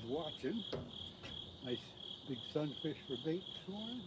watching. Nice big sunfish for bait this morning.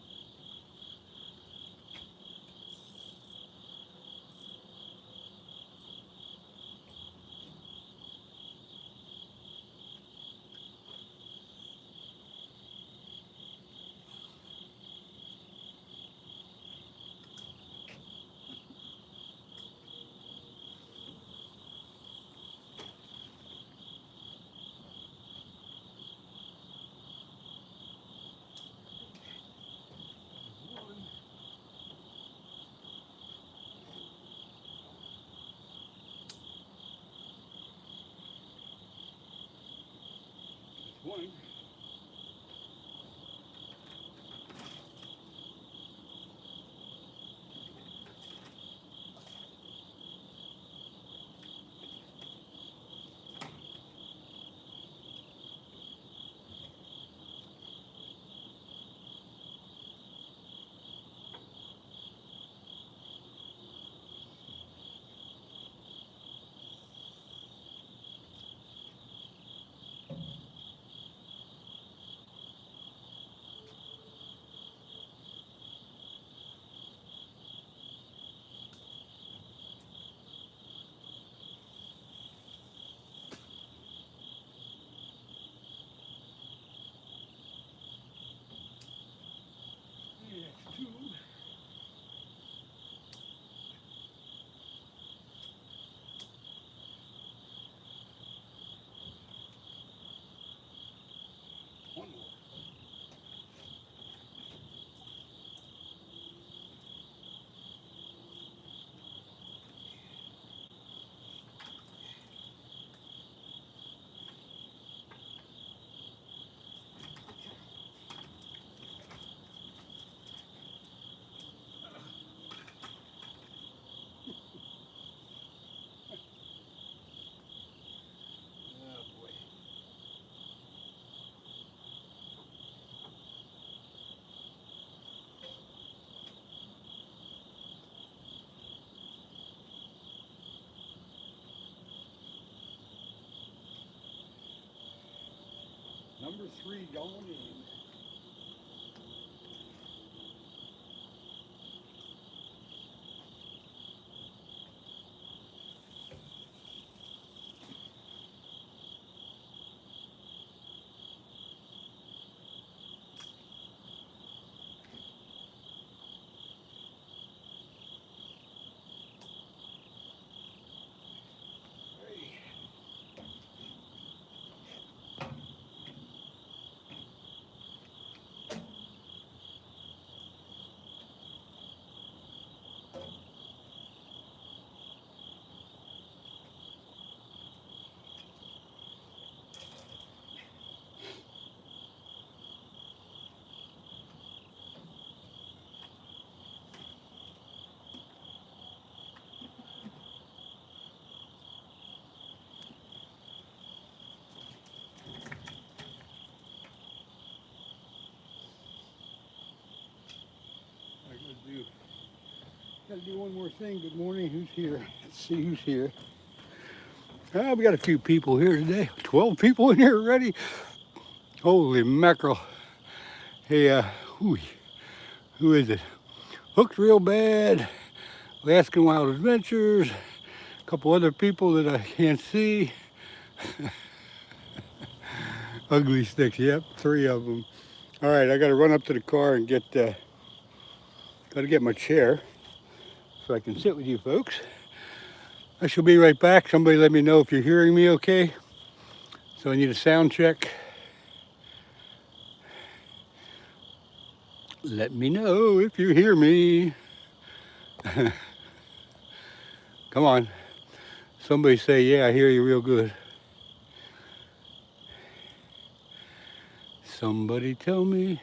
One. That's two. One more. Oh boy. Number three going in. Hey. I gotta do one more thing. Good morning. Who's here? Let's see who's here. We got a few people here today. 12 people in here already. Holy mackerel. Hey, who is it? Hooked Real Bad, Alaskan Wild Adventures, a couple other people that I can't see. Ugly Sticks, yep, 3 of them. All right, I gotta run up to the car and gotta get my chair so I can sit with you folks. I shall be right back. Somebody let me know if you're hearing me okay. So I need a sound check. Let me know if you hear me. Come on. Somebody say, yeah, I hear you real good. Somebody tell me.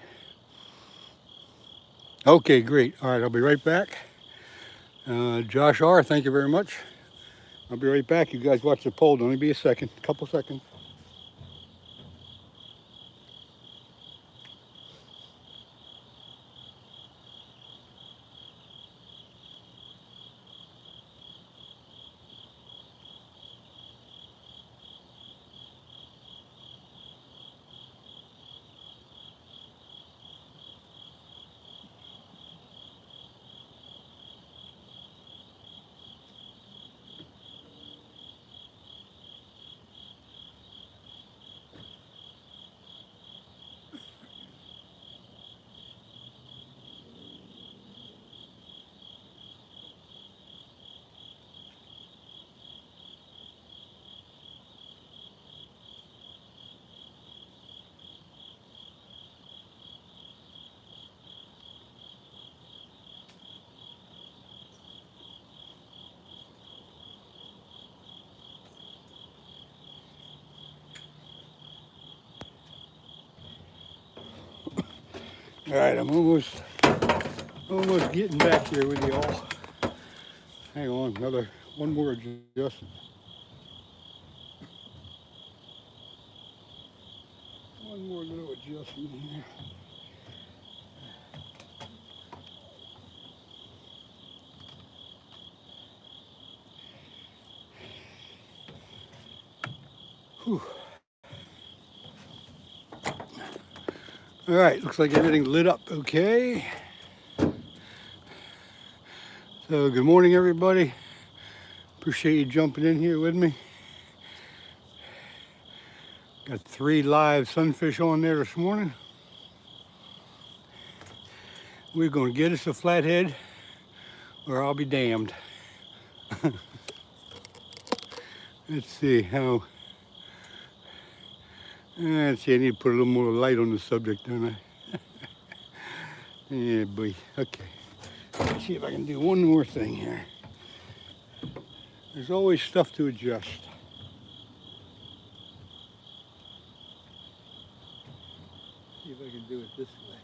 Okay, great. All right, I'll be right back. Josh R., thank you very much. I'll be right back. You guys watch the poll. Only be a second, a couple seconds. All right, I'm almost getting back here with you all. Hang on, one more adjustment. One more little adjustment here. Whew. All right, looks like everything lit up okay. So good morning, everybody. Appreciate you jumping in here with me. Got 3 live sunfish on there this morning. We're gonna get us a flathead or I'll be damned. Let's see how, let's see, I need to put a little more light on the subject, don't I? Yeah, boy, okay. Let's see if I can do one more thing here. There's always stuff to adjust. See if I can do it this way.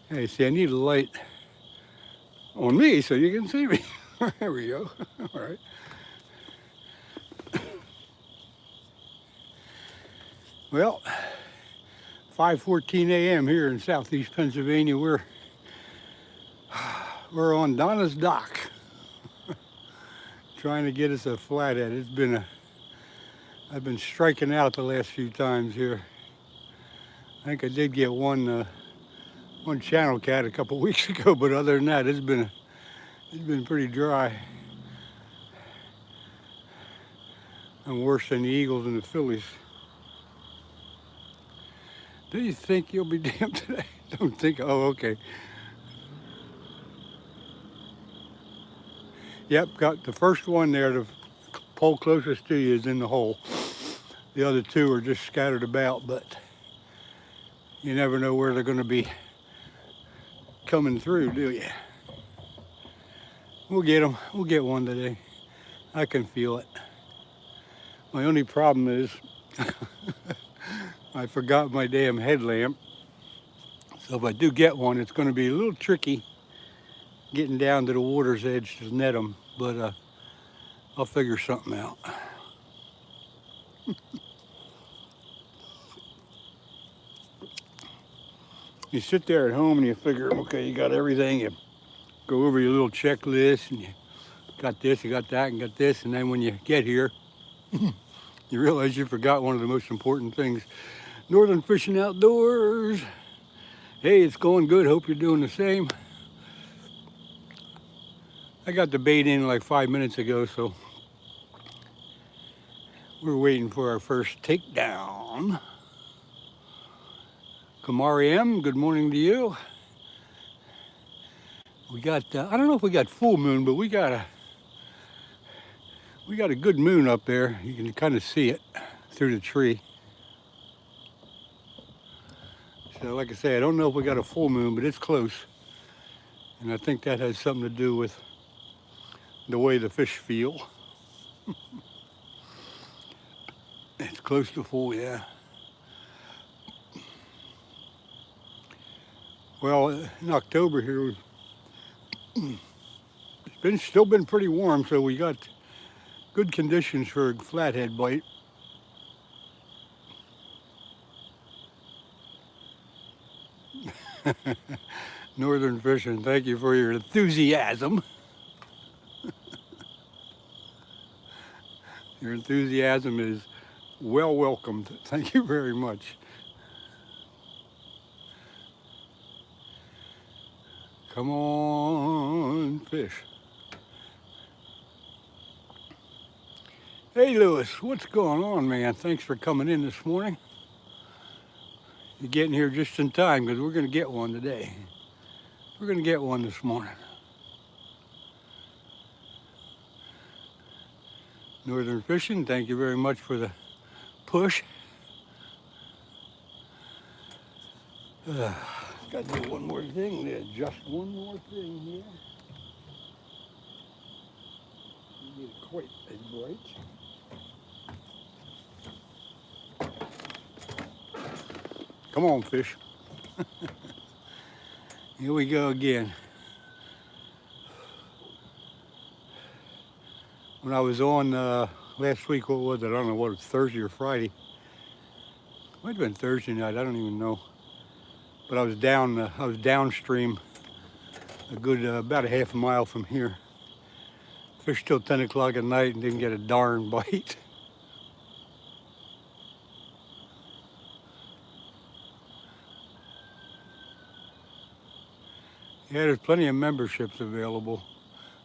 Hey, see, I need a light on me so you can see me. There we go. All right. Well, 5:14 a.m. here in southeast Pennsylvania. We're on Donna's dock, trying to get us a flathead. I've been striking out the last few times here. I think I did get one channel cat a couple weeks ago, but other than that, it's been pretty dry. I'm worse than the Eagles and the Phillies. Do you think you'll be damned today? Don't think. Oh, okay. Yep, got the first one there. The pole closest to you is in the hole. The other 2 are just scattered about, but you never know where they're going to be coming through, do you? We'll get them. We'll get one today. I can feel it. My only problem is I forgot my damn headlamp. So if I do get one, it's going to be a little tricky getting down to the water's edge to net them, but I'll figure something out. You sit there at home and you figure, okay, you got everything. You go over your little checklist and you got this, you got that, and got this. And then when you get here, you realize you forgot one of the most important things. Northern Fishing Outdoors. Hey, it's going good. Hope you're doing the same. I got the bait in like 5 minutes ago, so we're waiting for our first takedown. Kamari M, good morning to you. We got, I don't know if we got full moon, but we got a good moon up there. You can kind of see it through the tree. So like I say, I don't know if we got a full moon, but it's close. And I think that has something to do with the way the fish feel. It's close to full, yeah. Well, in October here, it's still been pretty warm, so we got good conditions for a flathead bite. Northern Fishing, thank you for your enthusiasm. Your enthusiasm is well welcomed. Thank you very much. Come on, fish. Hey, Lewis, what's going on, man? Thanks for coming in this morning. You're getting here just in time because we're going to get one today. We're going to get one this morning. Northern Fishing, thank you very much for the push. Got to do one more thing there, just one more thing here. Not quite as bright. Come on, fish. Here we go again. When I was on last week, what was it? I don't know what it was, Thursday or Friday. Might have been Thursday night, I don't even know. But I was downstream a good about a half a mile from here. Fished till 10 o'clock at night and didn't get a darn bite. Yeah, there's plenty of memberships available.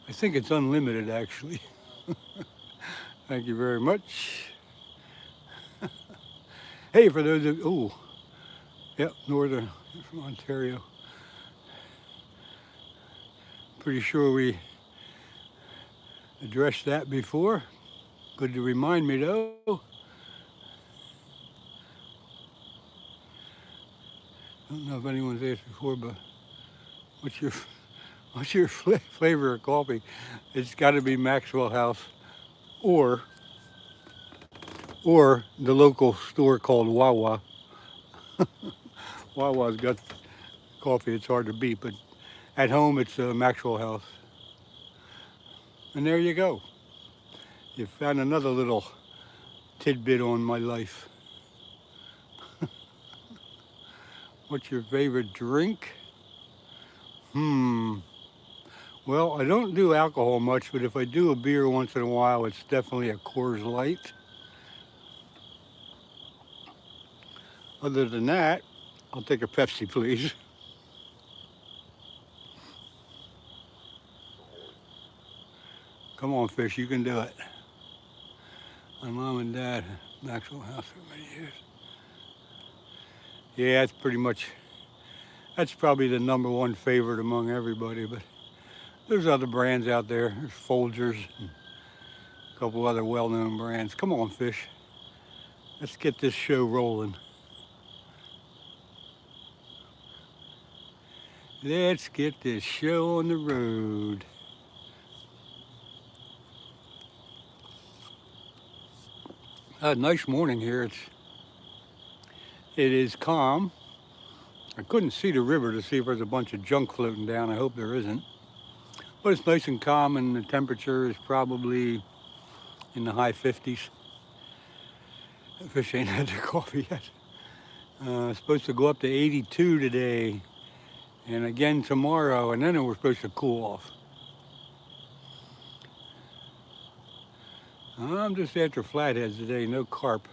I think it's unlimited, actually. Thank you very much. Hey, for those of, ooh, yep, northern from Ontario. Pretty sure we addressed that before. Good to remind me, though. I don't know if anyone's asked before, but what's your flavor of coffee? It's got to be Maxwell House or the local store called Wawa. Wawa's got coffee, it's hard to beat, but at home it's Maxwell House. And there you go. You found another little tidbit on my life. What's your favorite drink? Well, I don't do alcohol much, but if I do a beer once in a while, it's definitely a Coors Light. Other than that, I'll take a Pepsi, please. Come on, fish, you can do it. My mom and dad, Maxwell House for many years. Yeah, that's probably the #1 favorite among everybody, but there's other brands out there. There's Folgers and a couple other well-known brands. Come on, fish. Let's get this show rolling. Let's get this show on the road. Nice morning here. It is calm. I couldn't see the river to see if there's a bunch of junk floating down. I hope there isn't. But it's nice and calm, and the temperature is probably in the high 50s. The fish ain't had their coffee yet. It's supposed to go up to 82 today, and again tomorrow, and then we're supposed to cool off. I'm just after flatheads today, no carp.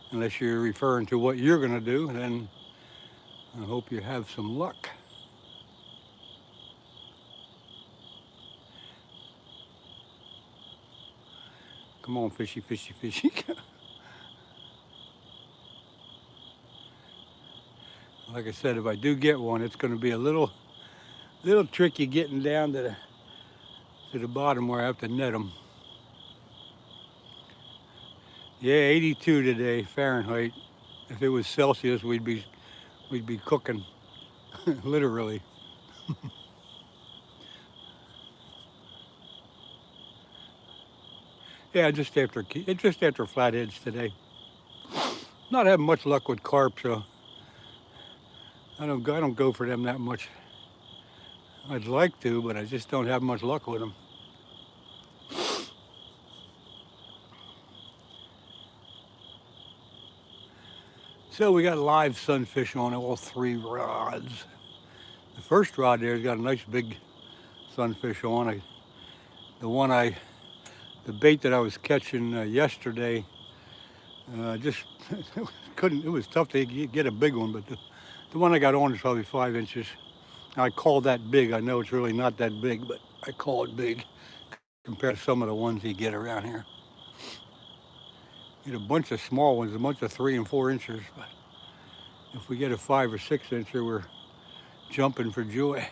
Unless you're referring to what you're gonna do, then I hope you have some luck. Come on, fishy, fishy, fishy. Like I said, if I do get one, it's gonna be a little tricky getting down to the bottom where I have to net them. Yeah, 82 today, Fahrenheit. If it was Celsius, we'd be cooking, literally. Yeah, just after flatheads today. Not having much luck with carp, so I don't go for them that much. I'd like to, but I just don't have much luck with them. So we got live sunfish on all 3 rods. The first rod there's got a nice big sunfish on. The bait that I was catching yesterday, just it was tough to get a big one, but the one I got on is probably 5 inches. I call that big. I know it's really not that big, but I call it big compared to some of the ones you get around here. Get a bunch of small ones, a bunch of 3 and 4 inches, but if we get a 5 or 6 incher, we're jumping for joy.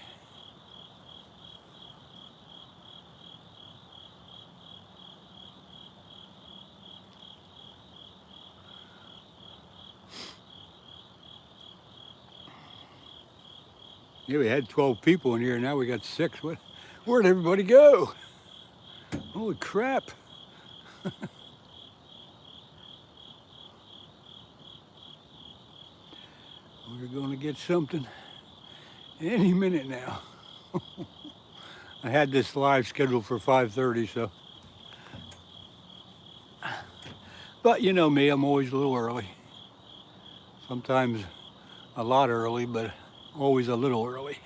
Yeah, we had 12 people in here, now we got 6. Where'd everybody go? Holy crap. We're going to get something any minute now. I had this live scheduled for 5:30, so. But you know me, I'm always a little early. Sometimes a lot early, but always a little early.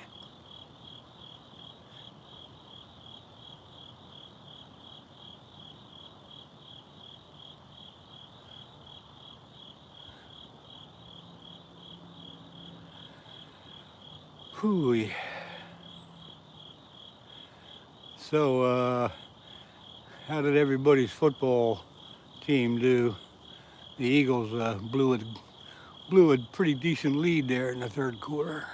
Hooey. So, how did everybody's football team do? The Eagles blew a pretty decent lead there in the third quarter.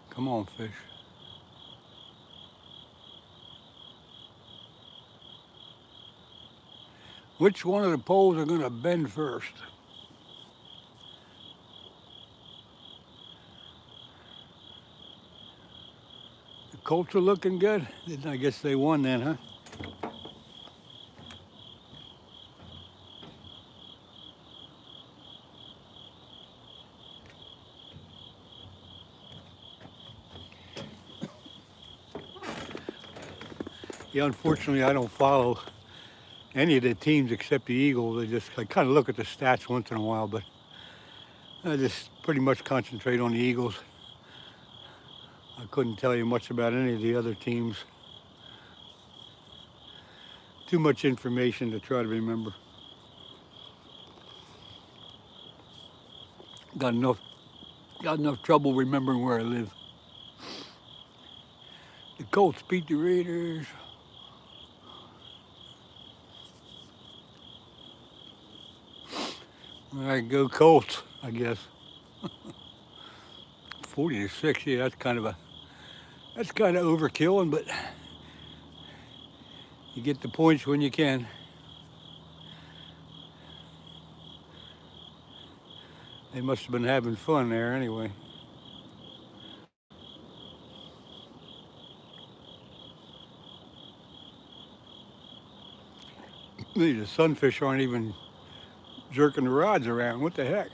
Come on, fish. Which one of the poles are going to bend first? The Colts are looking good. I guess they won then, huh? Yeah, unfortunately, I don't follow any of the teams except the Eagles. I kind of look at the stats once in a while, but I just pretty much concentrate on the Eagles. I couldn't tell you much about any of the other teams. Too much information to try to remember. Got enough trouble remembering where I live. The Colts beat the Raiders. All right, go Colts, I guess. 40-6, yeah, that's kind of overkilling, but you get the points when you can. They must have been having fun there anyway. The sunfish aren't even jerking the rods around. What the heck?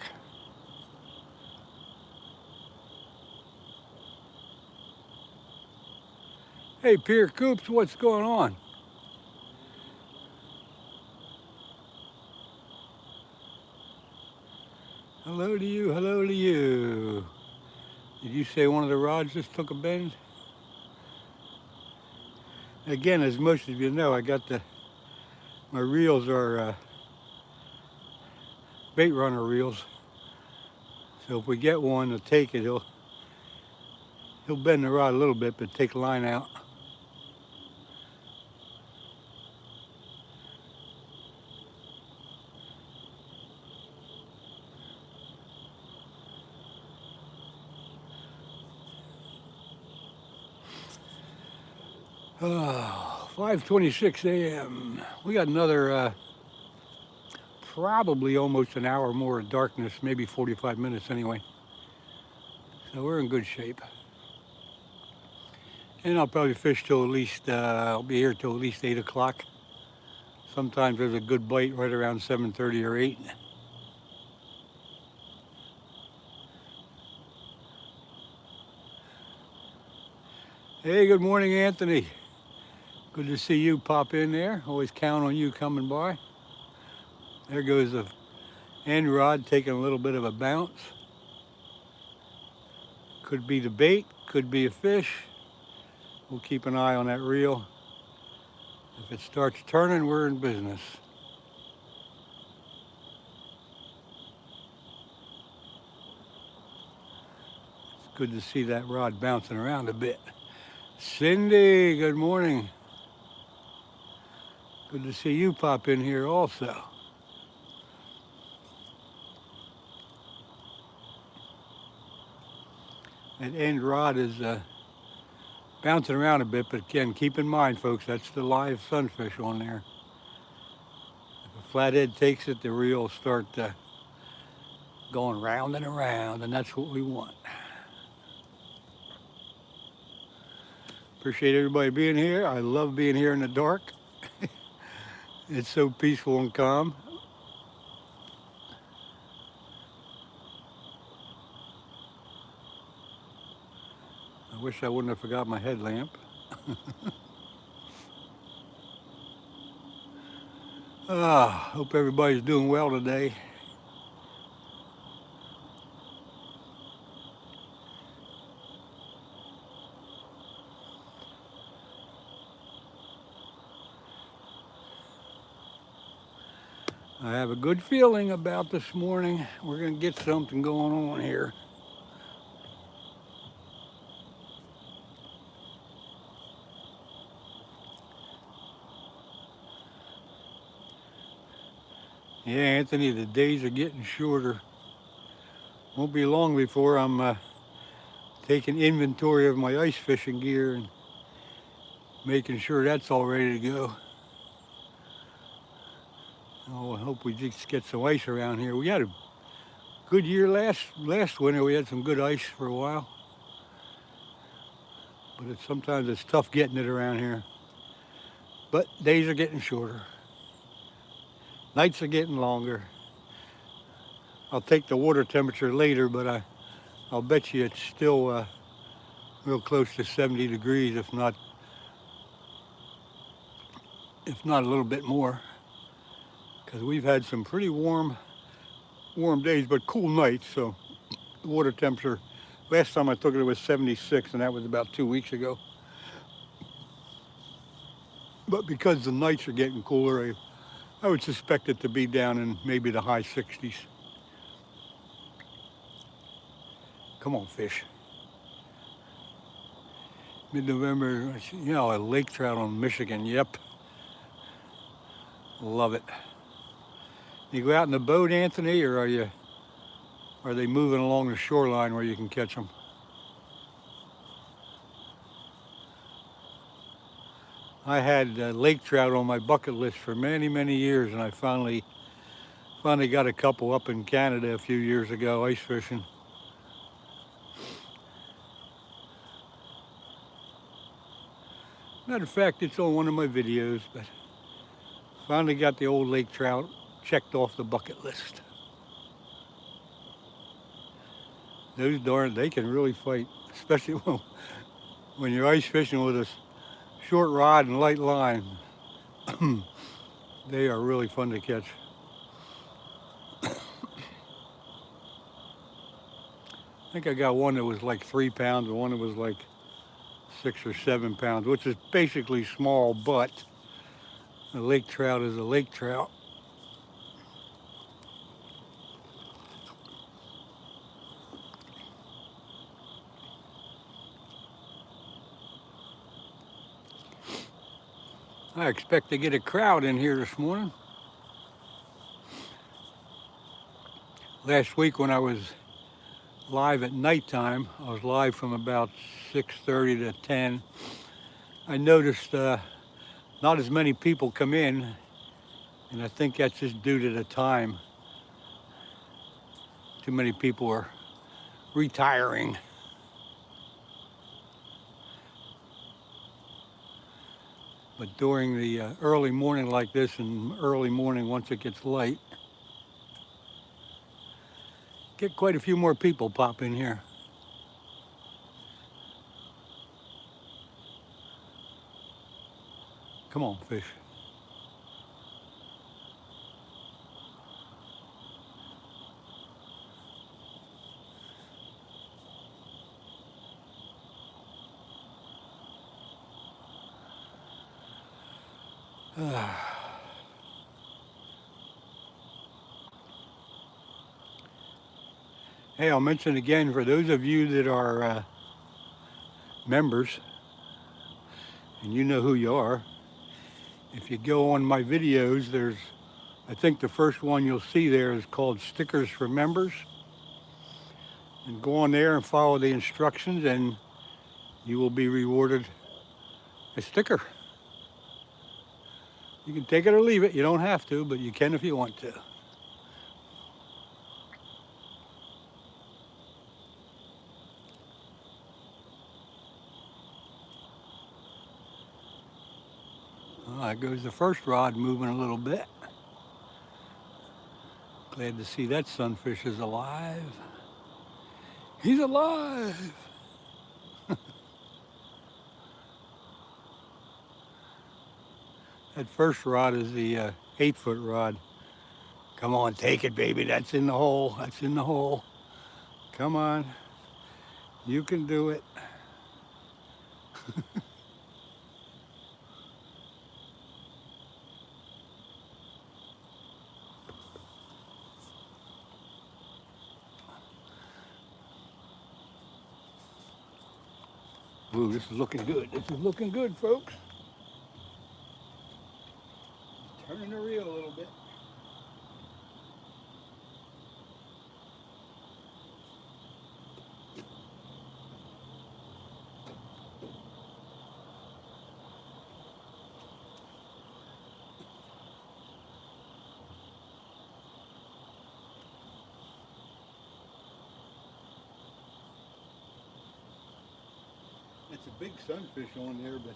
Hey, Pierre Coops, what's going on? Hello to you, hello to you. Did you say one of the rods just took a bend? Again, as most of you know, my reels are bait runner reels. So if we get one to take it, he'll bend the rod a little bit, but take the line out. Oh, 5:26 a.m. We got another probably almost an hour more of darkness, maybe 45 minutes anyway. So we're in good shape. And I'll probably fish till at least, I'll be here till at least 8 o'clock. Sometimes there's a good bite right around 7:30 or 8. Hey, good morning, Anthony. Good to see you pop in there. Always count on you coming by. There goes the end rod taking a little bit of a bounce. Could be the bait, could be a fish. We'll keep an eye on that reel. If it starts turning, we're in business. It's good to see that rod bouncing around a bit. Cindy, good morning. Good to see you pop in here also. That end rod is bouncing around a bit, but again, keep in mind, folks, that's the live sunfish on there. If a flathead takes it, the reel will start going round and around, and that's what we want. Appreciate everybody being here. I love being here in the dark. It's so peaceful and calm. I wish I wouldn't have forgot my headlamp. Hope everybody's doing well today. I have a good feeling about this morning. We're going to get something going on here. Yeah, Anthony, the days are getting shorter. Won't be long before I'm taking inventory of my ice fishing gear and making sure that's all ready to go. Oh, I hope we just get some ice around here. We had a good year last winter. We had some good ice for a while, but sometimes it's tough getting it around here. But days are getting shorter. Nights are getting longer. I'll take the water temperature later, but I'll bet you it's still real close to 70 degrees, if not a little bit more, because we've had some pretty warm days, but cool nights. So the water temperature, last time I took it was 76, and that was about 2 weeks ago. But because the nights are getting cooler, I would suspect it to be down in maybe the high 60s. Come on, fish. Mid-November, you know, a lake trout on Michigan. Yep. Love it. You go out in the boat, Anthony, or are they moving along the shoreline where you can catch them? I had lake trout on my bucket list for many, many years, and I finally got a couple up in Canada a few years ago, ice fishing. Matter of fact, it's on one of my videos, but finally got the old lake trout checked off the bucket list. Those they can really fight, especially when you're ice fishing with a short rod and light line. They are really fun to catch. I think I got one that was like 3 pounds and one that was like 6 or 7 pounds, which is basically small, but a lake trout is a lake trout. I expect to get a crowd in here this morning. Last week when I was live at nighttime, I was live from about 6:30 to 10. I noticed not as many people come in, and I think that's just due to the time. Too many people are retiring. But during the early morning like this, and early morning once it gets light, get quite a few more people pop in here. Come on, fish. Hey, I'll mention again, for those of you that are members, and you know who you are, if you go on my videos, I think the first one you'll see there is called Stickers for Members. And go on there and follow the instructions, and you will be rewarded a sticker. You can take it or leave it. You don't have to, but you can if you want to. Well, there goes the first rod moving a little bit. Glad to see that sunfish is alive. He's alive! That first rod is the 8-foot rod. Come on, take it, baby. That's in the hole. That's in the hole. Come on. You can do it. Ooh, this is looking good. This is looking good, folks. Turning the reel a little bit. It's a big sunfish on there, but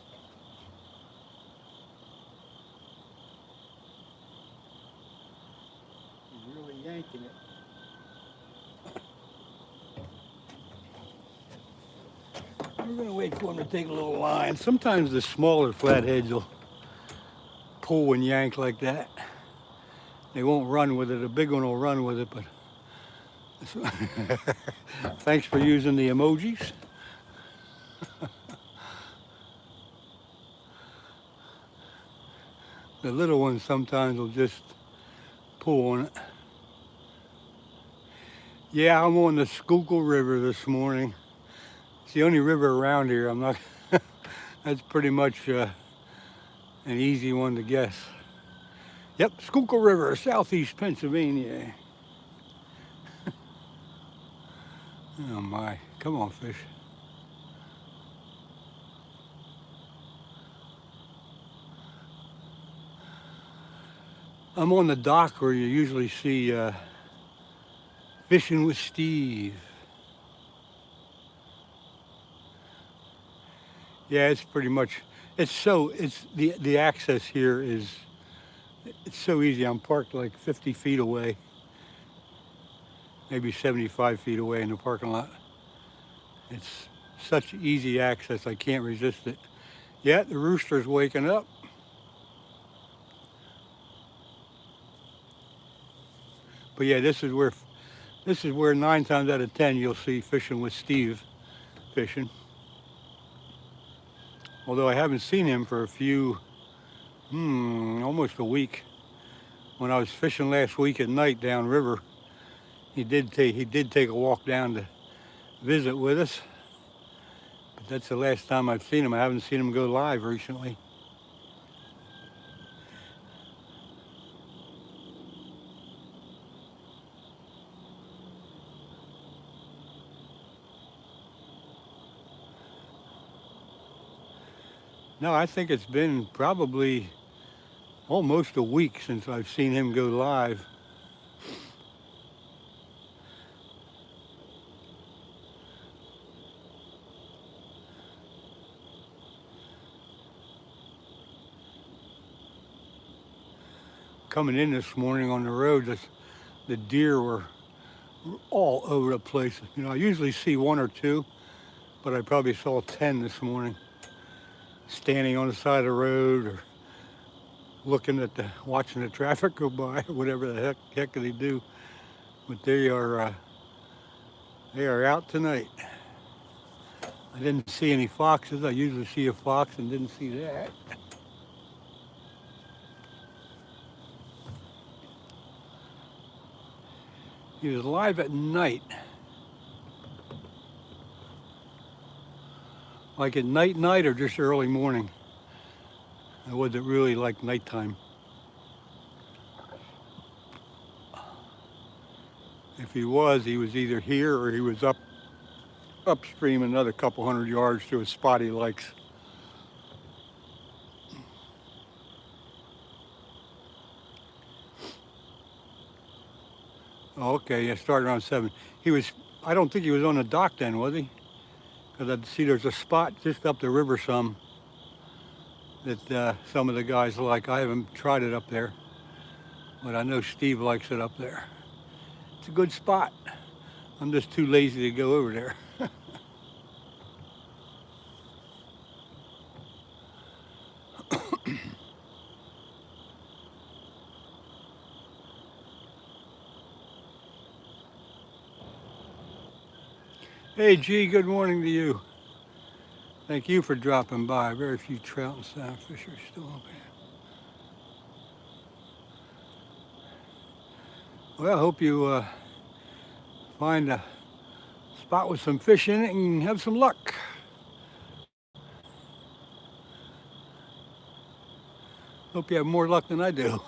he's really yanking it. We're going to wait for him to take a little line. Sometimes the smaller flatheads will pull and yank like that. They won't run with it. A big one will run with it, but thanks for using the emojis. The little ones sometimes will just pull on it. Yeah, I'm on the Schuylkill River this morning. It's the only river around here. I'm not. That's pretty much an easy one to guess. Yep, Schuylkill River, southeast Pennsylvania. Oh my, come on, fish. I'm on the dock where you usually see Fishing with Steve. Yeah, it's pretty much, the access here is, it's so easy. I'm parked like 50 feet away, maybe 75 feet away in the parking lot. It's such easy access, I can't resist it. Yeah, the rooster's waking up. But yeah, this is where 9 times out of 10 you'll see Fishing with Steve fishing. Although I haven't seen him for almost a week. When I was fishing last week at night downriver, he did take a walk down to visit with us. But that's the last time I've seen him. I haven't seen him go live recently. No, I think it's been probably almost a week since I've seen him go live. Coming in this morning on the road, the deer were all over the place. You know, I usually see 1 or 2, but I probably saw 10 this morning. Standing on the side of the road or looking at watching the traffic go by, or whatever the heck they do. But they are out tonight. I didn't see any foxes. I usually see a fox and didn't see that. He was live at night. Like at night or just early morning. It wasn't really like nighttime. If he was either here or he was upstream another couple hundred yards to a spot he likes. Oh, okay, yeah, started around 7. I don't think he was on the dock then, was he? Because I see there's a spot just up the river some that some of the guys like. I haven't tried it up there, but I know Steve likes it up there. It's a good spot. I'm just too lazy to go over there. Hey G, good morning to you. Thank you for dropping by. Very few trout and salmon fish are still open. Well, I hope you find a spot with some fish in it and have some luck. Hope you have more luck than I do.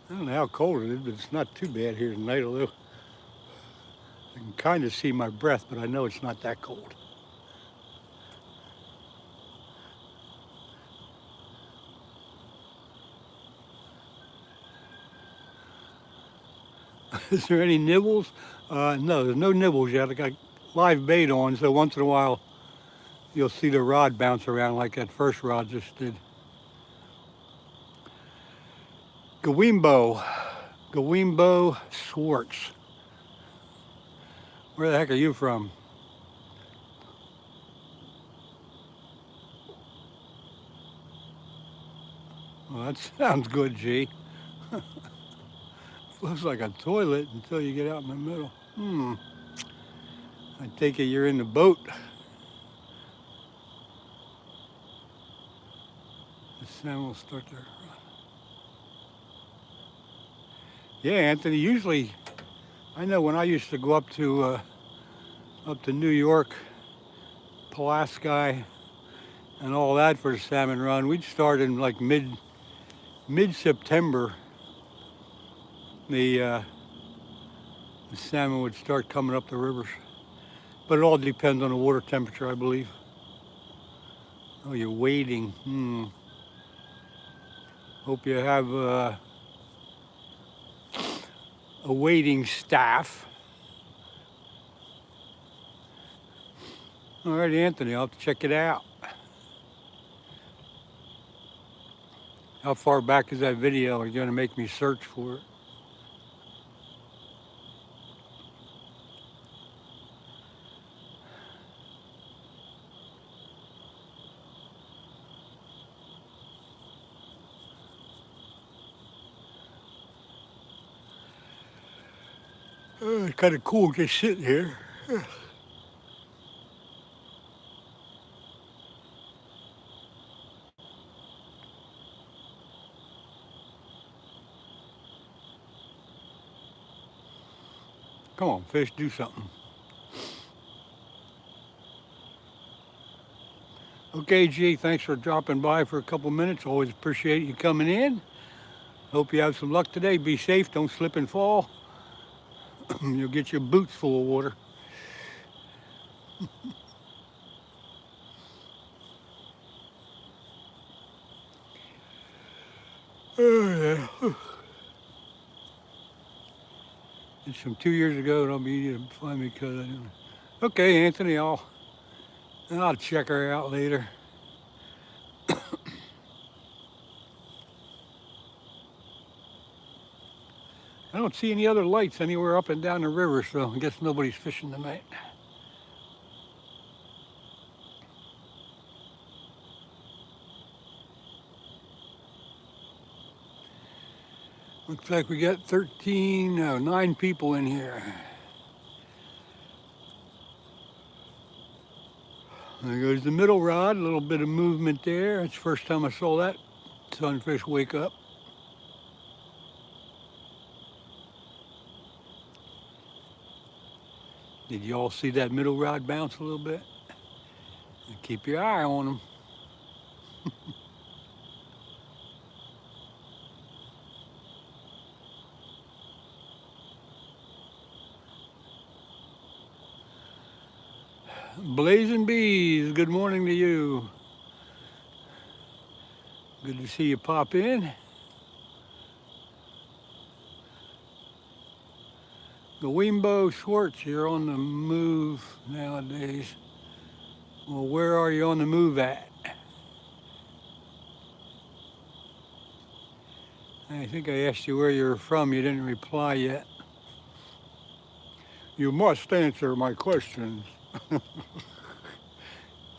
I don't know how cold it is, but it's not too bad here tonight, although I can kind of see my breath, but I know it's not that cold. Is there any nibbles? No, there's no nibbles yet. I got live bait on, so once in a while you'll see the rod bounce around like that first rod just did. Gawimbo Swartz. Where the heck are you from? Well, that sounds good, G. Looks like a toilet until you get out in the middle. I take it you're in the boat. The salmon will start to run. Yeah, Anthony, usually, I know when I used to go up to New York, Pulaski, and all that for the salmon run, we'd start in like mid-September. The salmon would start coming up the rivers. But it all depends on the water temperature, I believe. Oh, you're waiting. Hope you have a waiting staff. All right, Anthony, I'll have to check it out. How far back is that video? Are you going to make me search for it? It's kind of cool just sitting here. Come on, fish, do something. Okay, G, thanks for dropping by for a couple minutes. Always appreciate you coming in. Hope you have some luck today. Be safe, don't slip and fall. You'll get your boots full of water. Oh, yeah. It's from 2 years ago, and I'll be easy to find me because I didn't. Okay, Anthony, I'll check her out later. I don't see any other lights anywhere up and down the river, so I guess nobody's fishing tonight. Looks like we got 9 people in here. There goes the middle rod, a little bit of movement there. It's the first time I saw that sunfish wake up. Did you all see that middle rod bounce a little bit? And keep your eye on them. Blazing Bees, good morning to you. Good to see you pop in. The Wimbo Schwartz, you're on the move nowadays. Well, where are you on the move at? I think I asked you where you're from. You didn't reply yet. You must answer my questions.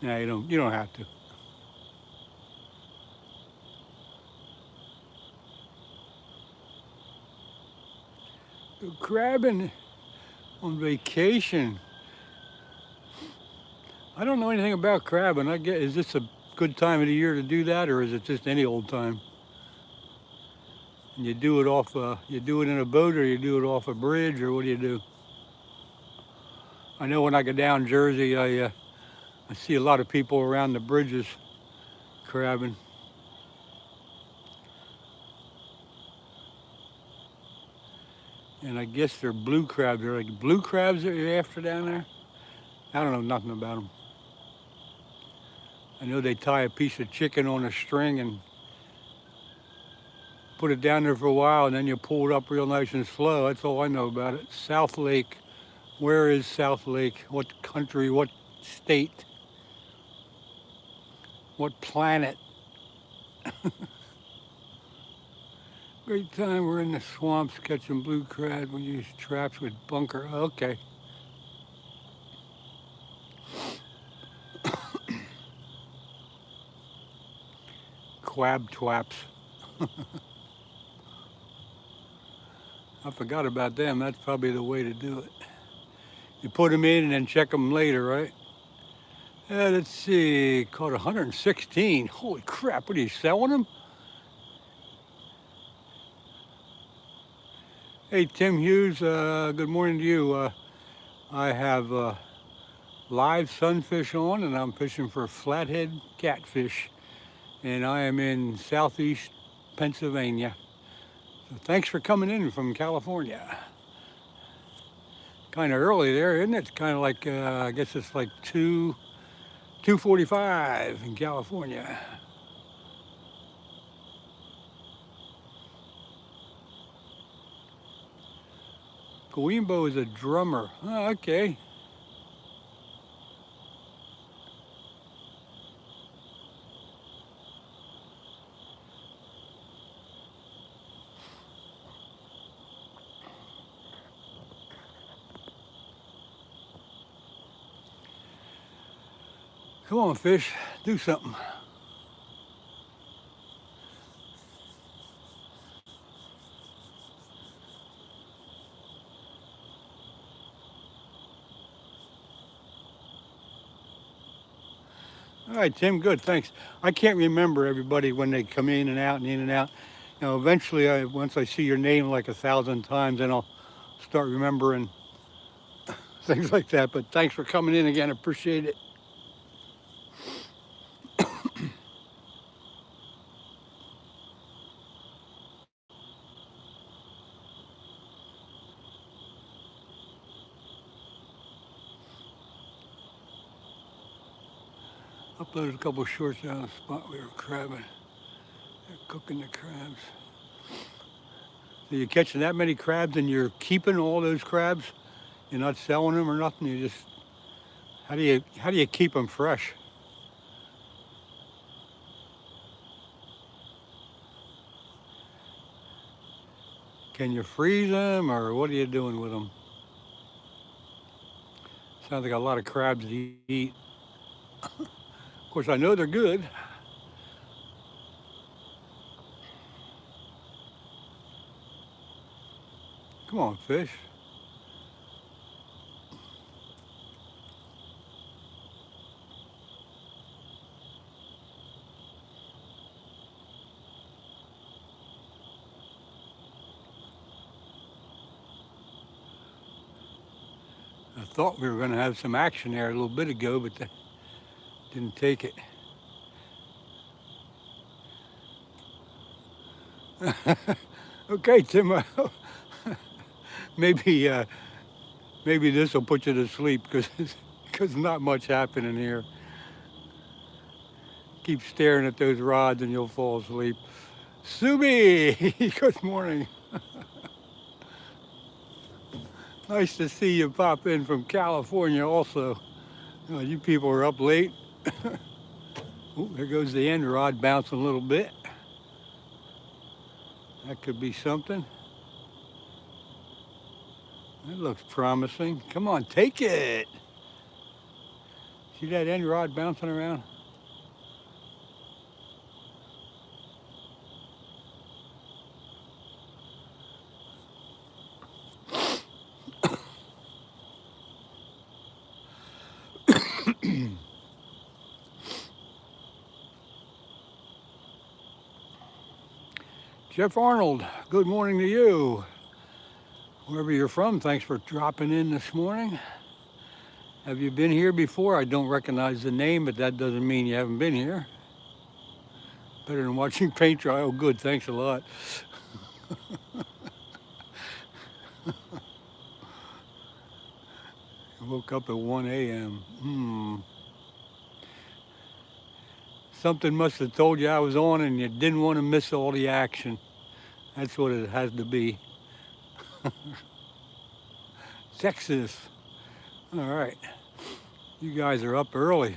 No, you don't. You don't have to. Go crabbing on vacation. I don't know anything about crabbing. Is this a good time of the year to do that, or is it just any old time? And you do it off. You do it in a boat, or you do it off a bridge, or what do you do? I know when I go down Jersey, I see a lot of people around the bridges crabbing. And I guess they're blue crabs. They're like blue crabs that you're after down there. I don't know nothing about them. I know they tie a piece of chicken on a string and put it down there for a while, and then you pull it up real nice and slow. That's all I know about it. South Lake. Where is South Lake? What country? What state? What planet? Great time. We're in the swamps catching blue crab. We use traps with bunker. Okay. Quab twaps. I forgot about them. That's probably the way to do it. You put them in and then check them later, right? Let's see. Caught 116. Holy crap. What are you selling them? Hey, Tim Hughes. Good morning to you. I have live sunfish on, and I'm fishing for flathead catfish. And I am in southeast Pennsylvania. So thanks for coming in from California. Kind of early there, isn't it? It's kind of like, I guess it's like 2:45 in California. Coimbo is a drummer. Oh, okay. Come on, fish, do something. All right, Tim, good, thanks. I can't remember everybody when they come in and out and in and out. You know, eventually, once I see your name like 1,000 times, then I'll start remembering things like that. But thanks for coming in again, appreciate it. Uploaded a couple of shorts out of the spot we were crabbing. They're cooking the crabs. So you're catching that many crabs and you're keeping all those crabs? You're not selling them or nothing? You just, how do you keep them fresh? Can you freeze them, or what are you doing with them? Sounds like a lot of crabs to eat. Of course, I know they're good. Come on, fish. I thought we were going to have some action there a little bit ago, but that didn't take it. Okay, Tim. Maybe this will put you to sleep because it's because not much happening here. Keep staring at those rods and you'll fall asleep. Subi, good morning. Nice to see you pop in from California also. Oh, you people are up late. Oh, there goes the end rod bouncing a little bit. That could be something. That looks promising. Come on, take it. See that end rod bouncing around? Jeff Arnold, good morning to you. Wherever you're from, thanks for dropping in this morning. Have you been here before? I don't recognize the name, but that doesn't mean you haven't been here. Better than watching paint dry. Oh, good, thanks a lot. I woke up at 1 a.m. Something must have told you I was on and you didn't want to miss all the action. That's what it has to be. Texas. All right. You guys are up early.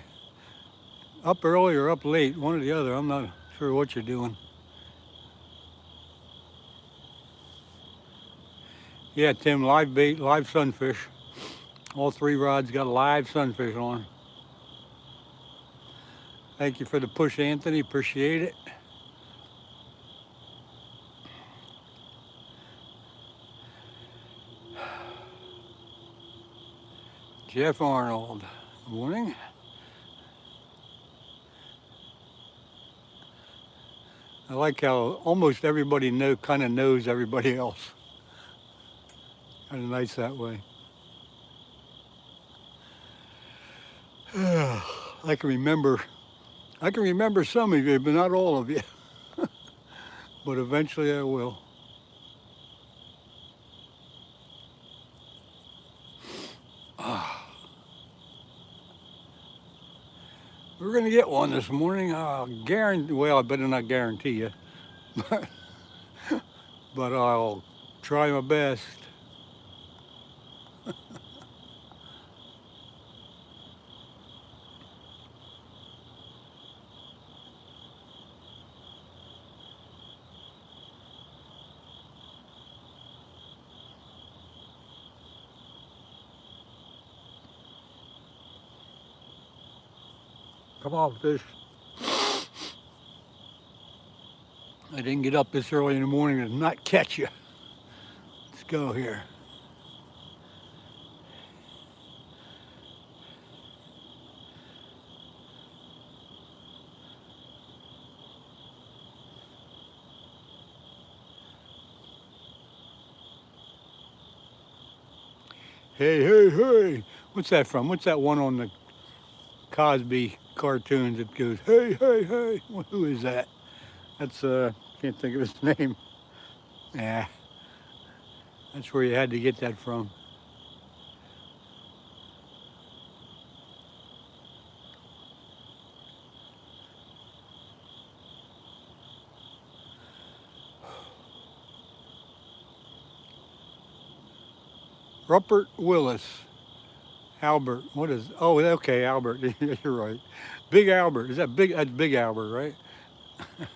Up early or up late, one or the other. I'm not sure what you're doing. Yeah, Tim, live bait, live sunfish. All 3 rods got live sunfish on. Thank you for the push, Anthony. Appreciate it. Jeff Arnold, good morning. I like how almost everybody kind of knows everybody else. Kind of nice that way. I can remember some of you, but not all of you. But eventually I will. We're gonna get one this morning. I'll guarantee. Well, I better not guarantee you, but I'll try my best. Come on, fish. I didn't get up this early in the morning to not catch you. Let's go here. Hey, hey, hey. What's that from? What's that one on the Cosby cartoons that goes, hey, hey, hey? Well, who is that? That's, can't think of his name. Yeah, that's where you had to get that from. Rupert Willis. Albert, what is, oh, okay, Albert, you're right. Big Albert, is that big, that's Big Albert, right?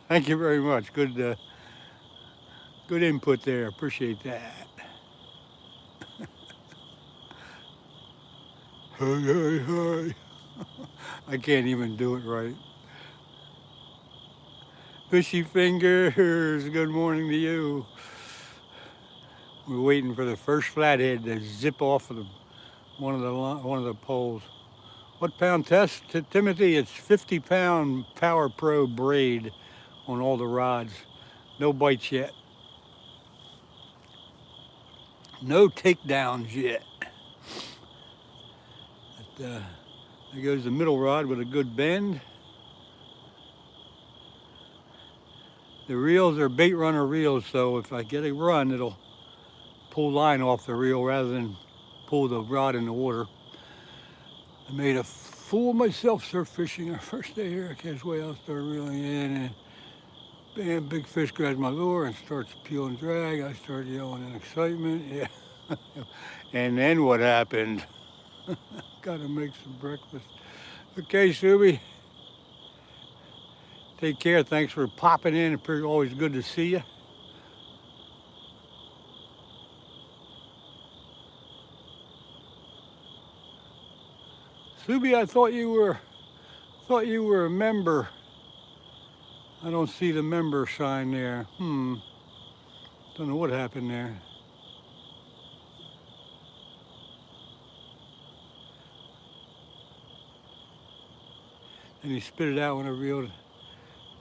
Thank you very much, good input there, appreciate that. Hey, hey, hey. I can't even do it right. Fishy Fingers, good morning to you. We're waiting for the first flathead to zip off of one of the poles. What pound test, Timothy? It's 50-pound Power Pro braid on all the rods. No bites yet. No takedowns yet. But, there goes the middle rod with a good bend. The reels are bait runner reels, so if I get a run, it'll pull line off the reel rather than pull the rod in the water. I made a fool of myself surf fishing our first day here. I catch way out, started reeling in, and bam, big fish grabs my lure and starts peeling drag. I start yelling in excitement. Yeah. And then what happened? Gotta make some breakfast. Okay, Subi. Take care. Thanks for popping in. It's always good to see you. Subi, I thought you were a member. I don't see the member sign there. Don't know what happened there. And he spit it out when I reeled,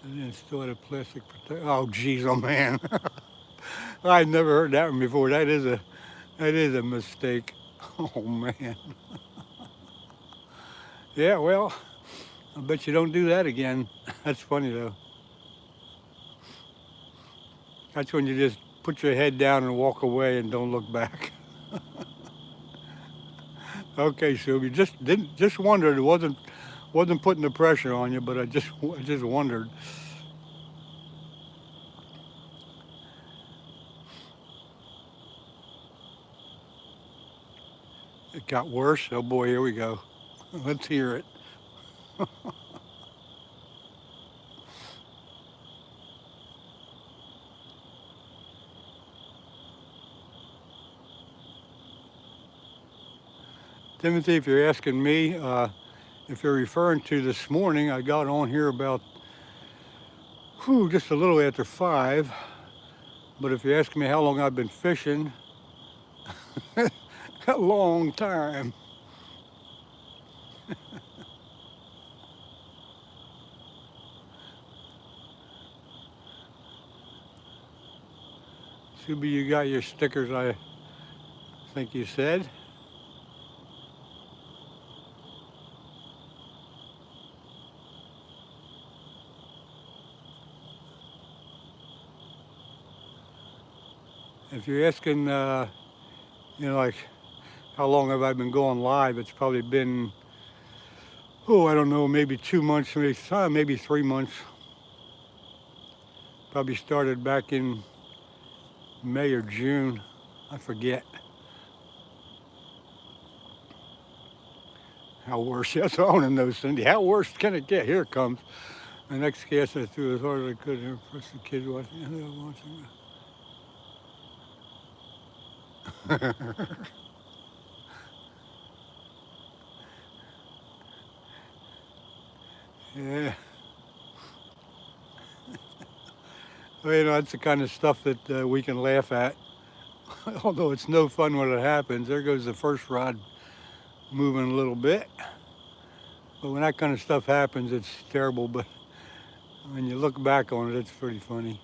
and then still had a plastic protector. Oh, geez, oh man. I've never heard that one before. That is a mistake. Oh man. Yeah, well, I bet you don't do that again. That's funny though. That's when you just put your head down and walk away and don't look back. Okay, Sylvia, just wondered. It wasn't putting the pressure on you, but I just wondered. It got worse. Oh boy, here we go. Let's hear it. Timothy, if you're asking me, if you're referring to this morning, I got on here about just a little after 5. But if you're asking me how long I've been fishing, a long time. Subi, you got your stickers, I think you said. If you're asking, like how long have I been going live, it's probably been, I don't know, maybe 2 months, maybe 3 months. Probably started back in May or June, I forget. How worse? That's all I want to know, Cindy. How worse can it get? Here it comes. The next cast I threw as hard as I could and impress the kids watching. Yeah. Well, that's the kind of stuff that we can laugh at. Although it's no fun when it happens. There goes the first rod moving a little bit. But when that kind of stuff happens, it's terrible. But when you look back on it, it's pretty funny.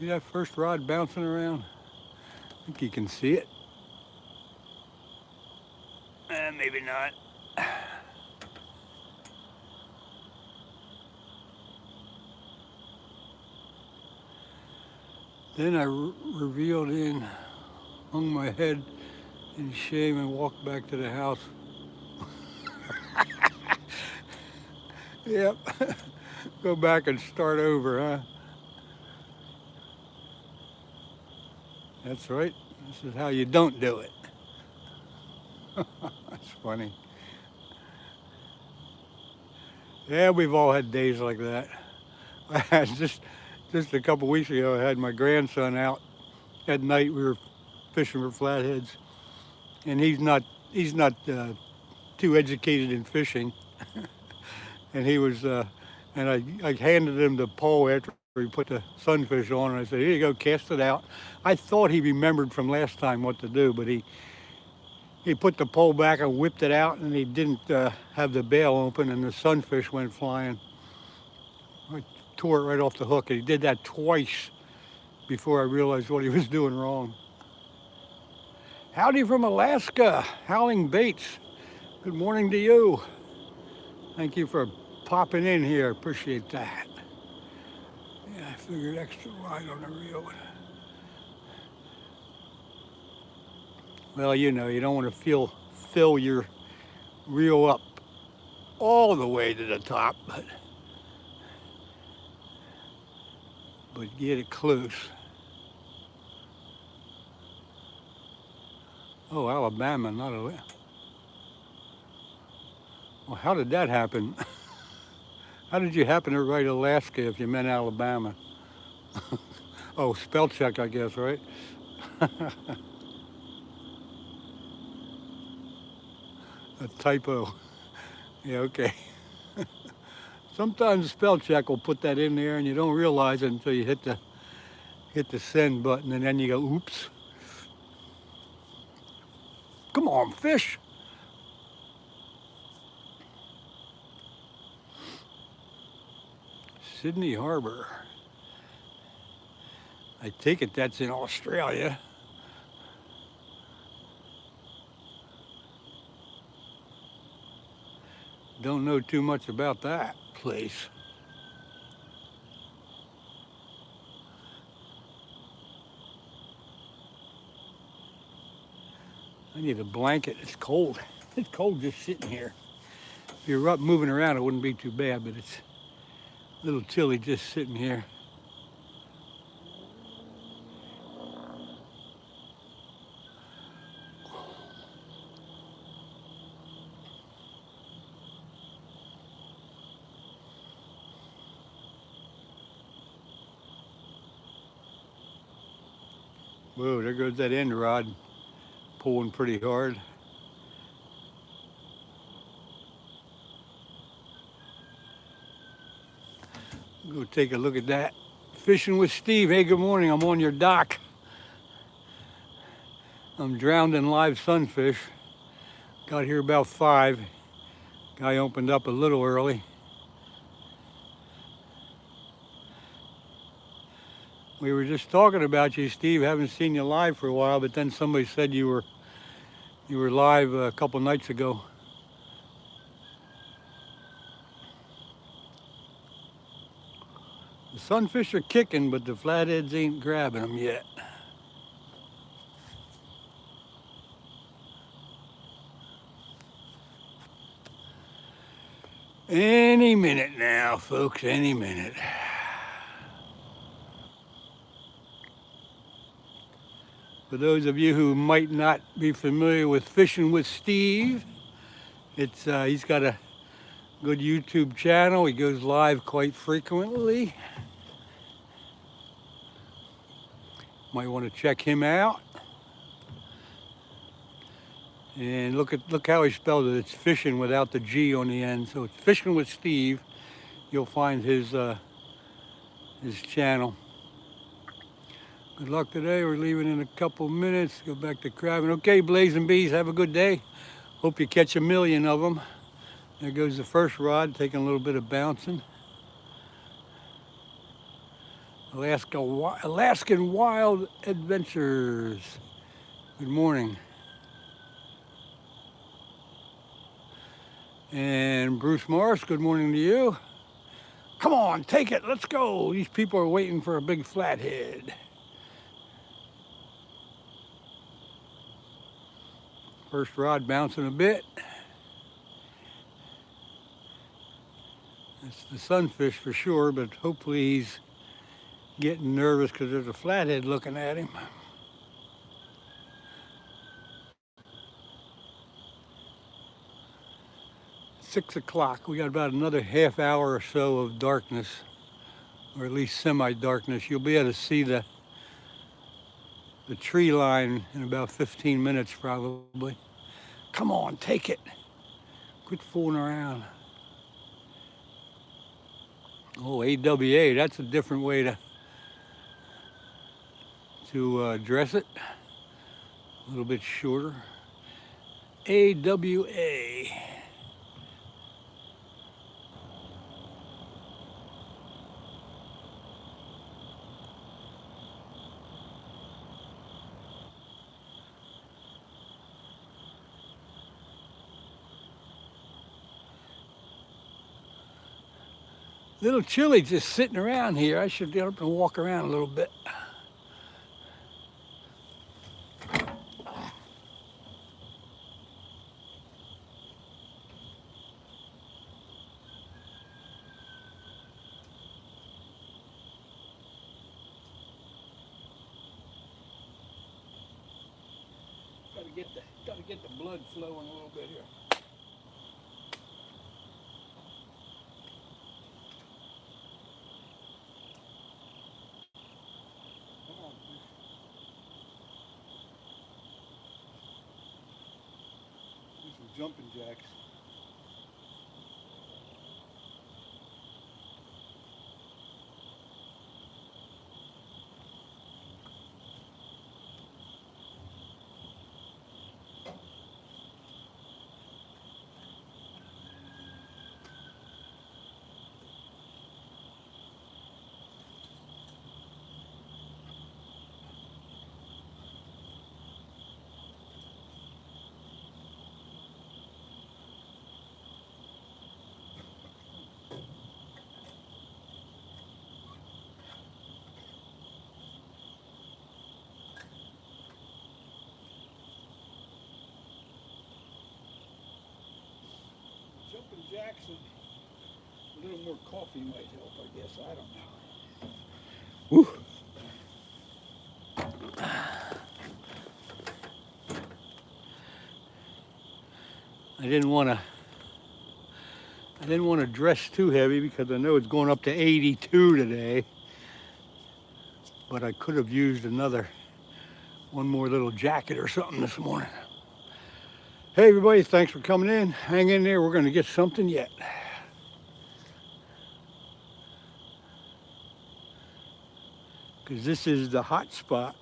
See that first rod bouncing around? I think you can see it. Maybe not. Then I revealed in, hung my head in shame and walked back to the house. Yep. Go back and start over, huh? That's right. This is how you don't do it. That's funny. Yeah, we've all had days like that. I had just a couple weeks ago, I had my grandson out at night. We were fishing for flatheads, and he's not too educated in fishing. And he was, and I handed him the pole after he put the sunfish on, and I said, "Here you go, cast it out." I thought he remembered from last time what to do, but he put the pole back and whipped it out, and he didn't have the bail open, and the sunfish went flying. I tore it right off the hook, and he did that twice before I realized what he was doing wrong. Howdy from Alaska, Howling Baits. Good morning to you. Thank you for popping in here. Appreciate that. Yeah, I figured extra wide on the reel. Well, you know, you don't want to fill your reel up all the way to the top, but get it close. Oh, Alabama, not a. Well, how did that happen? How did you happen to write Alaska if you meant Alabama? Oh, spell check, I guess, right? A typo. Yeah, okay. Sometimes spell check will put that in there and you don't realize it until you hit the send button and then you go, oops. Come on, fish. Sydney Harbor. I take it that's in Australia. Don't know too much about that place. I need a blanket. It's cold. It's cold just sitting here. If you're up moving around, it wouldn't be too bad, but it's a little chilly just sitting here. Whoa, there goes that end rod pulling pretty hard. Go take a look at that. Fishing with Steve. Hey, good morning. I'm on your dock. I'm drowned in live sunfish. Got here about 5. Guy opened up a little early. We were just talking about you, Steve. Haven't seen you live for a while, but then somebody said you were live a couple nights ago. The sunfish are kicking, but the flatheads ain't grabbing them yet. Any minute now, folks, any minute. For those of you who might not be familiar with Fishing with Steve, he's got a good YouTube channel. He goes live quite frequently. Might want to check him out. And look how he spelled it. It's fishing without the G on the end. So it's Fishing with Steve. You'll find his channel. Good luck today. We're leaving in a couple minutes. Go back to crabbing. Okay, Blazing Bees, have a good day. Hope you catch 1,000,000 of them. There goes the first rod, taking a little bit of bouncing. Alaskan Wild Adventures. Good morning. And Bruce Morris, good morning to you. Come on, take it, let's go. These people are waiting for a big flathead. First rod bouncing a bit. It's the sunfish for sure, but hopefully he's getting nervous because there's a flathead looking at him. Six o'clock. We got about another half hour or so of darkness, or at least semi-darkness. You'll be able to see the tree line in about 15 minutes probably. Come on, take it. Quit fooling around. Oh, AWA, that's a different way to dress it. A little bit shorter. AWA. Little chilly just sitting around here. I should get up and walk around a little bit. Gotta get the blood flowing a little bit here. Come on, fish. Do some jumping jacks. Jumping jacks and a little more coffee might help, I guess. I don't know. Woo. I didn't want to dress too heavy because I know it's going up to 82 today. But I could have used one more little jacket or something this morning. Hey everybody, thanks for coming in. Hang in there, we're going to get something yet. Because this is the hot spot.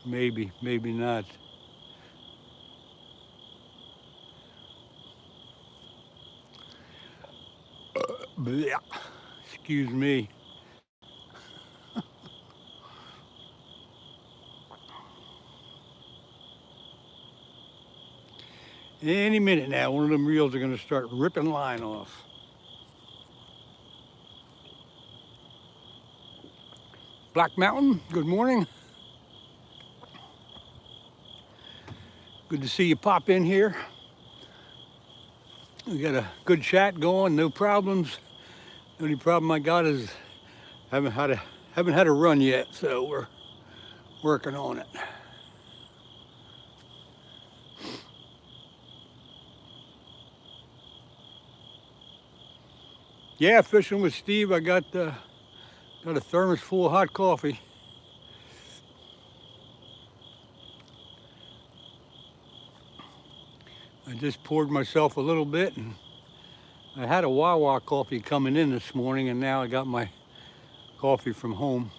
Maybe, maybe not. Blech. Excuse me. Any minute now, one of them reels are going to start ripping line off. Black Mountain, good morning. Good to see you pop in here. We got a good chat going, no problems. The only problem I got is haven't had a run yet, so we're working on it. Yeah, fishing with Steve. I got a thermos full of hot coffee. I just poured myself a little bit, and I had a Wawa coffee coming in this morning, and now I got my coffee from home.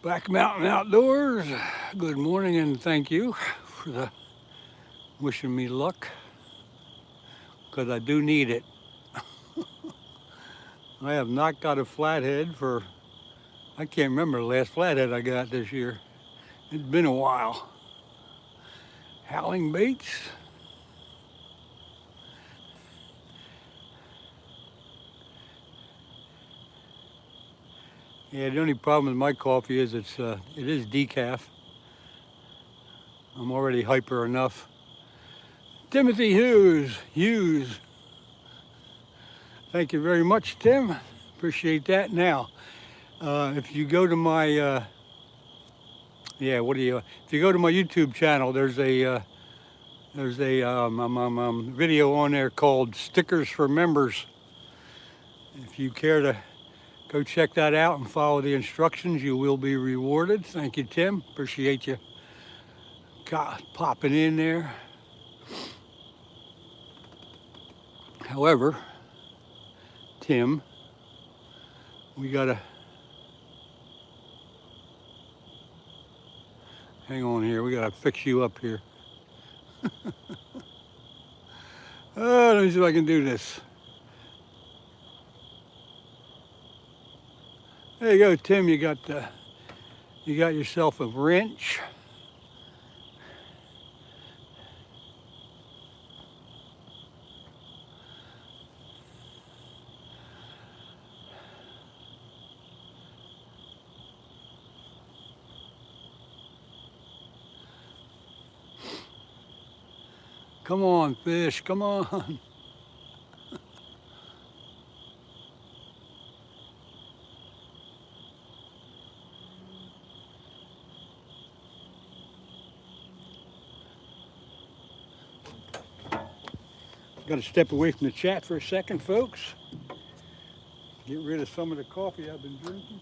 Black Mountain Outdoors, good morning and thank you for wishing me luck, because I do need it. I have not got a flathead I can't remember the last flathead I got this year. It's been a while. Howling baits. Yeah, the only problem with my coffee is it is decaf. I'm already hyper enough. Timothy Hughes. Thank you very much, Tim. Appreciate that. Now, if you go to my if you go to my YouTube channel, there's a video on there called Stickers for Members. If you care to go check that out and follow the instructions, you will be rewarded. Thank you, Tim. Appreciate you popping in there. However, Tim, we gotta hang on here. We gotta fix you up here. Let me see if I can do this. There you go, Tim. You got yourself a wrench. Come on, fish, come on. Got to step away from the chat for a second, folks. Get rid of some of the coffee I've been drinking.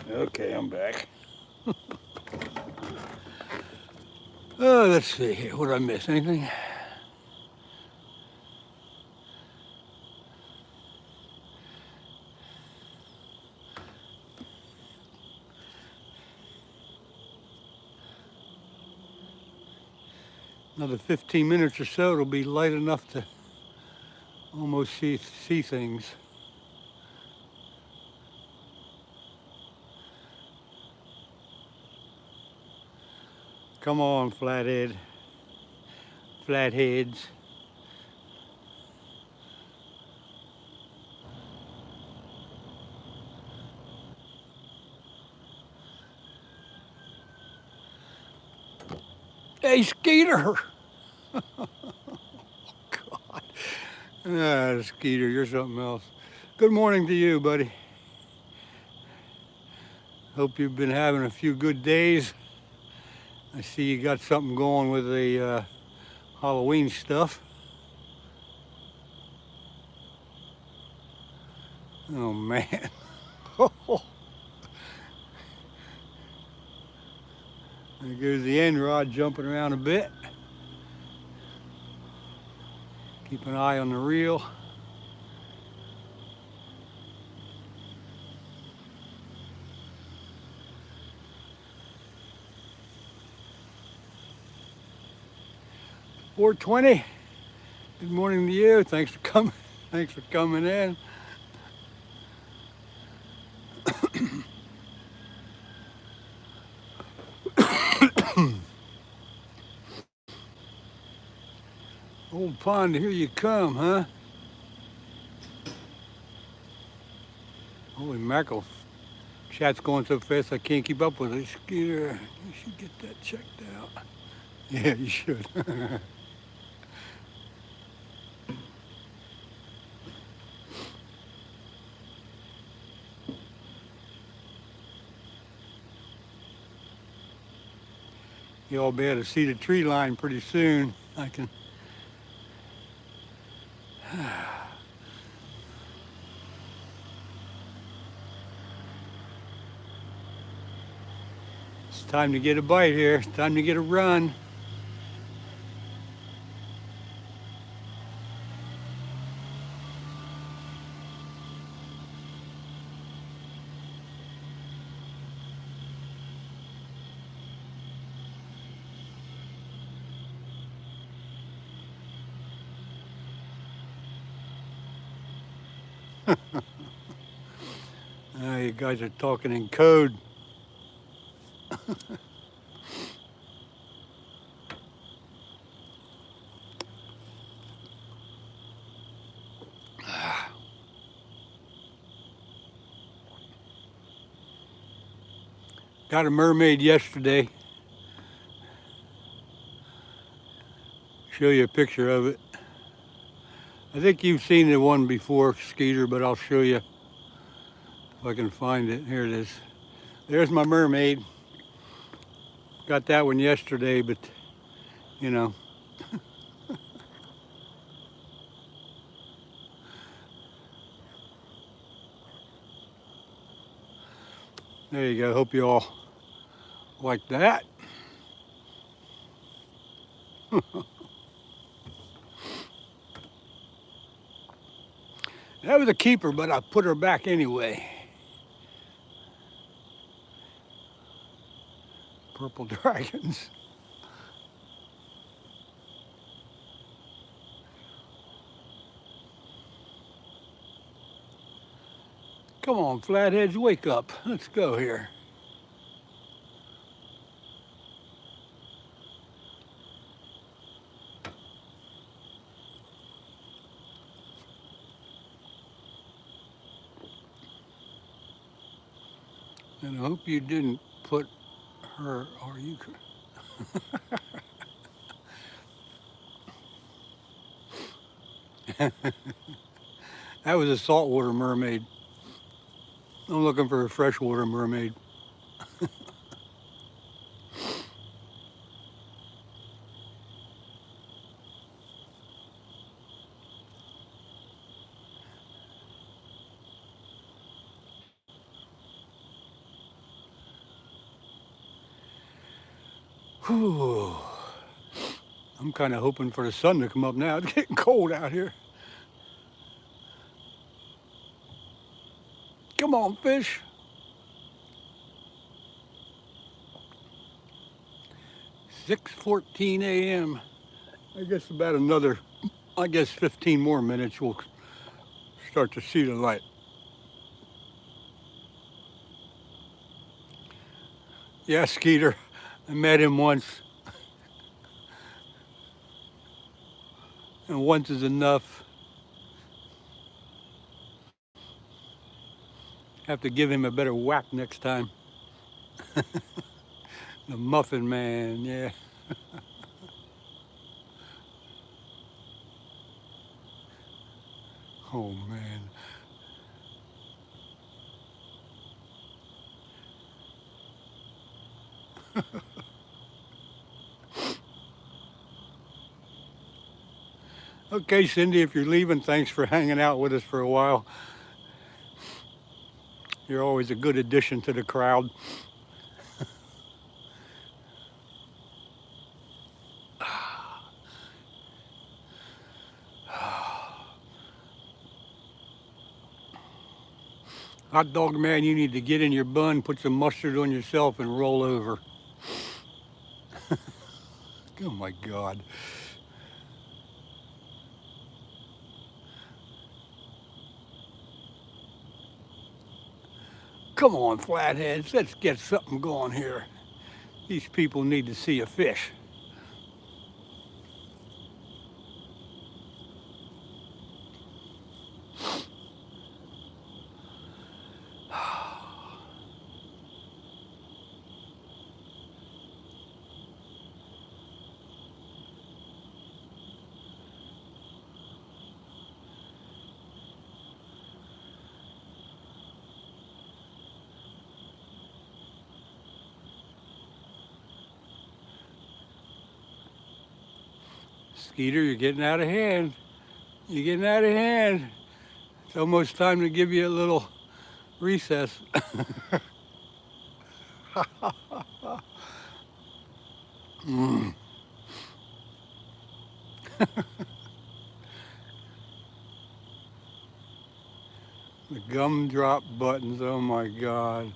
Okay, I'm back. Oh, let's see here. What did I miss? Anything? Another 15 minutes or so, it'll be light enough to almost see things. Come on, Flatheads. Hey, Skeeter! God. Ah, Skeeter, you're something else. Good morning to you, buddy. Hope you've been having a few good days. I see you got something going with the Halloween stuff. Oh, man. There goes the end rod jumping around a bit. Keep an eye on the reel. $4.20. Good morning to you. Thanks for coming. Thanks for coming in. Old pond, here you come, huh? Holy mackerel. Chat's going so fast I can't keep up with it. Skeeter, you should get that checked out. Yeah, you should. You'll be able to see the tree line pretty soon. I can. It's time to get a bite here. It's time to get a run. You guys are talking in code. Got a mermaid yesterday. Show you a picture of it. I think you've seen the one before, Skeeter, but I'll show you if I can find it. Here it is. There's my mermaid. Got that one yesterday, but you know. There you go. Hope you all like that. That was a keeper, but I put her back anyway. Purple dragons. Come on, flatheads, wake up. Let's go here. And I hope you didn't put her, or you could. That was a saltwater mermaid. I'm looking for a freshwater mermaid. Whew. I'm kind of hoping for the sun to come up now. It's getting cold out here. Come on, fish. 6:14 a.m. I guess about another, 15 more minutes we'll start to see the light. Yeah, Skeeter, I met him once. And once is enough. Have to give him a better whack next time. The Muffin Man, yeah. Oh man. Okay, Cindy, if you're leaving, thanks for hanging out with us for a while. You're always a good addition to the crowd. Hot dog man, you need to get in your bun, put some mustard on yourself, and roll over. Oh my God. Come on, flatheads, let's get something going here. These people need to see a fish. Skeeter, you're getting out of hand. You're getting out of hand. It's almost time to give you a little recess. Mm. The gumdrop buttons, oh my God.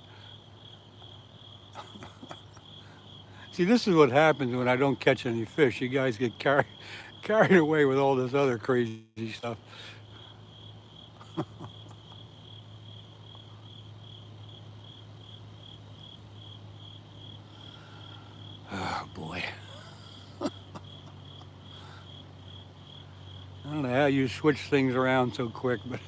See, this is what happens when I don't catch any fish. You guys get carried away with all this other crazy stuff. Oh boy. I don't know how you switch things around so quick, but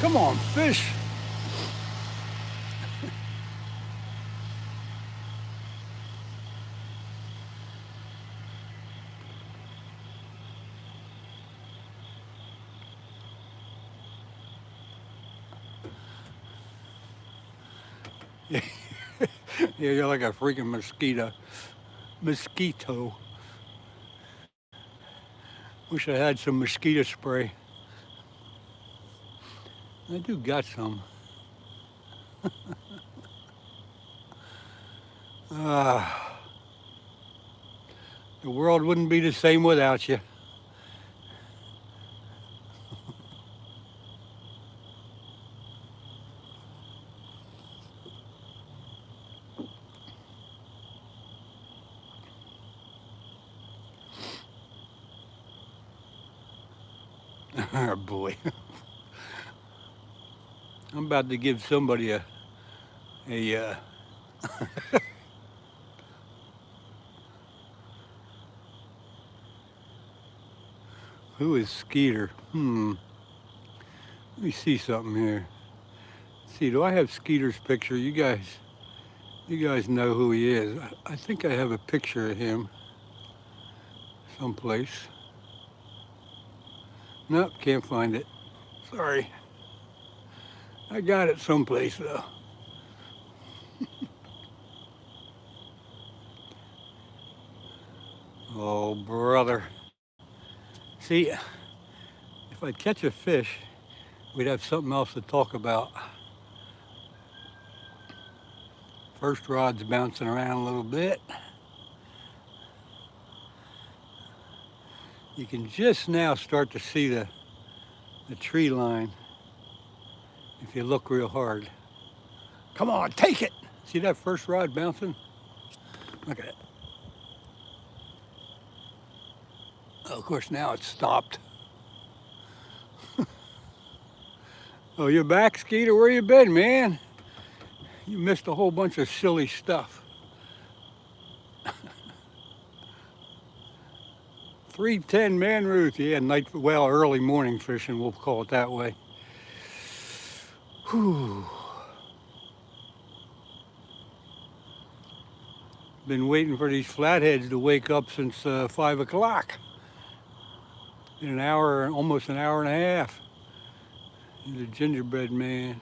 come on, fish. Yeah, you're like a freaking mosquito. Wish I had some mosquito spray. I do got some. Ah, the world wouldn't be the same without you. Oh boy. I'm about to give somebody a who is Skeeter? Let me see something here. Let's see, do I have Skeeter's picture? You guys know who he is. I think I have a picture of him someplace. Nope, can't find it. Sorry. I got it someplace though. Oh, brother. See, if I'd catch a fish, we'd have something else to talk about. First rod's bouncing around a little bit. You can just now start to see the tree line if you look real hard. Come on, take it! See that first rod bouncing? Look at it. Oh, of course, now it's stopped. Oh, you're back, Skeeter? Where you been, man? You missed a whole bunch of silly stuff. 3:10 Man Ruth. Yeah, early morning fishing, we'll call it that way. Whew. Been waiting for these flatheads to wake up since 5 o'clock. In an hour, almost an hour and a half. He's a gingerbread man.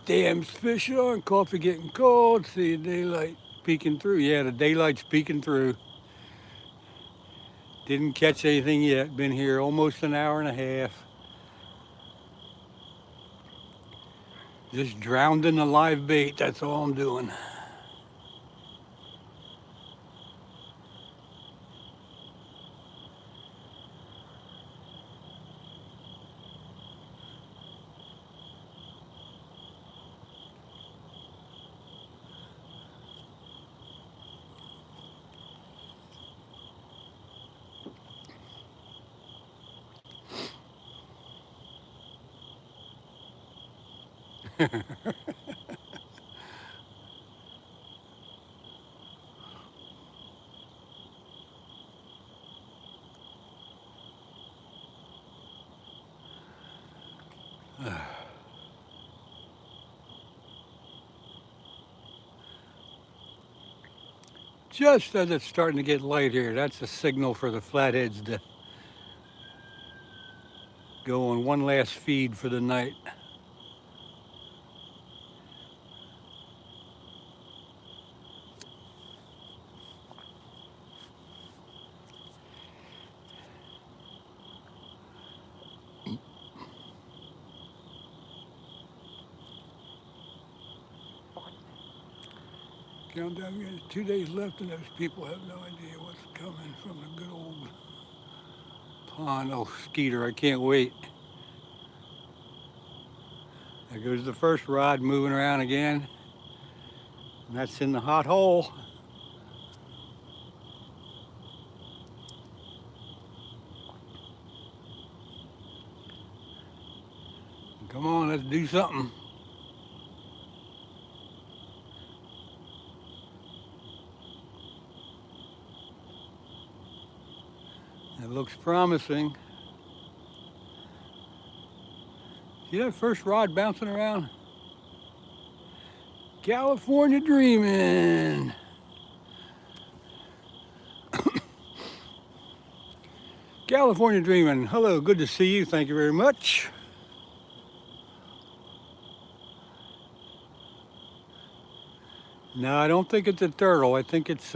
Damn fish on, coffee getting cold, see the daylight peeking through. Yeah, the daylight's peeking through. Didn't catch anything yet, been here almost an hour and a half. Just drowned in the live bait, that's all I'm doing. Just as it's starting to get light here, that's a signal for the flatheads to go on one last feed for the night. Countdown, we got 2 days left and those people have no idea what's coming from the good old pond. Oh, Skeeter, I can't wait. There goes the first rod moving around again. And that's in the hot hole. Come on, let's do something. It looks promising. See that first rod bouncing around? California dreaming. California dreaming. Hello, good to see you. Thank you very much. No, I don't think it's a turtle. I think it's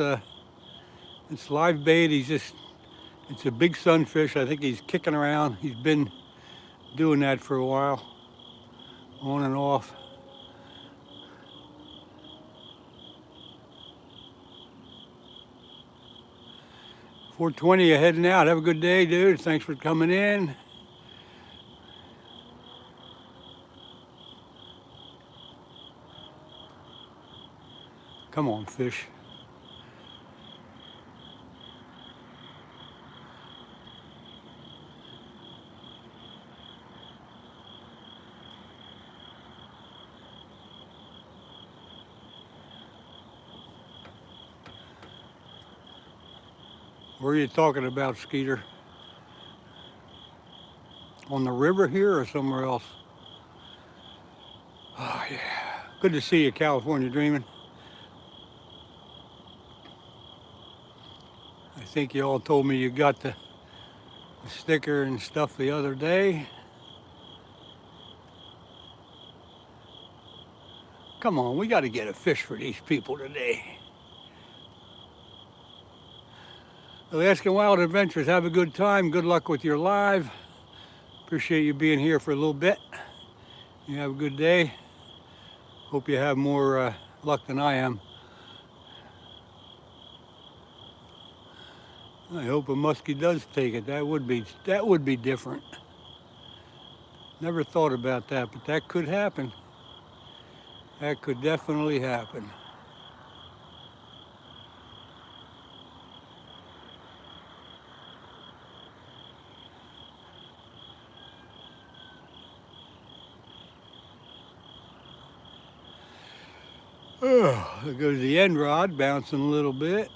live bait. It's a big sunfish. I think he's kicking around. He's been doing that for a while, on and off. $4.20, you're heading out. Have a good day, dude. Thanks for coming in. Come on, fish. Where are you talking about, Skeeter? On the river here or somewhere else? Oh, yeah. Good to see you, California Dreaming. I think you all told me you got the sticker and stuff the other day. Come on, we got to get a fish for these people today. Alaskan Wild Adventures, have a good time. Good luck with your live. Appreciate you being here for a little bit. You have a good day. Hope you have more luck than I am. I hope a muskie does take it. That would be different. Never thought about that, but that could happen. That could definitely happen. Oh, there goes the end rod bouncing a little bit.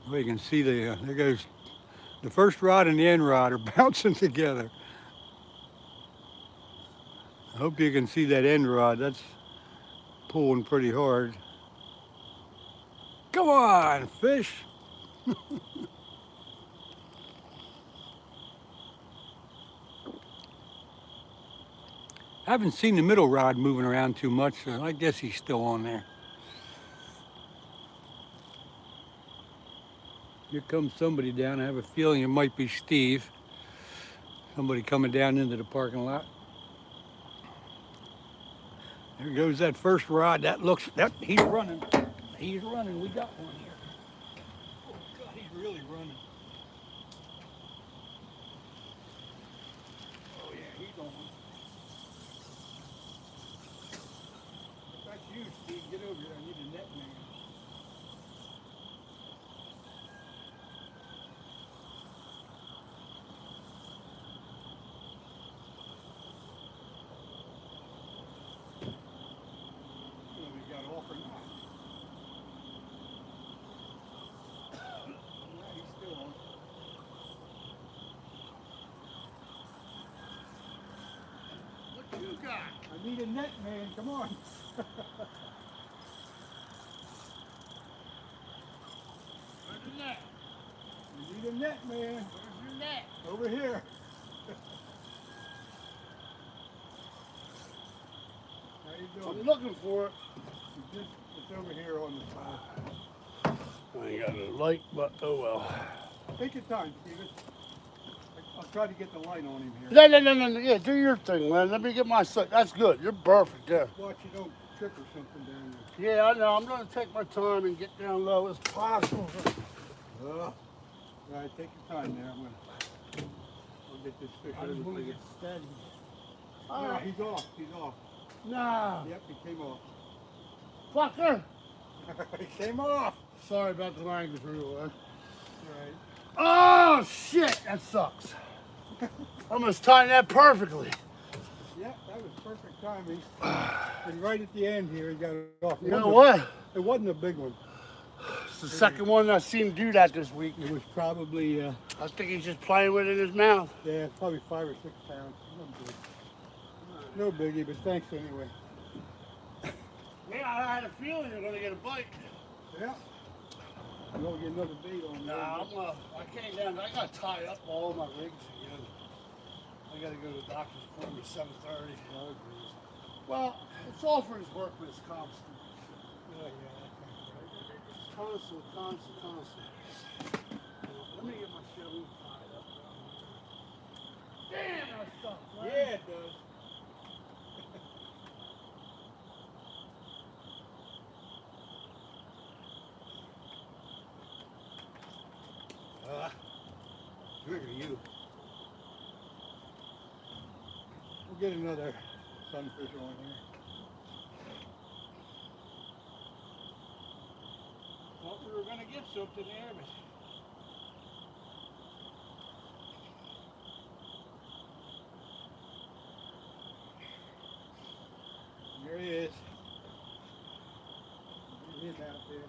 Well, you can see there goes the first rod and the end rod are bouncing together. I hope you can see that end rod. That's pulling pretty hard. Come on, fish. I haven't seen the middle rod moving around too much, so I guess he's still on there. Here comes somebody down. I have a feeling it might be Steve. Somebody coming down into the parking lot. There goes that first rod. He's running. He's running. We got one here. Oh God, he's really running. Oh yeah, he's on. That's you, Steve. Get over here. I need a net man. We got off or not? Yeah, he's still on. What you got? I need a net man. Come on. Where's the net? You need a net man. Where's your net? Over here. How you doing? I'm looking for it. It's over here on the side. I ain't got a light, but oh well. Take your time, Steven. I'll try to get the light on him here. No. Yeah, do your thing, man. Let me get my sight. That's good. You're perfect there. Watch you don't trip or something down there. Yeah, I know. I'm going to take my time and get down low as possible. All right, take your time there. I'll get this fish I over just want to to you. get steady. No, All right. he's off. He's off. No. Yep, he came off. Fucker. He came off. Sorry about the language, real All right. Oh, shit. That sucks. I almost timed that perfectly. Yep, that was perfect timing. And right at the end here, he got it off. You know what? It wasn't a big one. It's the second one I've seen him do that this week. It was probably, I think he's just playing with it in his mouth. yeah, probably 5 or 6 pounds. No biggie, but thanks anyway. Yeah, I had a feeling you're going to get a bite. Yeah. You won't get another bait on there. Nah, I came down. I got to tie up all my rigs again. I got to go to the doctor's appointment at 7:30. Oh, Well, it's all for his workman's constant. yeah, yeah. Constant. Let me get my shovel tied up. Damn, that sucks, man. Yeah, it does. Look at you. We'll get another sunfish on here. Thought we were going to get something there, but... There he is. There's him out there.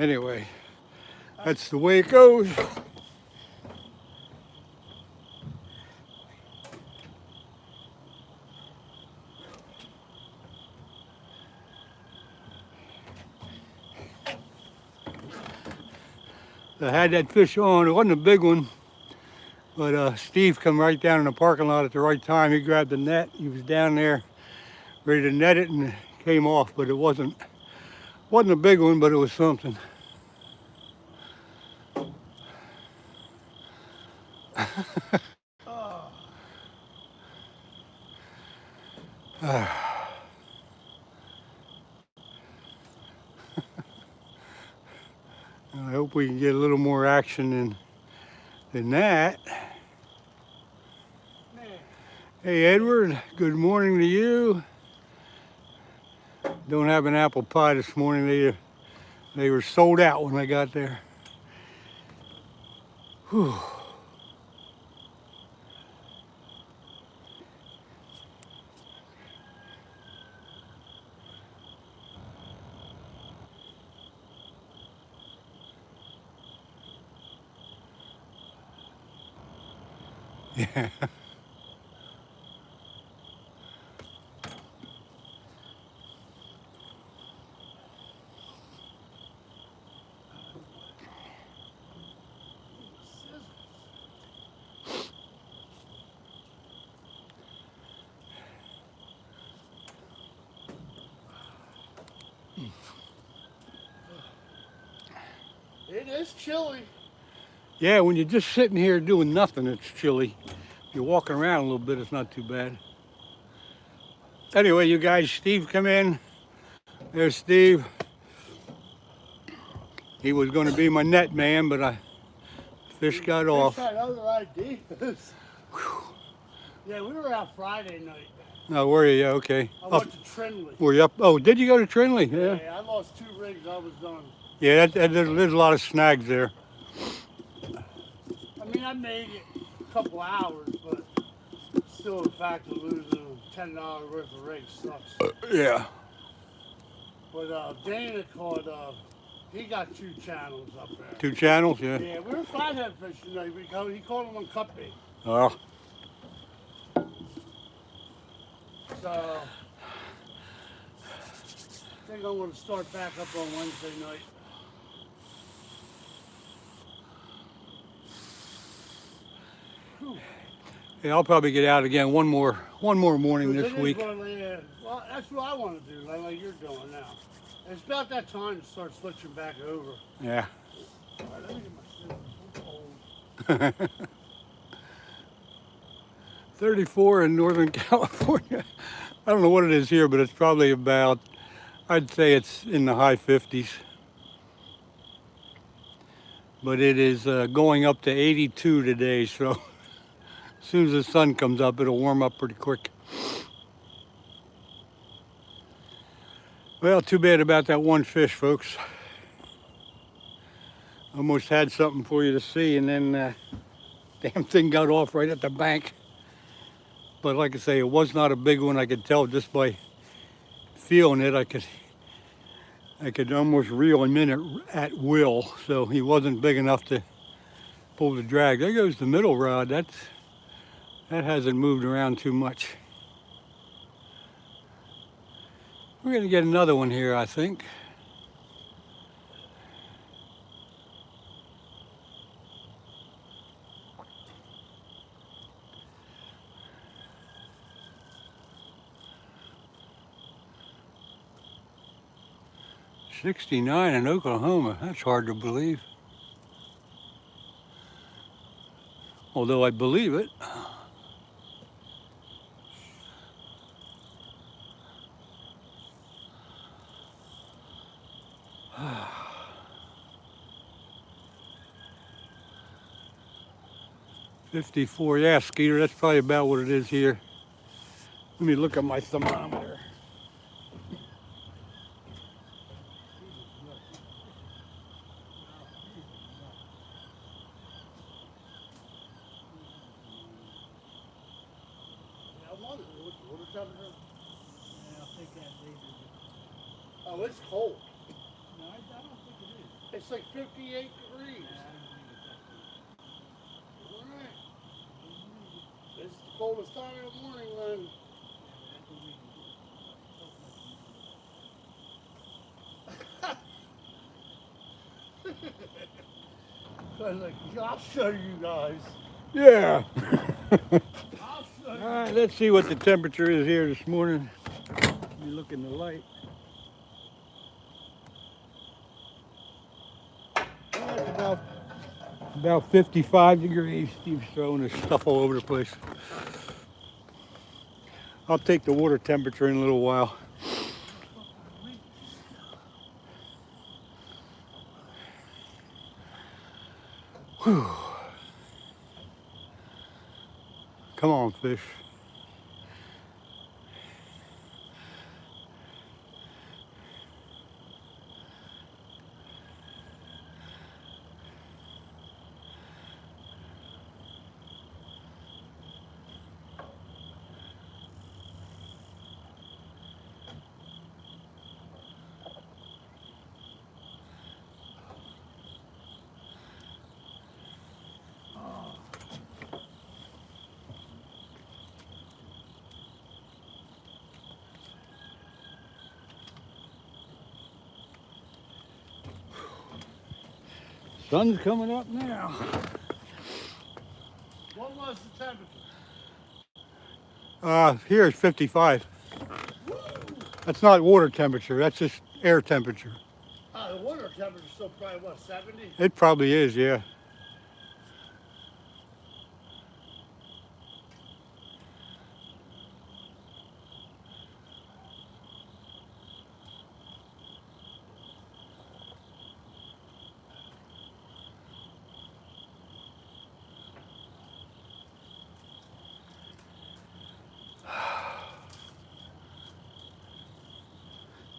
Anyway, that's the way it goes. I had that fish on. It wasn't a big one, but Steve come right down in the parking lot at the right time. He grabbed the net. He was down there ready to net it, and it came off, but it wasn't a big one, but it was something. I hope we can get a little more action than that. Hey Edward, good morning to you. Don't have an apple pie this morning. They were sold out when I got there. Whew. Yeah. It is chilly. Yeah, when you're just sitting here doing nothing, it's chilly. If you're walking around a little bit, it's not too bad. Anyway, you guys, Steve come in. There's Steve. He was going to be my net man, but fish got off. Fish had other ideas. Yeah, we were out Friday night. Oh, were you? Yeah, okay. I went to Trinley. Were you up? Oh, did you go to Trinley? Yeah, I lost 2 rigs. I was done. Yeah, there's a lot of snags there. I mean, I made it a couple hours, but still the fact of losing $10 worth of rigs sucks. Yeah. But Dana caught, he got 2 channels up there. 2 channels, yeah. Yeah, we were flathead fishing tonight. He caught them on cut bait. Oh. So, I think I'm going to start back up on Wednesday night. Whew. Yeah, I'll probably get out again one more morning this week. Well, that's what I want to do, like you're doing now. It's about that time to start switching back over. Yeah. All right, let me get my scissors. I'm cold. 34 in Northern California. I don't know what it is here, but it's probably about, I'd say it's in the high 50s. But it is going up to 82 today, so as soon as the sun comes up, it'll warm up pretty quick. Well, too bad about that one fish, folks. Almost had something for you to see, and then damn thing got off right at the bank. But like I say, it was not a big one. I could tell just by feeling it. I could almost reel him in at will. So he wasn't big enough to pull the drag. There goes the middle rod. That hasn't moved around too much. We're gonna get another one here, I think. '69 in Oklahoma. That's hard to believe. Although I believe it. '54, yeah, Skeeter, that's probably about what it is here. Let me look at my thermometer. Oh, it's cold. No, I don't think it is. It's like 58 degrees. All right. It's the coldest time of the morning, then. I was like, I'll show you guys. Yeah. I'll show you. All right, let's see what the temperature is here this morning. Let me look in the light. It's about 55 degrees. Steve's throwing his stuff all over the place. I'll take the water temperature in a little while. Whew. Come on, fish. Sun's coming up now. What was the temperature? Here it's 55. Woo! That's not water temperature, that's just air temperature. The water temperature's still probably, what, 70? It probably is, yeah.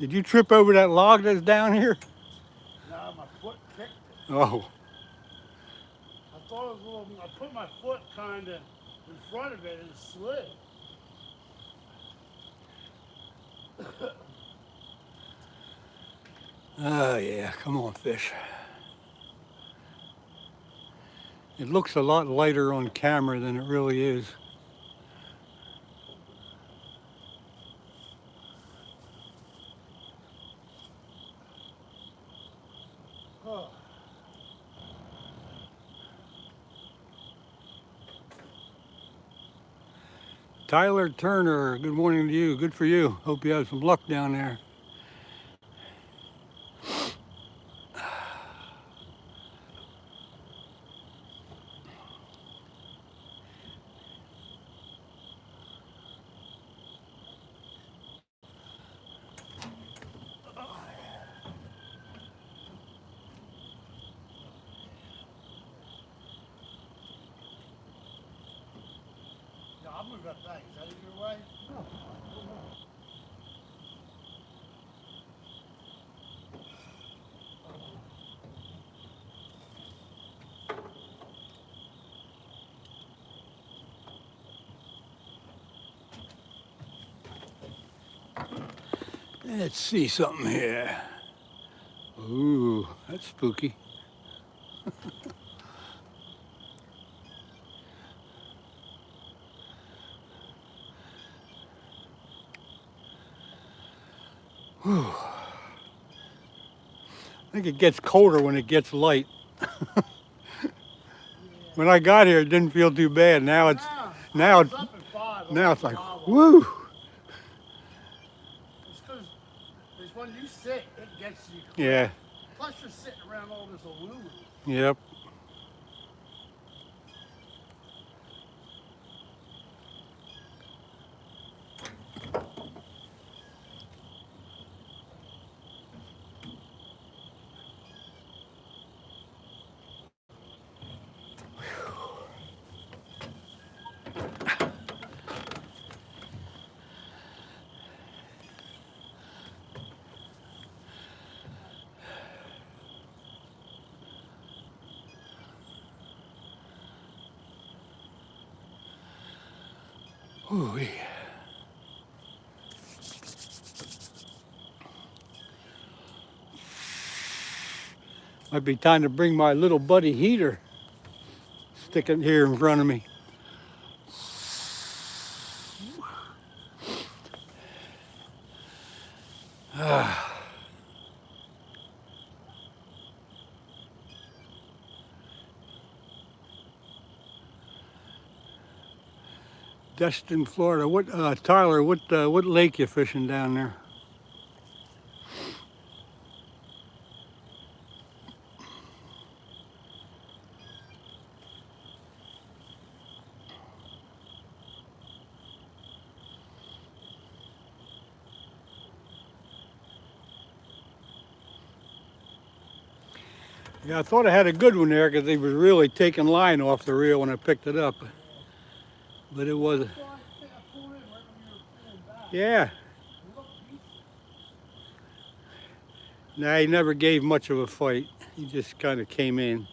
Did you trip over that log that's down here? Nah, my foot kicked it. Oh, I thought it was a little, I put my foot kind of in front of it and it slid. oh yeah, come on, fish. It looks a lot lighter on camera than it really is. Oh. Tyler Turner, good morning to you. Good for you. Hope you have some luck down there. Yeah, I'll move that back. Is that in your way? No. Let's see something here. Ooh, that's spooky. Whew. I think it gets colder when it gets light. When I got here, it didn't feel too bad. Now it's I was up at 5. now it's like, It's woo. because when you sit, it gets you. Quick. Yeah. Plus, you're sitting around all this aluminum. Yep. Ooh-wee. Might be time to bring my little buddy heater. Stick it here in front of me. Destin, Florida. What, Tyler? What lake you fishing down there? Yeah, I thought I had a good one there because they was really taking line off the reel when I picked it up. But it wasn't. Yeah. Nah, he never gave much of a fight. He just kind of came in.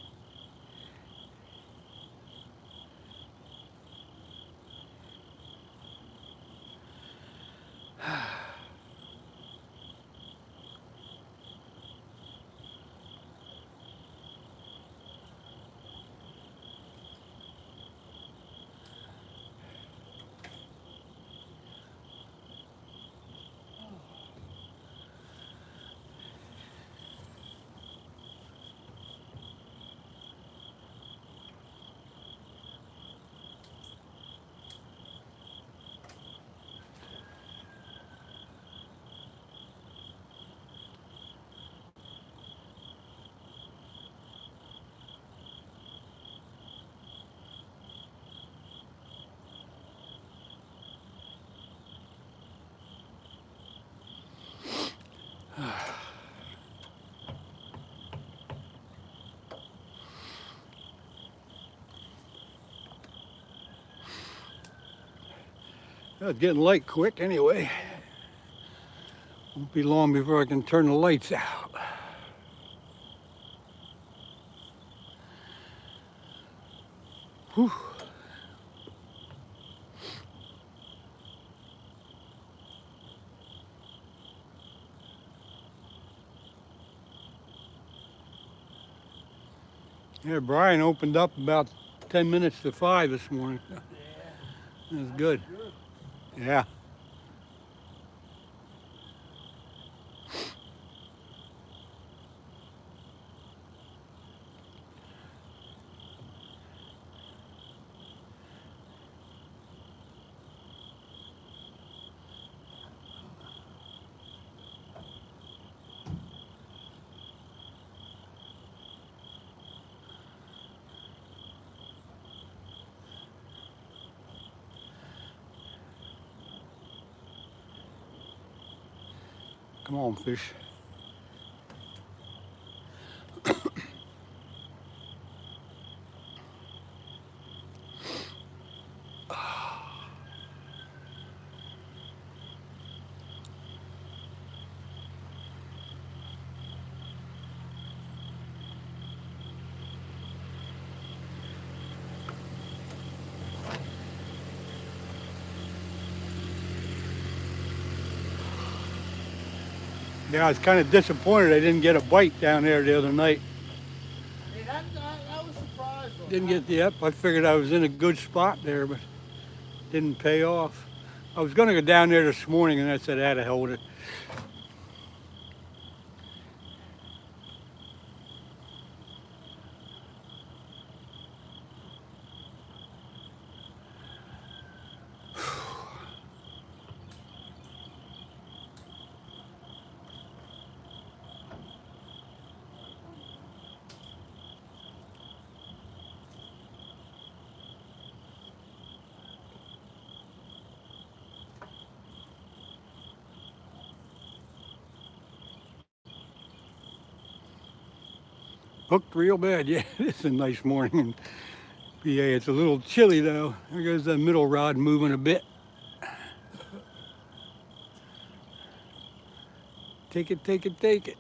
It's getting light quick anyway. Won't be long before I can turn the lights out. Whew. Yeah, Brian opened up about 10 minutes to 5 this morning. Yeah. That's good. Yeah. Come on, fish. Yeah, I was kind of disappointed I didn't get a bite down there the other night. Yeah, that was surprised. Didn't get the up. I figured I was in a good spot there, but didn't pay off. I was going to go down there this morning, and I said I had to hell with it. Hooked real bad. Yeah, it's a nice morning in PA. It's a little chilly though. There goes the middle rod moving a bit. Take it, take it, take it.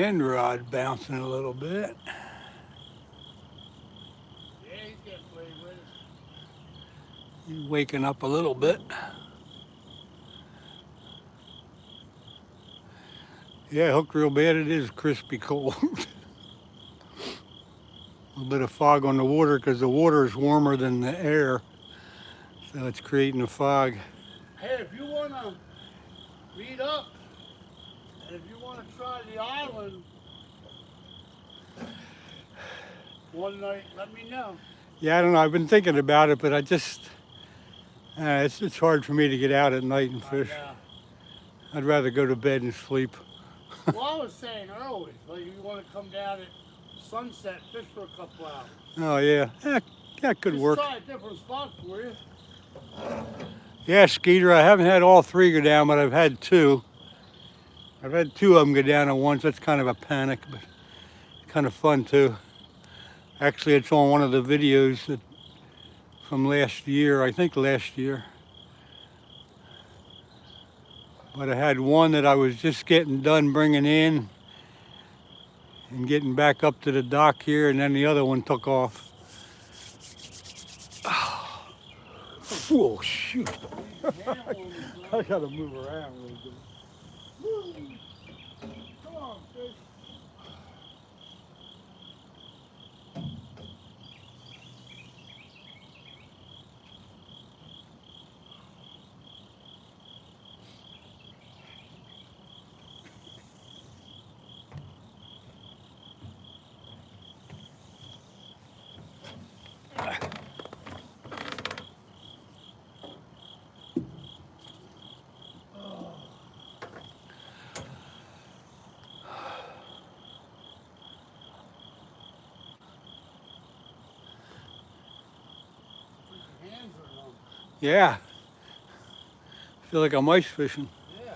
the end rod bouncing a little bit. Yeah, he's getting played with. He's waking up a little bit. Yeah, hooked real bad. It is crispy cold. A little bit of fog on the water because the water is warmer than the air. So it's creating a fog. Hey, if you want to meet up, and if you want to try the island one night, let me know. Yeah, I don't know. I've been thinking about it, but I just, it's hard for me to get out at night and fish. I'd rather go to bed and sleep. Well, I was saying earlier, like you want to come down at sunset, fish for a couple hours. Oh, yeah. That could work. Try a different spot for you. Yeah, Skeeter, I haven't had all three go down, but I've had two. I've had two of them go down at once. That's kind of a panic, but kind of fun too. Actually, it's on one of the videos from last year, I think last year. But I had one that I was just getting done bringing in and getting back up to the dock here, and then the other one took off. Oh, shoot. I gotta move around a little bit. Come on, fish. Yeah. I feel like I'm ice fishing. Yeah.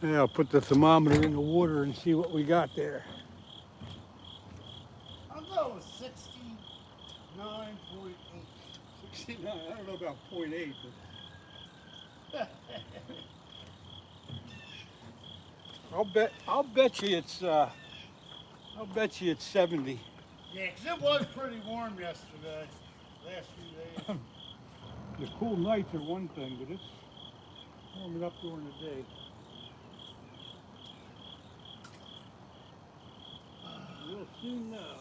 Yeah, I'll put the thermometer in the water and see what we got there. I'll go with 69.8. 69, I don't know about 0.8, but I'll bet you it's 70. Yeah, 'cause it was pretty warm yesterday, last few days. The cool nights are one thing, but it's warming up during the day. We'll soon know.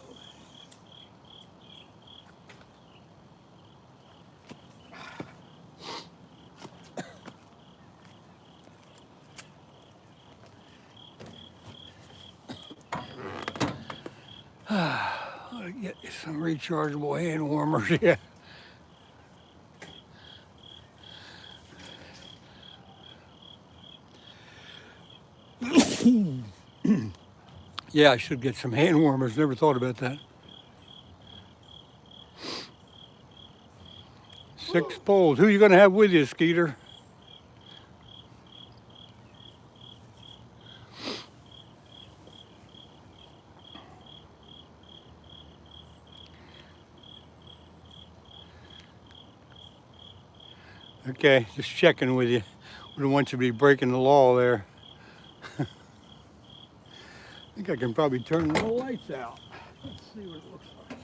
I'll get some rechargeable hand warmers, yeah. Yeah, I should get some hand warmers. Never thought about that. 6 poles. Who are you going to have with you, Skeeter? Okay, just checking with you. Wouldn't want you to be breaking the law there. I think I can probably turn the lights out. Let's see what it looks like.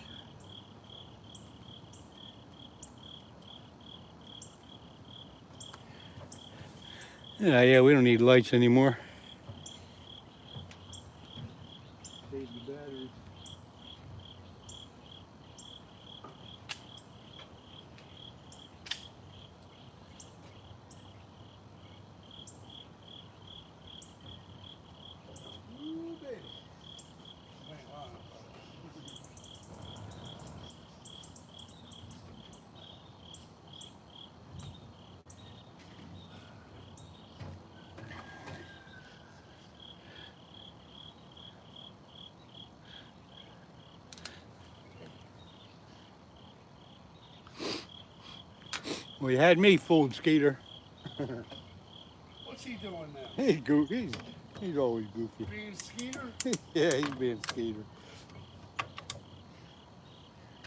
Yeah, we don't need lights anymore. Save the batteries. Ooh, baby. Well, you had me fooled, Skeeter. What's he doing now? He's goofy. He's always goofy. Being Skeeter? Yeah, he's being Skeeter.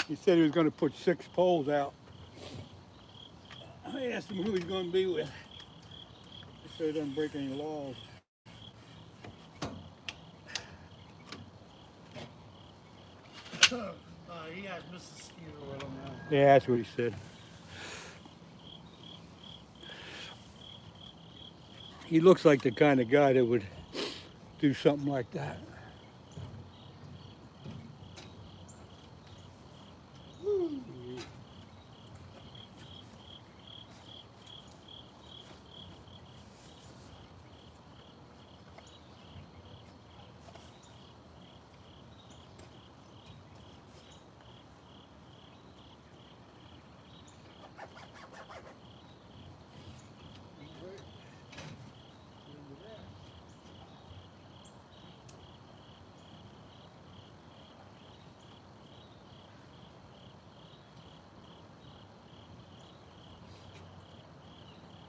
He said he was going to put 6 poles out. I asked him who he's going to be with, so he doesn't break any laws. He has Mrs. Skeeter with him now. Yeah, that's what he said. He looks like the kind of guy that would do something like that.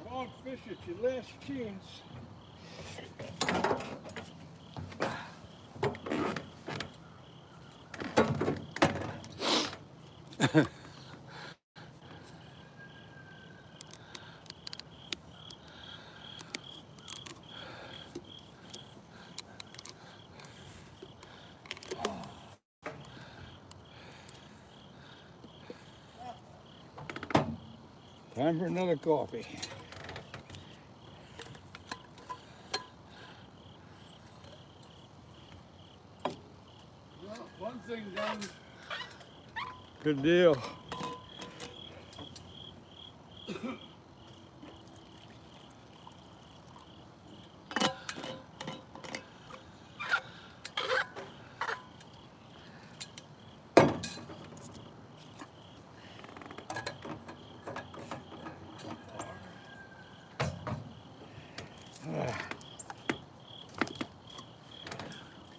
Come on, fish, it's your last chance. Time for another coffee. Well, one thing done. Good deal.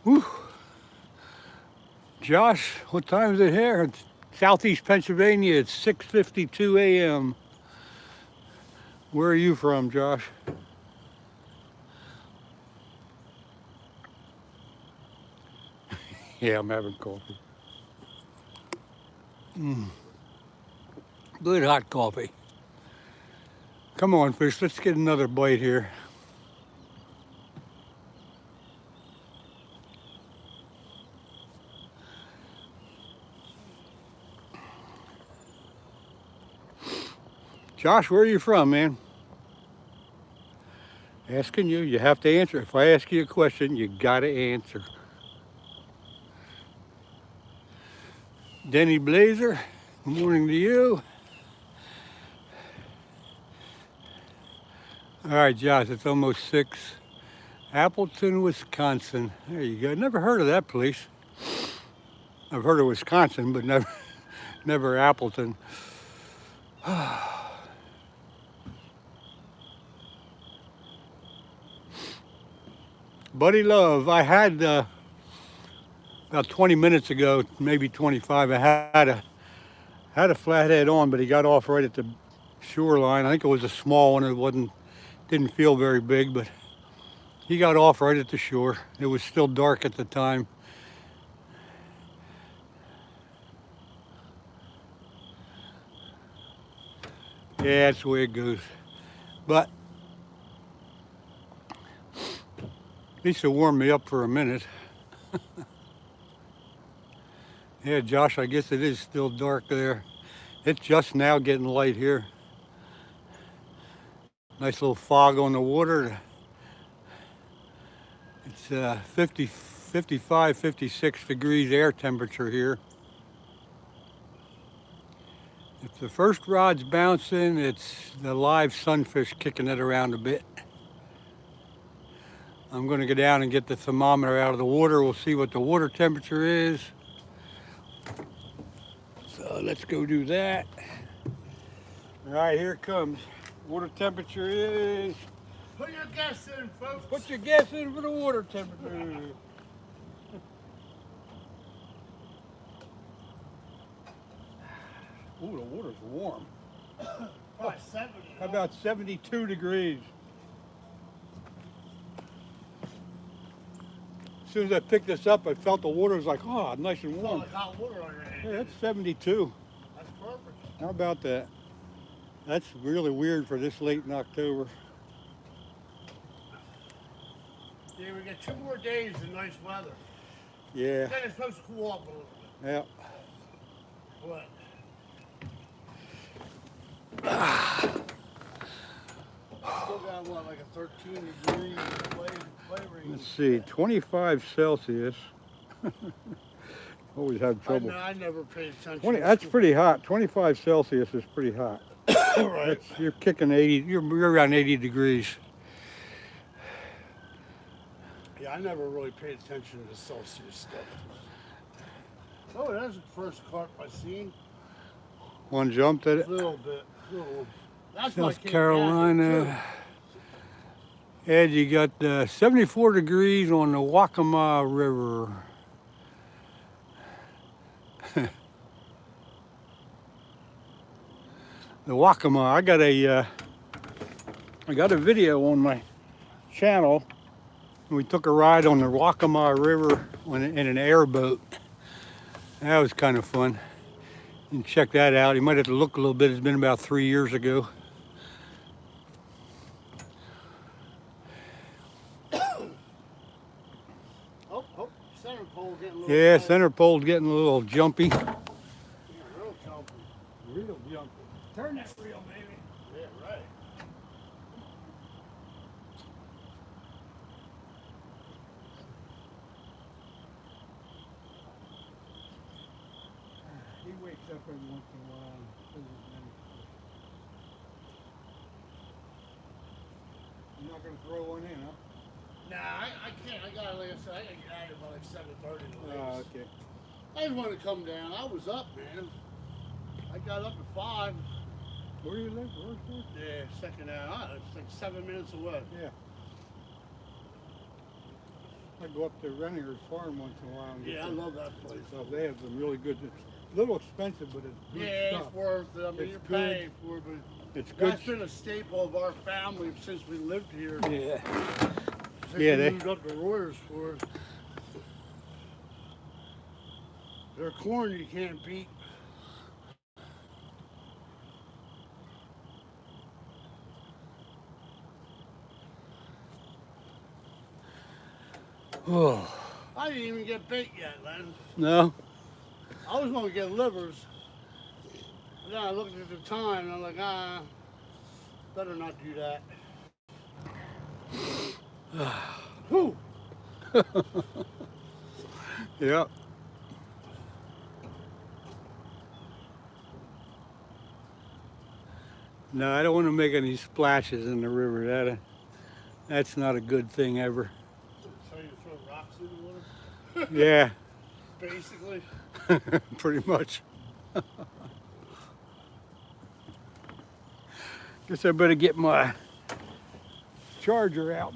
Whew. Josh, what time is it here? It's Southeast Pennsylvania. It's 6:52 a.m. Where are you from, Josh? Yeah, I'm having coffee. Good hot coffee. Come on, fish, let's get another bite here. Josh, where are you from, man? Asking you, you have to answer. If I ask you a question, you gotta answer. Denny Blazer, good morning to you. All right, Josh, it's almost 6. Appleton, Wisconsin. There you go. Never heard of that place. I've heard of Wisconsin, but never Appleton. Buddy Love, I had about 20 minutes ago, maybe 25. I had a flathead on, but he got off right at the shoreline. I think it was a small one. It didn't feel very big, but he got off right at the shore. It was still dark at the time. Yeah, that's the way it goes. But at least it warmed me up for a minute. Yeah, Josh, I guess it is still dark there. It's just now getting light here. Nice little fog on the water. It's 55, 56 degrees air temperature here. If the first rod's bouncing, it's the live sunfish kicking it around a bit. I'm going to go down and get the thermometer out of the water. We'll see what the water temperature is. So let's go do that. All right, here it comes. Water temperature is... Put your guess in, folks. Put your guess in for the water temperature. Ooh, the water's warm. Probably 70. How about 72 degrees? soon as I picked this up, I felt the water was like, oh, nice and Felt warm. like hot water on your hand. Yeah, that's 72. That's perfect. How about that? That's really weird for this late in October. Yeah, we get 2 more days of nice weather. Yeah. Then it's supposed to cool off a little bit. Yeah. But still got what, like a 13 degree flavor. Let's see, 25 Celsius. Always have trouble. I never paid attention. 20, that's pretty hot. 25 Celsius is pretty hot. Right. You're kicking 80, you're around 80 degrees. Yeah, I never really paid attention to Celsius stuff. Oh, there's the first carp I seen. One jumped at it. A little bit. That's my South Cape Carolina. Ed, you got 74 degrees on the Waccamaw River. The Waccamaw. I got a video on my channel. We took a ride on the Waccamaw River in an airboat. That was kind of fun. You can check that out. You might have to look a little bit. It's been about 3 years ago. Oh, center pole getting a little Yeah, tight. center pole's getting a little jumpy. Yeah, real jumpy. Real jumpy. Turn that reel, baby. Yeah, right. He wakes up every once in a while and says his name. You're not going to throw one in, huh? Nah, I can't. I gotta, like I said, I gotta get out of here by like 7:30 today. Oh, okay. I just wanted to come down. I was up, man. I got up at 5. Where do you live? Where's that? Yeah, second hour. It's like 7 minutes away. Yeah. I go up to Renninger's farm once in a while. And get Yeah, I some love that place. stuff. They have some really good. It's a little expensive, but it's good Yeah, stuff. it's worth it. I mean, It's you're good. paying for it, but It's good. that's been a staple of our family since we lived here. Yeah. Since Yeah, we they- moved up to Royersford. Their corn you can't beat. Oh. I didn't even get bait yet, Len. No. I was gonna get livers. But then I looked at the time and I'm like, better not do that. Whew. Yeah. No, I don't want to make any splashes in the river. That's not a good thing ever. So you throw rocks in the water? Yeah, Basically. pretty much. Guess I better get my charger out.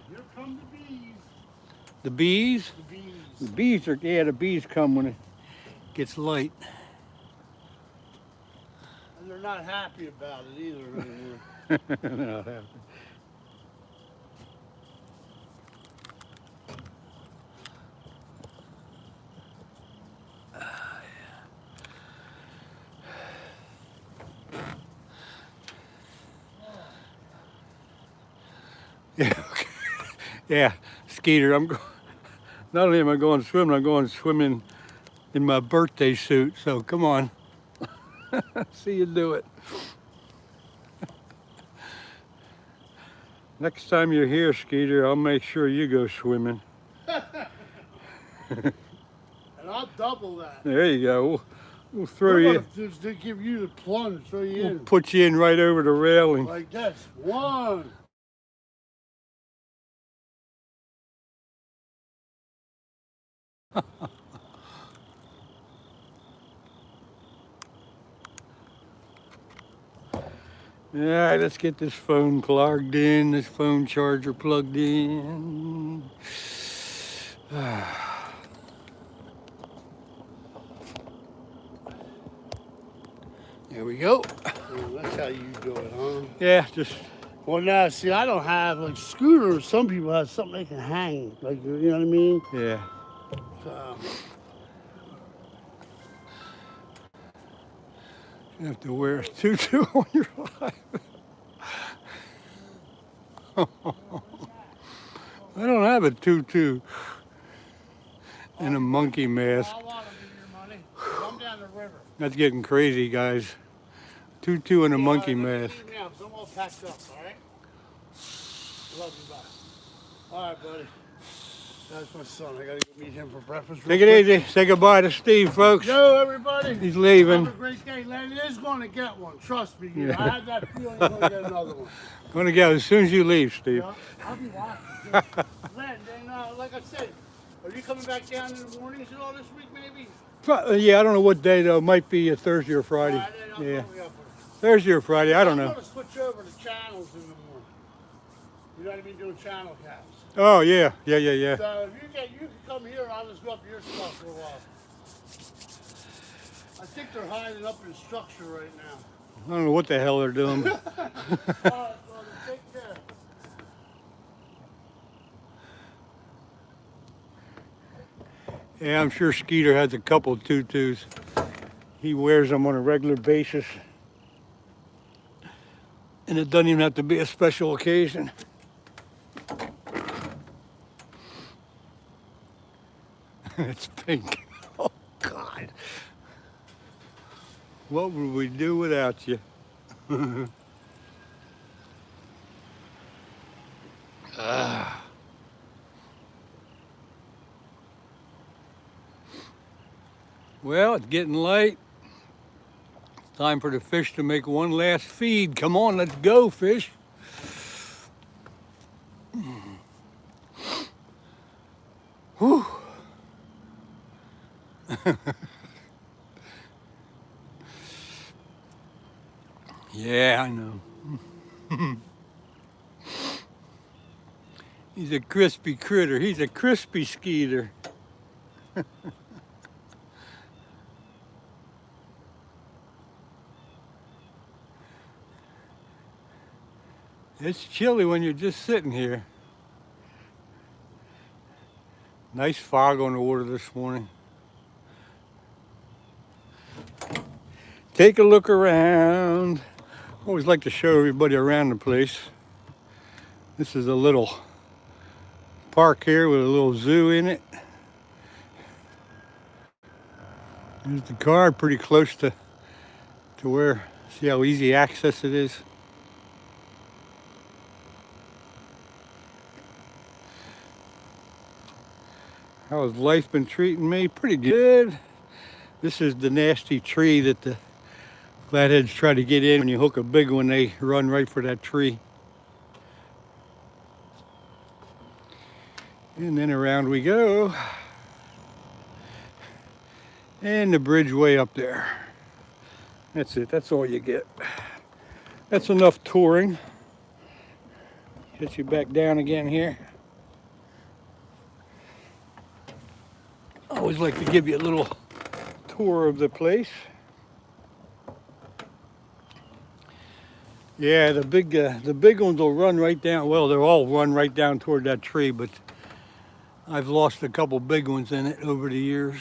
Here come the bees. The bees? The bees. The bees are, yeah, the bees come when it gets light. And they're not happy about it either anymore. Not happy. Yeah, okay. Yeah, Skeeter, not only am I going swimming, I'm going swimming in my birthday suit, so come on. See you do it. Next time you're here, Skeeter, I'll make sure you go swimming. And I'll double that. There you go. We'll throw We're you, gonna just to give you the plunge, throw you we'll in. put you in right over the railing. Like this. 1. All right, let's get this phone plugged in, this phone charger plugged in. There we go. Oh, that's how you do it, huh? Yeah, just. Well, now, see, I don't have, like, scooters. Some people have something they can hang. Like, you know what I mean? Yeah. So, You have to wear a tutu on your life. I don't have a tutu and a monkey mask. I want to give you your money. Come down the river. That's getting crazy, guys. Tutu and a monkey mask. Now, I'm all packed up, all right? Love you, bye. All right, buddy. That's my son. I got to go meet him for breakfast. Take it easy. Say goodbye to Steve, folks. Yo, everybody. He's leaving. Have a great day. Len is going to get one. Trust me. Yeah. I had that feeling he's going to get another one. Going to go as soon as you leave, Steve. Yeah, I'll be watching. Len, then, like I said, are you coming back down in the mornings and all this week, maybe? Yeah, I don't know what day, though. Might be a Thursday or Friday. Yeah. Thursday or Friday. I don't know. I'm going to switch over to channels in the morning. You know what I mean? Doing channel casts. Oh, yeah. So if you can come here and I'll just go up your stuff for a while. I think they're hiding up in structure right now. I don't know what the hell they're doing. All right, brother, take care. Yeah, I'm sure Skeeter has a couple of tutus. He wears them on a regular basis. And it doesn't even have to be a special occasion. It's pink. Oh, God. What would we do without you? Well, it's getting late. It's time for the fish to make one last feed. Come on, let's go, fish. Whew. Yeah, I know. He's a crispy critter. He's a crispy skeeter. It's chilly when you're just sitting here. Nice fog on the water this morning. Take a look around. Always like to show everybody around the place. This is a little park here with a little zoo in it. There's the car pretty close to where, see how easy access it is. How has life been treating me? Pretty good. This is the nasty tree that the flatheads try to get in. When you hook a big one, they run right for that tree. And then around we go. And the bridge way up there. That's it, that's all you get. That's enough touring. Get you back down again here. I always like to give you a little tour of the place. Yeah, the big ones will run right down. Well, they'll all run right down toward that tree, but I've lost a couple big ones in it over the years.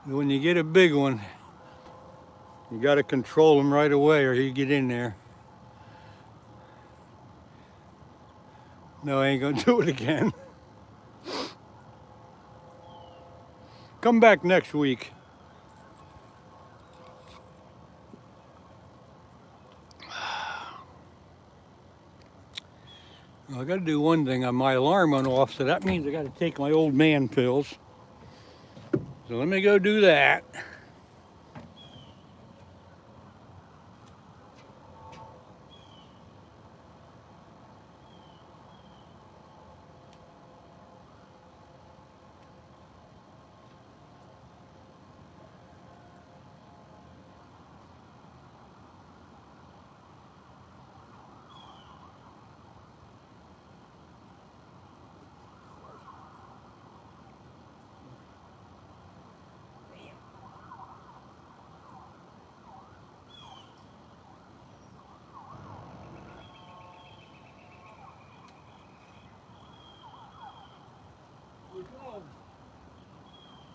When you get a big one, you got to control them right away or you get in there. No, I ain't gonna do it again. Come back next week. Well, I got to do one thing. My alarm went off, so that means I got to take my old man pills. So let me go do that. We're going.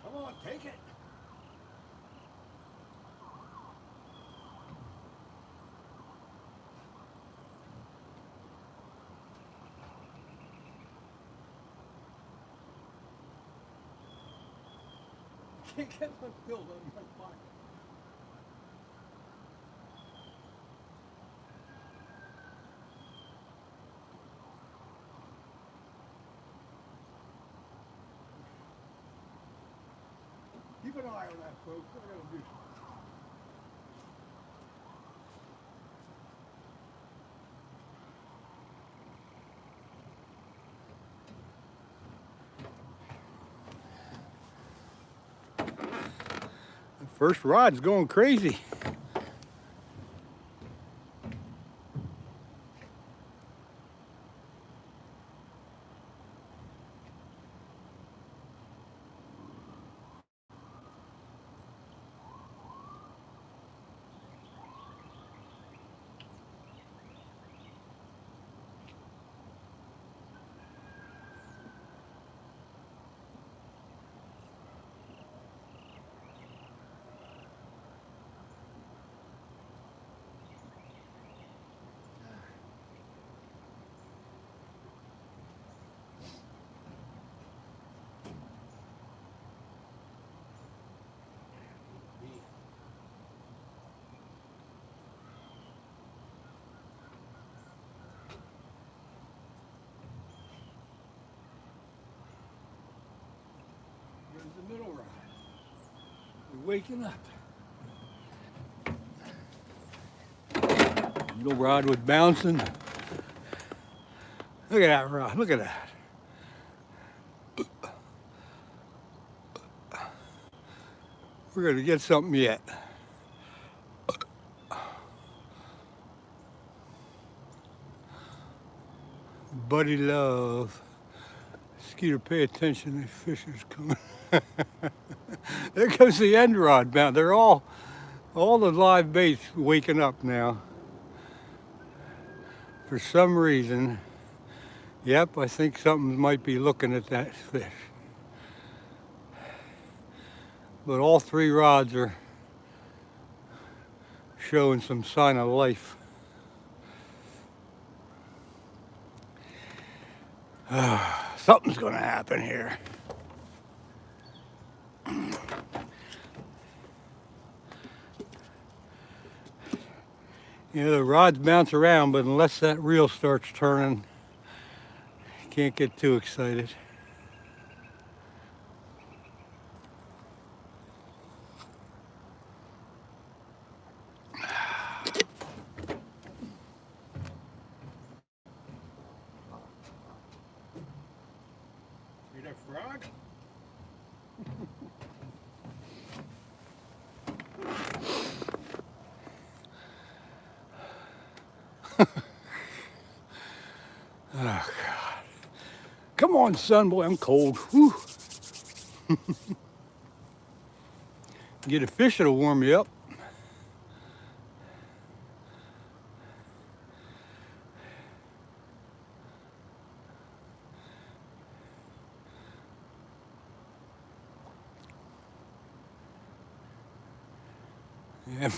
Come on, take it. Can't get my bill out of my pocket. Keep an eye on that, folks. I gotta do something. The first rod's going crazy. Here's the middle rod. We're waking up. Middle rod was bouncing. Look at that rod. Look at that. We're going to get something yet. Buddy love. Skeeter, pay attention. The fish is coming. There goes the end rod now. They're all the live baits waking up now. For some reason. Yep, I think something might be looking at that fish. But all three rods are showing some sign of life. Something's gonna happen here. You know, the rods bounce around, but unless that reel starts turning, you can't get too excited. See that frog? Oh, God. Come on, son, boy, I'm cold. Whew. Get a fish that'll warm you up. Yeah.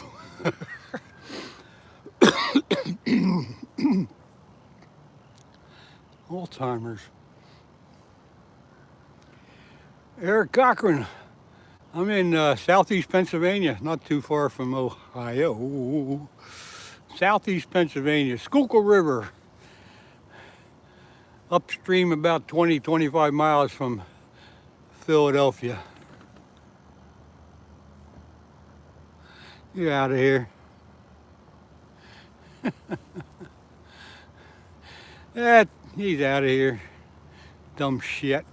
Old timers. Eric Cochran. I'm in southeast Pennsylvania, not too far from Ohio. Southeast Pennsylvania, Schuylkill River. Upstream about 20-25 miles from Philadelphia. Get out of here. He's out of here. Dumb shit.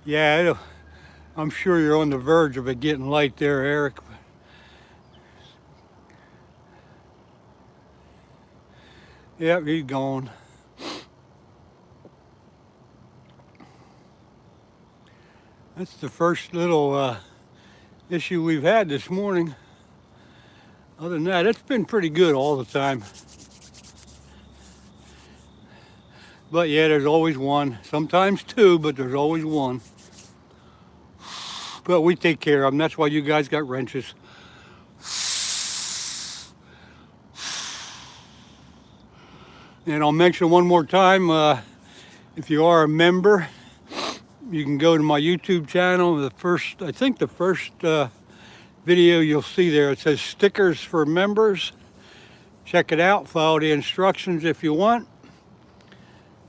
Yeah, I'm sure you're on the verge of it getting light there, Eric. Yep, he's gone. That's the first little issue we've had this morning. Other than that, it's been pretty good all the time. But yeah, there's always one. Sometimes two, but there's always one. But we take care of them. That's why you guys got wrenches. And I'll mention one more time, if you are a member, you can go to my YouTube channel. I think the first video you'll see there, it says stickers for members. Check it out, follow the instructions if you want,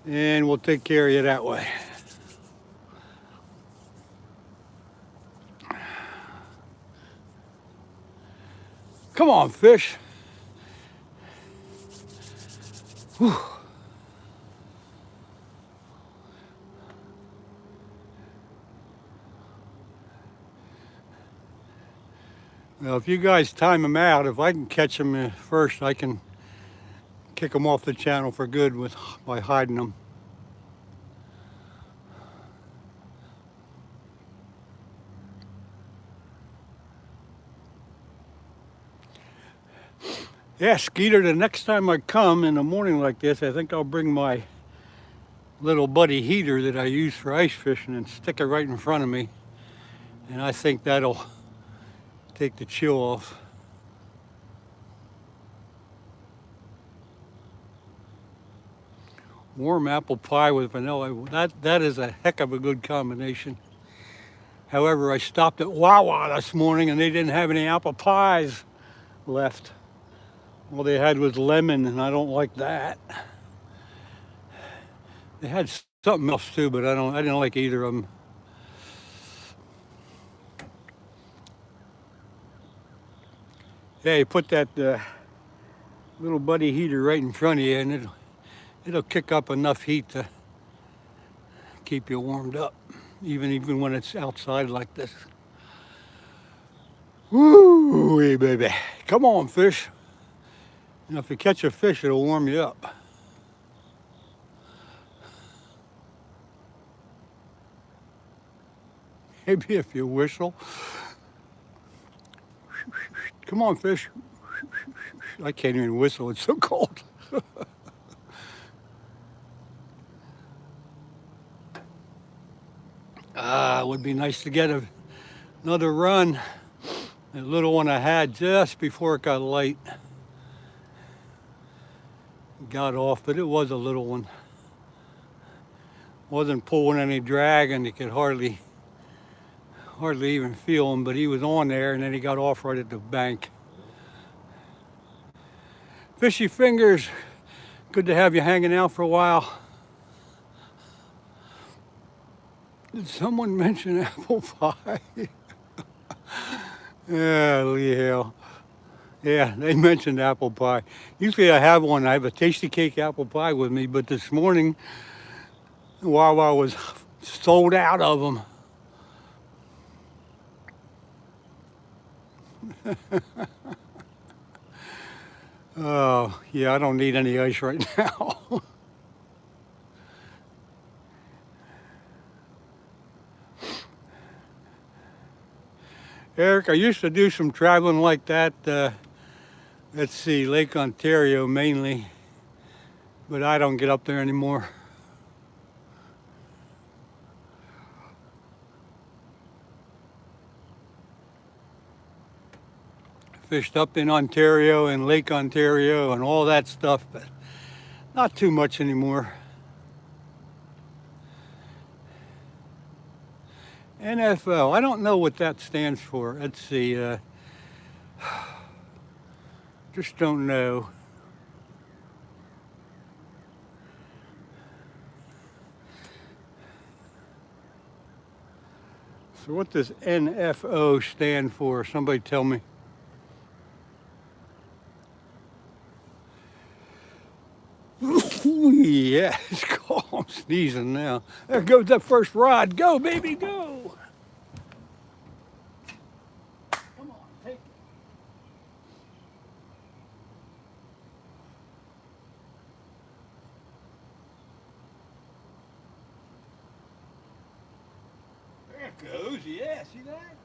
and we'll take care of you that way. Come on, fish. Whew. Now, if you guys time them out, if I can catch them first, I can kick them off the channel for good by hiding them. Yeah, Skeeter, the next time I come in the morning like this, I think I'll bring my little buddy heater that I use for ice fishing and stick it right in front of me. And I think that'll take the chill off. Warm apple pie with vanilla, that is a heck of a good combination. However, I stopped at Wawa this morning and they didn't have any apple pies left. All they had was lemon, and I don't like that. They had something else too, but I didn't like either of them. Yeah, you put that little buddy heater right in front of you, and it'll kick up enough heat to keep you warmed up, even when it's outside like this. Woo, baby! Come on, fish. You know, if you catch a fish, it'll warm you up. Maybe if you whistle. Come on, fish. I can't even whistle, it's so cold. It would be nice to get another run. The little one I had just before it got light. Got off, but it was a little one. Wasn't pulling any drag, and you could hardly even feel him, but he was on there, and then he got off right at the bank. Fishy fingers, good to have you hanging out for a while. Did someone mention apple pie? Yeah, Lee Hale. Yeah, they mentioned apple pie. Usually I have one. I have a Tasty Cake apple pie with me, but this morning, Wawa was sold out of them. Oh, yeah, I don't need any ice right now. Eric, I used to do some traveling like that. Let's see, Lake Ontario mainly, but I don't get up there anymore. Fished up in Ontario and Lake Ontario and all that stuff, but not too much anymore. NFL, I don't know what that stands for. Let's see, just don't know. So what does NFO stand for? Somebody tell me. Yeah, it's cold. I'm sneezing now. There goes that first rod. Go, baby, go. Come on, take it. There it goes. Yeah, see that?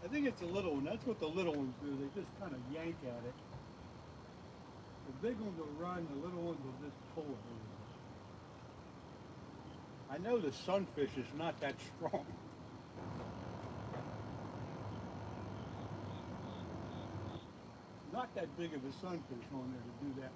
I think it's a little one. That's what the little ones do. They just kind of yank at it. The big ones will run, the little ones will just pull it. I know the sunfish is not that strong. Not that big of a sunfish on there to do that.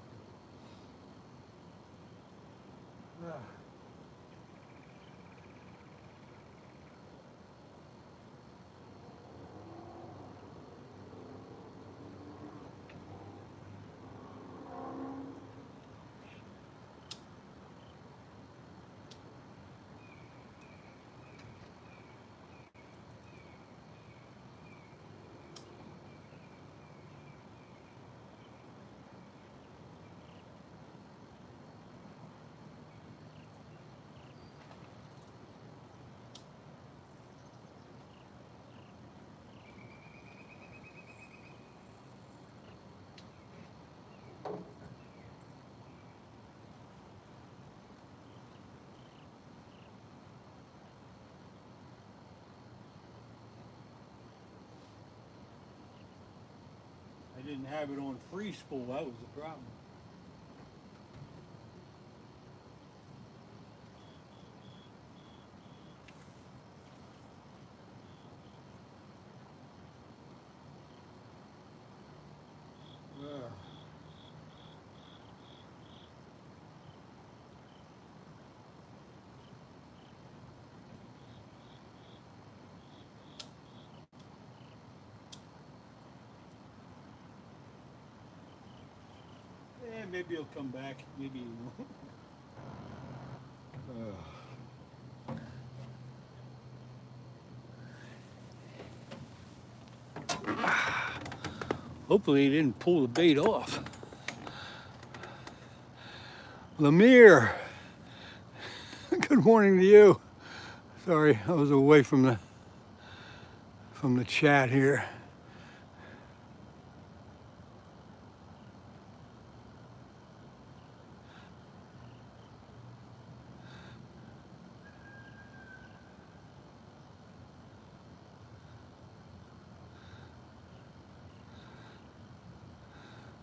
I didn't have it on free spool, that was the problem. Yeah, maybe he'll come back, maybe he won't. Hopefully he didn't pull the bait off. Lemire, good morning to you. Sorry, I was away from the chat here.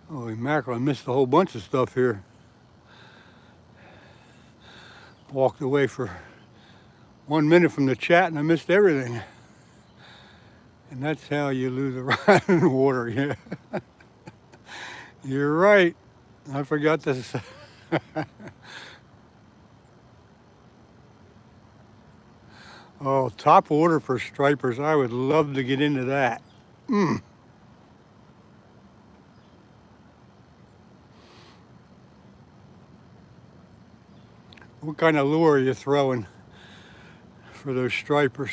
Holy mackerel, I missed a whole bunch of stuff here. Walked away for 1 minute from the chat and I missed everything. And that's how you lose a rod in the water, yeah. You're right. I forgot this. Oh, top water for stripers. I would love to get into that. What kind of lure are you throwing for those stripers?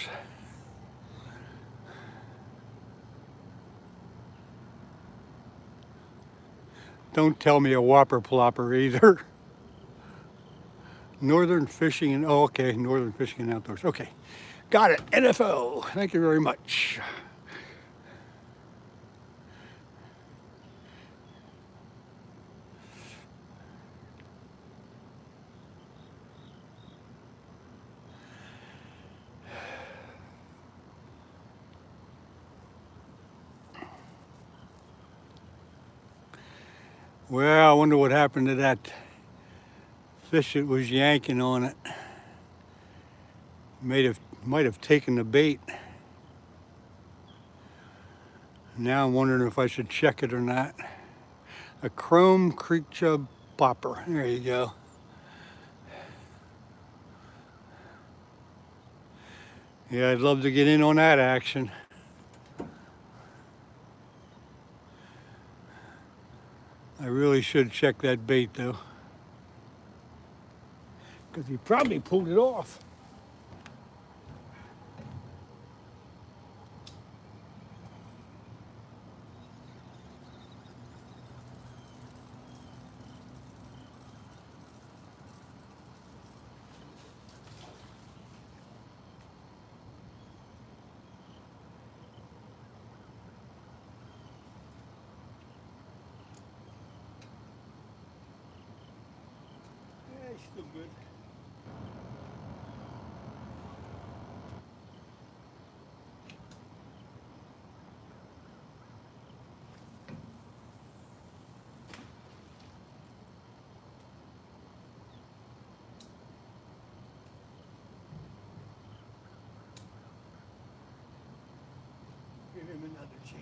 Don't tell me a whopper plopper either. Northern Fishing and, oh, okay, Northern Fishing and Outdoors. Okay, got it, NFO. Thank you very much. Well, I wonder what happened to that fish that was yanking on it. Might have taken the bait. Now I'm wondering if I should check it or not. A chrome creek chub popper. There you go. Yeah, I'd love to get in on that action. I really should check that bait though, because he probably pulled it off. Yeah, he's still good. chance.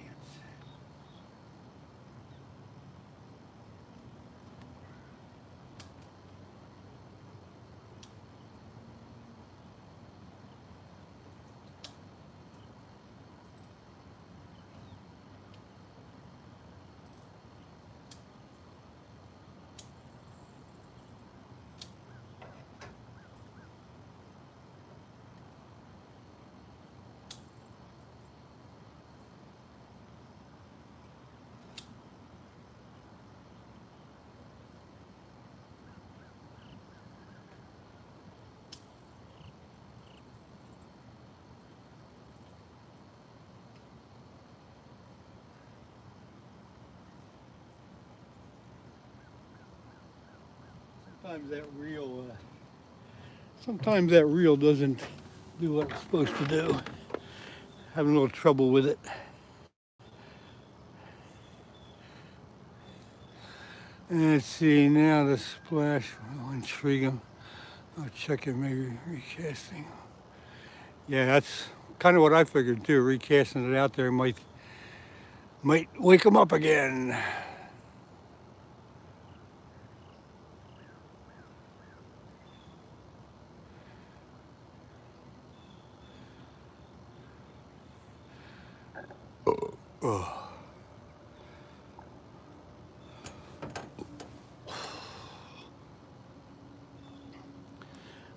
Sometimes that reel doesn't do what it's supposed to do. Having a little trouble with it. And let's see, now the splash will intrigue him. I'll check it, maybe recasting. Yeah, that's kind of what I figured too. Recasting it out there might wake him up again. Oh.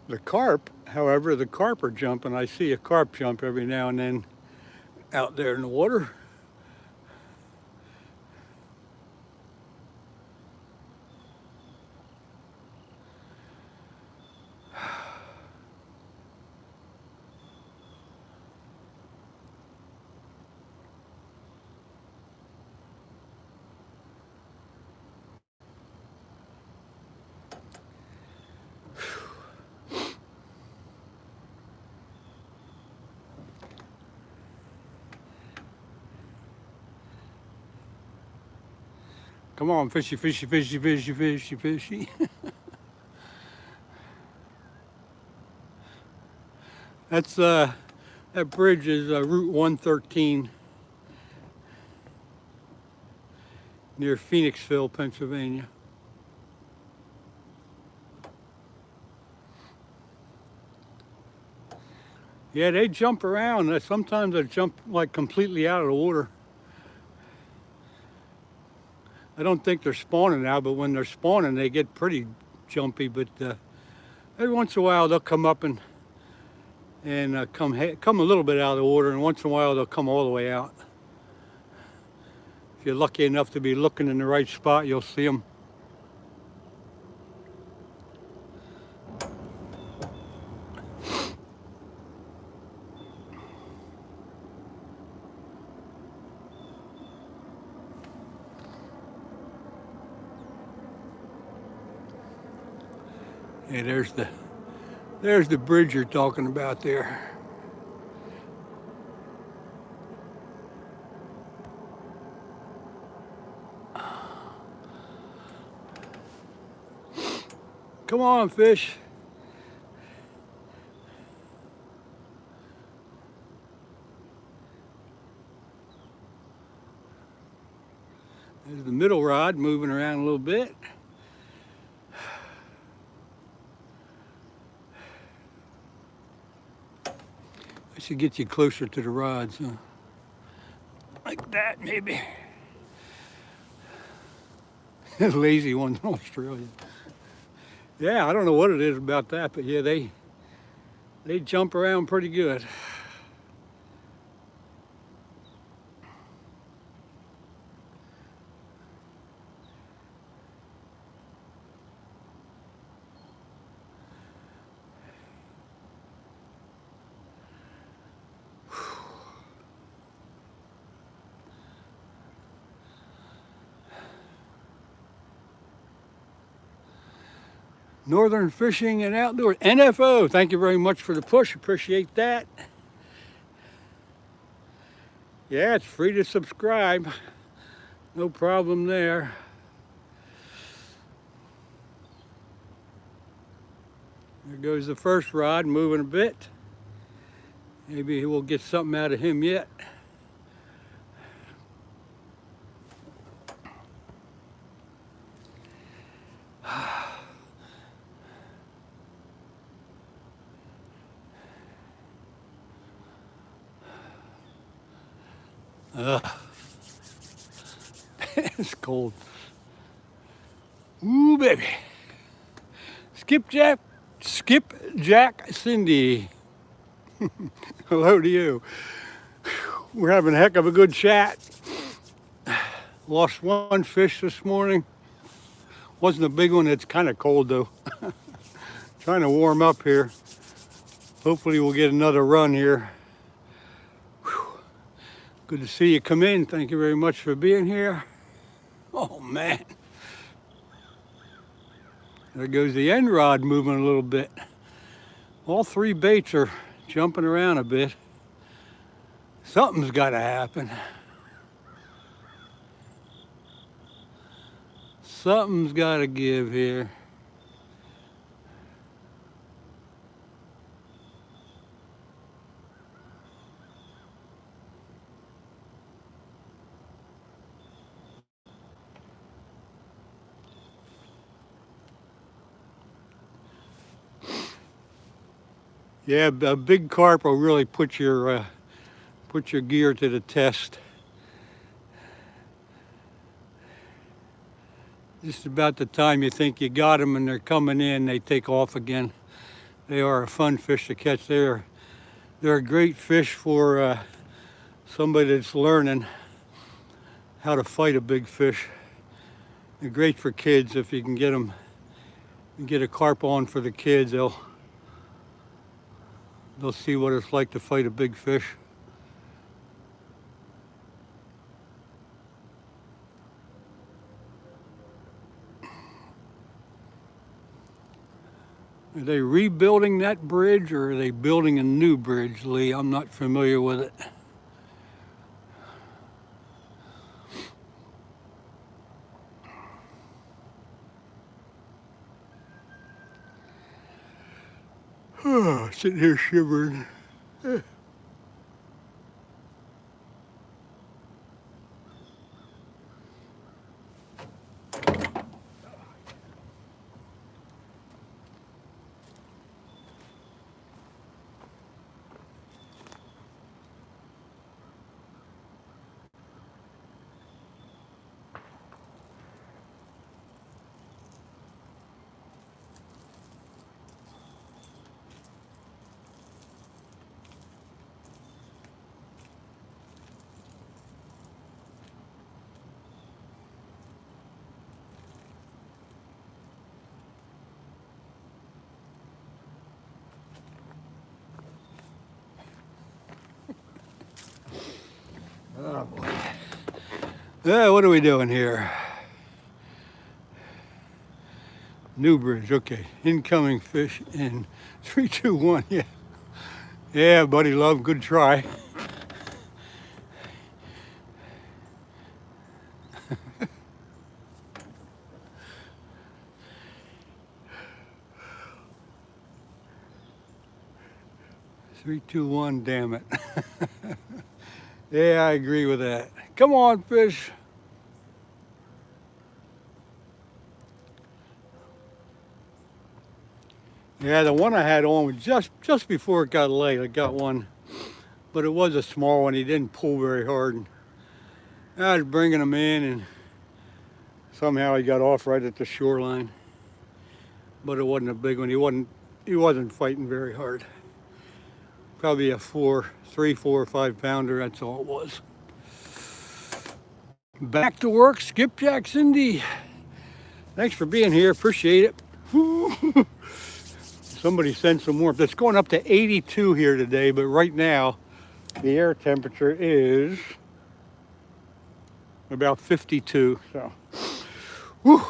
The carp, however, the carp are jumping. I see a carp jump every now and then out there in the water. Come on, fishy, fishy, fishy, fishy, fishy, fishy. That's that bridge is Route 113 near Phoenixville, Pennsylvania. Yeah, they jump around. Sometimes they jump like completely out of the water. I don't think they're spawning now, but when they're spawning, they get pretty jumpy. But every once in a while, they'll come up and come a little bit out of the water, and once in a while, they'll come all the way out. If you're lucky enough to be looking in the right spot, you'll see them. Yeah, there's the bridge you're talking about there. Come on, fish. There's the middle rod moving around a little bit. I should get you closer to the rods, huh? Like that, maybe. Lazy ones in Australia. Yeah, I don't know what it is about that, but yeah, they jump around pretty good. Northern Fishing and Outdoors, NFO. Thank you very much for the push. Appreciate that. Yeah, it's free to subscribe. No problem there. There goes the first rod, moving a bit. Maybe we'll get something out of him yet. It's cold. Ooh, baby. Skipjack Cindy. Hello to you. We're having a heck of a good chat. Lost one fish this morning. Wasn't a big one. It's kind of cold though. Trying to warm up here. Hopefully we'll get another run here. Whew. Good to see you come in. Thank you very much for being here. Oh man. There goes the end rod moving a little bit. All three baits are jumping around a bit. Something's got to happen. Something's got to give here. Yeah, a big carp will really put your gear to the test. Just about the time you think you got them and they're coming in, they take off again. They are a fun fish to catch. They're a great fish for somebody that's learning how to fight a big fish. They're great for kids if you can get them, get a carp on for the kids. They'll see what it's like to fight a big fish. Are they rebuilding that bridge or are they building a new bridge, Lee? I'm not familiar with it. Sitting here shivering. Oh boy. What are we doing here? New bridge, okay. Incoming fish in 3, 2, 1, yeah. Yeah, buddy love, good try. Three, two, one, damn it. Yeah, I agree with that. Come on, fish. Yeah, the one I had on was just before it got late. I got one, but it was a small one. He didn't pull very hard. I was bringing him in, and somehow he got off right at the shoreline. But it wasn't a big one. He wasn't fighting very hard. Probably a 3, 4, or 5 pounder. That's all it was. Back to work, Skipjack Cindy. Thanks for being here. Appreciate it. Somebody sent some warmth. It's going up to 82 here today, but right now the air temperature is about 52. So, whew.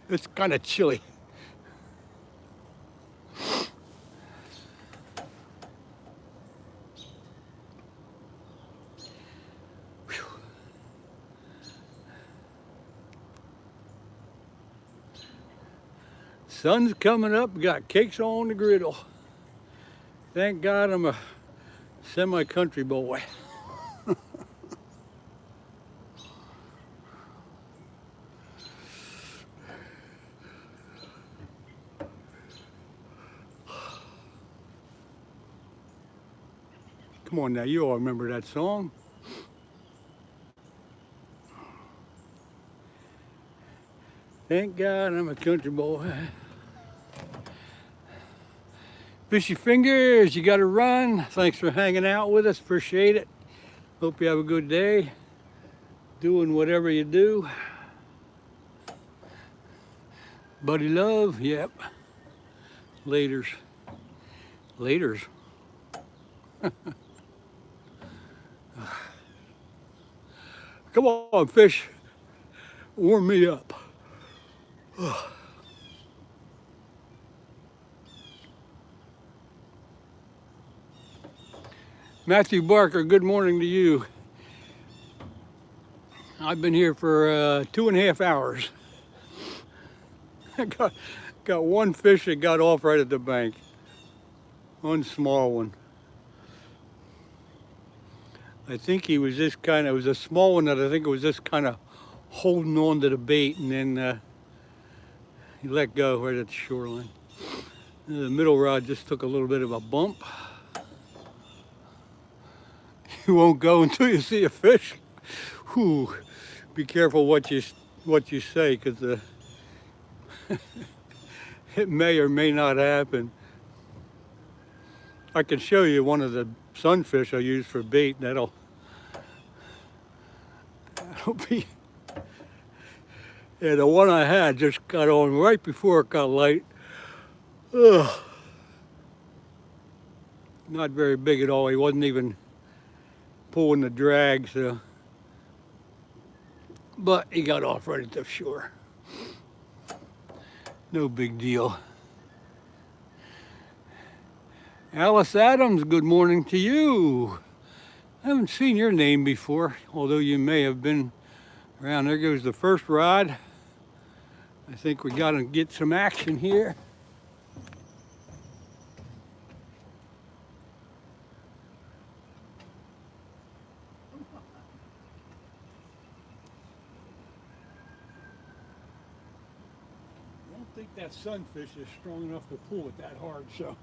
It's kind of chilly. Sun's coming up, got cakes on the griddle. Thank God I'm a semi-country boy. Come on now, you all remember that song. Thank God I'm a country boy. Fishy fingers, you gotta run. Thanks for hanging out with us, appreciate it. Hope you have a good day, doing whatever you do. Buddy love, yep. Laters. Laters. Come on, fish. Warm me up. Matthew Barker, good morning to you. I've been here for 2.5 hours. I got one fish that got off right at the bank. One small one. I think he was just kind of, it was a small one that I think it was just kind of holding on to the bait, and then he let go right at the shoreline. The middle rod just took a little bit of a bump. You won't go until you see a fish. Whew. Be careful what you say, because it may or may not happen. I can show you one of the sunfish I use for bait. That'll be. Yeah, the one I had just got on right before it got light. Ugh. Not very big at all. He wasn't even pulling the drag, so. But he got off right at the shore. No big deal. Alice Adams, good morning to you. I haven't seen your name before, although you may have been around. There goes the first rod. I think we gotta get some action here. I don't think that sunfish is strong enough to pull it that hard, so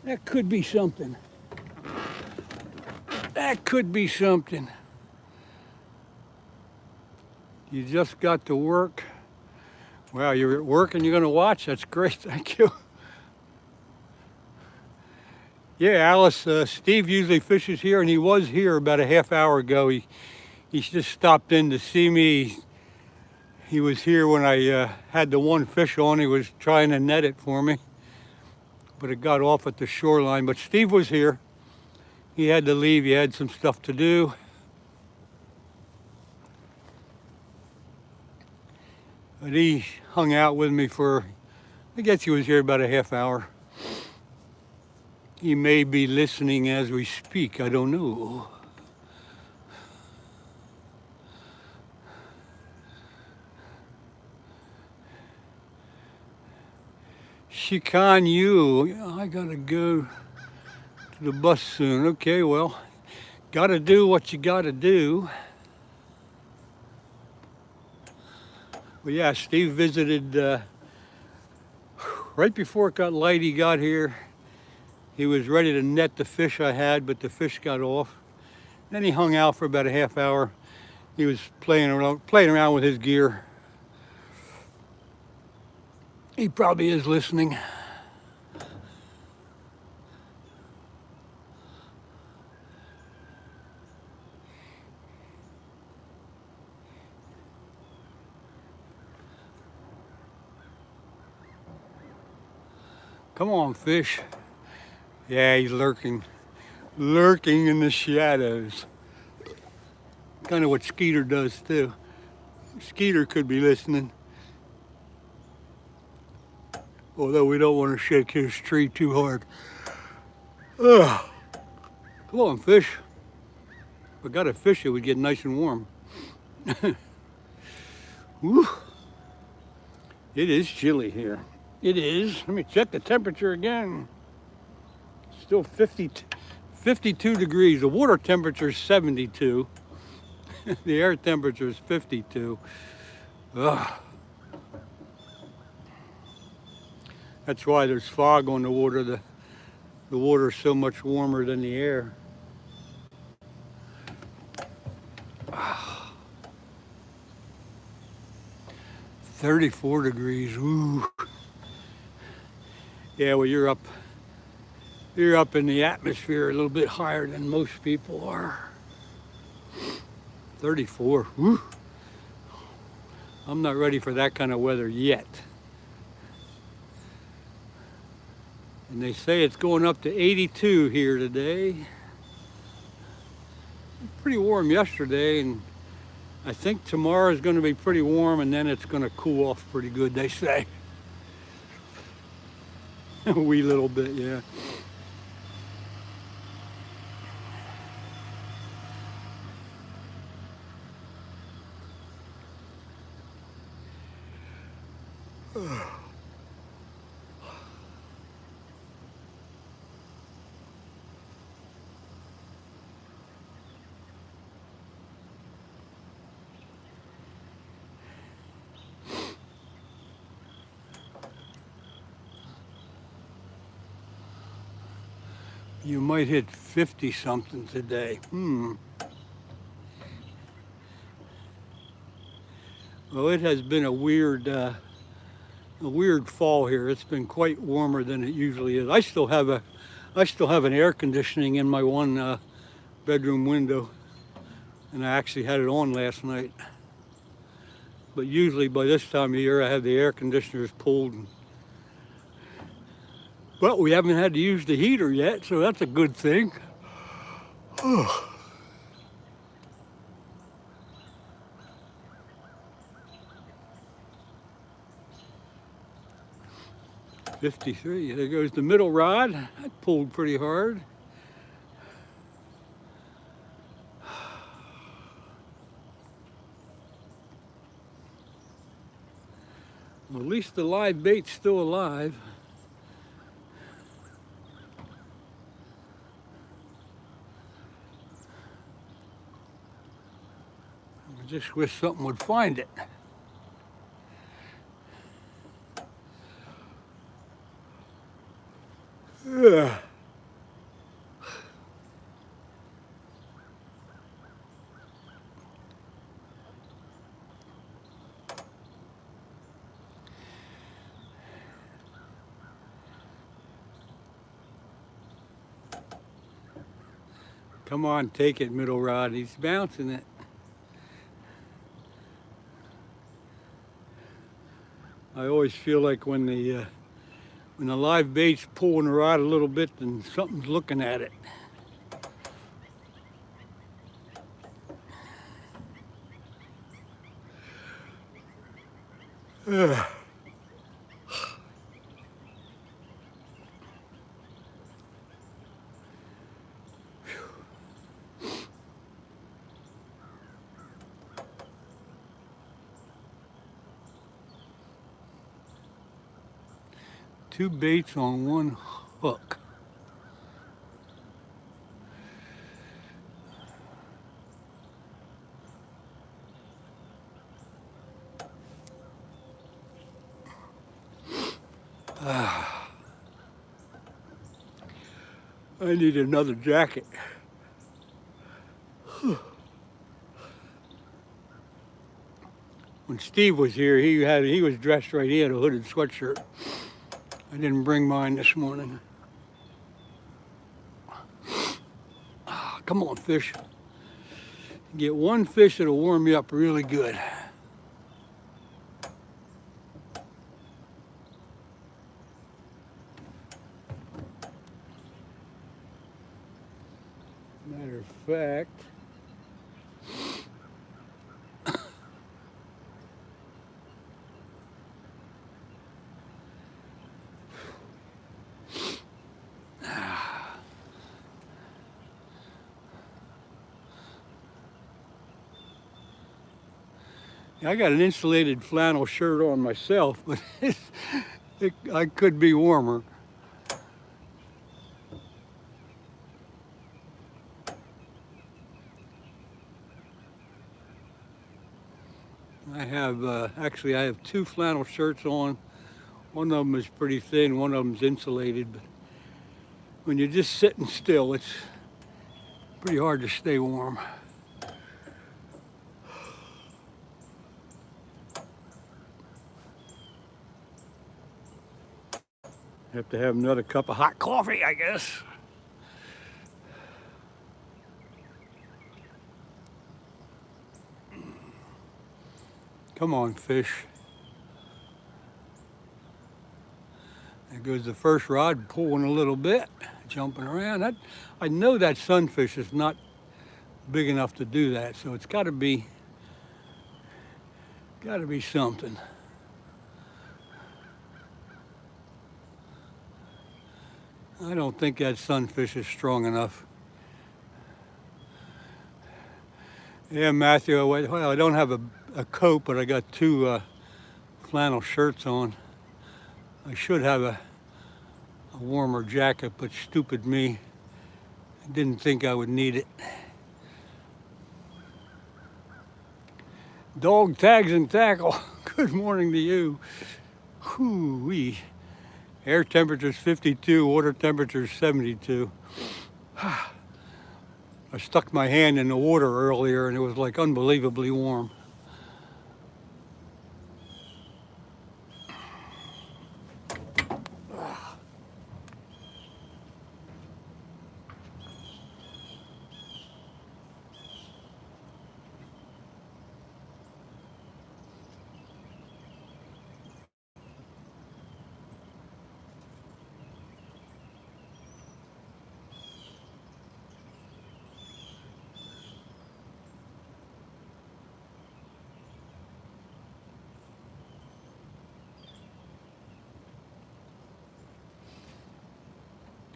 that could be something. That could be something. You just got to work. Wow, you're at work and you're gonna watch? That's great, thank you. Yeah, Alice, Steve usually fishes here, and he was here about a half hour ago. He just stopped in to see me. He was here when I had the one fish on. He was trying to net it for me, but it got off at the shoreline. But Steve was here. He had to leave. He had some stuff to do. But he hung out with me for, I guess he was here about a half hour. He may be listening as we speak, I don't know. Chican you, I gotta go to the bus soon. Okay, well, gotta do what you gotta do. Well, yeah, Steve visited right before it got light. He got here. He was ready to net the fish I had, but the fish got off. Then he hung out for about a half hour. He was playing around with his gear. He probably is listening. Come on, fish. Yeah, he's lurking in the shadows. Kind of what Skeeter does too. Skeeter could be listening. Although we don't want to shake his tree too hard. Ugh. Come on, fish. If I got a fish, it would get nice and warm. Woo. It is chilly here. It is. Let me check the temperature again. Still 52 degrees. The water temperature is 72. The air temperature is 52. Ugh. That's why there's fog on the water. The The water's so much warmer than the air. 34 degrees, woo. Yeah, well, you're up in the atmosphere a little bit higher than most people are. 34, woo. I'm not ready for that kind of weather yet. And they say it's going up to 82 here today. Pretty warm yesterday, and I think tomorrow is going to be pretty warm, and then it's going to cool off pretty good, they say. A wee little bit, yeah. You might hit 50 something today. Well, it has been a weird fall here. It's been quite warmer than it usually is. I still have an air conditioning in my one bedroom window, and I actually had it on last night. But usually by this time of year, I have the air conditioners pulled. But we haven't had to use the heater yet, so that's a good thing. 53, there goes the middle rod. That pulled pretty hard. Well, at least the live bait's still alive. I just wish something would find it. Yeah. Come on, take it, middle rod. He's bouncing it. I always feel like when the live bait's pulling the rod a little bit, then something's looking at it. Two baits on one hook. I need another jacket. When Steve was here, he was dressed right. He had a hooded sweatshirt. I didn't bring mine this morning. Come on, fish. Get one fish that'll warm you up really good. Matter of fact, I got an insulated flannel shirt on myself, but I could be warmer. I have two flannel shirts on. One of them is pretty thin, one of them's insulated. But when you're just sitting still, it's pretty hard to stay warm. Have to have another cup of hot coffee, I guess. Come on, fish. There goes the first rod, pulling a little bit, jumping around. I know that sunfish is not big enough to do that, so it's got to be something. I don't think that sunfish is strong enough. Yeah, Matthew, well, I don't have a coat, but I got two flannel shirts on. I should have a warmer jacket, but stupid me, I didn't think I would need it. Dog tags and tackle. Good morning to you. Whoo-wee. Air temperature is 52, water temperature is 72. I stuck my hand in the water earlier and it was like unbelievably warm.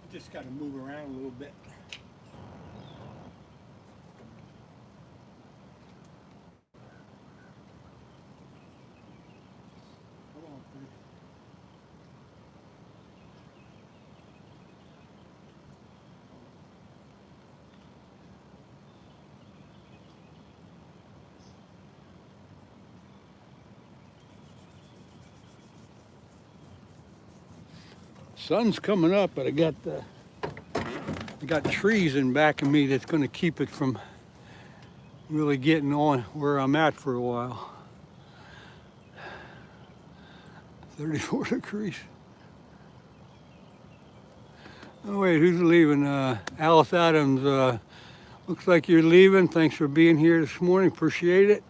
Just got to move around a little bit. Come on, please. Sun's coming up, but I got trees in back of me that's going to keep it from really getting on where I'm at for a while. 34 degrees. Oh wait, who's leaving? Alice Adams, looks like you're leaving. Thanks for being here this morning, appreciate it.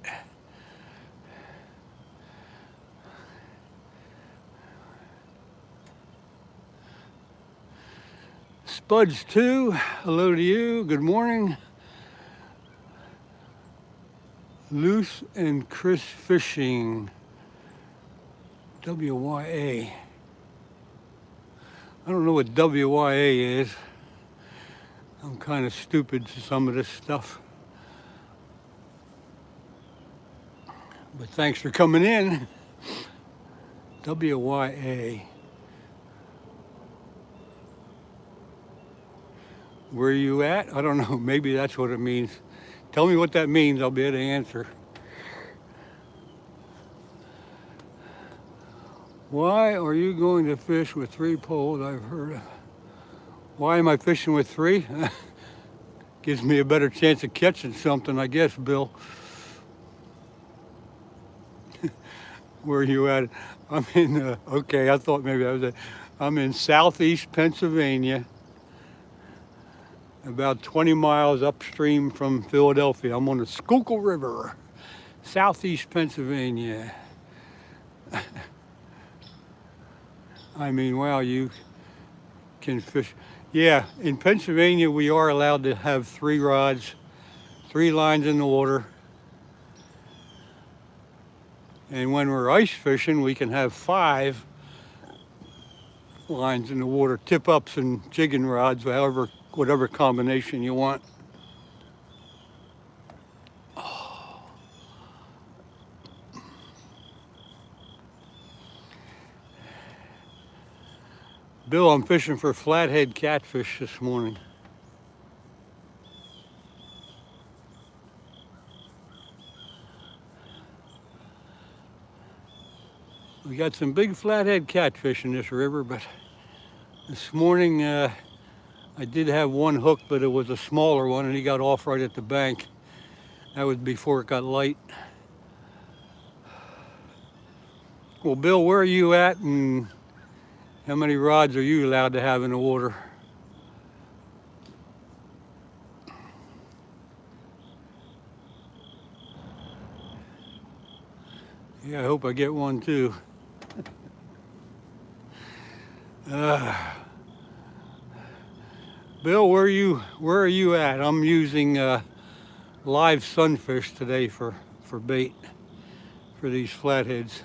Spuds 2, hello to you, good morning. Luce and Chris Fishing, WYA. I don't know what WYA is. I'm kind of stupid to some of this stuff. But thanks for coming in. WYA. Where are you at? I don't know. Maybe that's what it means. Tell me what that means. I'll be able to answer. Why are you going to fish with 3 poles? I've heard of. Why am I fishing with 3? Gives me a better chance of catching something, I guess, Bill. Where are you at? I'm in, okay, I thought maybe I was I'm in southeast Pennsylvania, about 20 miles upstream from Philadelphia. I'm on the Schuylkill River, southeast Pennsylvania. I mean, wow, you can fish. Yeah, in Pennsylvania, we are allowed to have 3 rods, 3 lines in the water. And when we're ice fishing, we can have 5 lines in the water, tip-ups and jigging rods, whatever combination you want. Oh. Bill, I'm fishing for flathead catfish this morning. We got some big flathead catfish in this river, but this morning I did have one hook, but it was a smaller one, and he got off right at the bank. That was before it got light. Well, Bill, where are you at, and how many rods are you allowed to have in the water? Yeah, I hope I get one too. Bill, where are you at? I'm using live sunfish today for bait for these flatheads.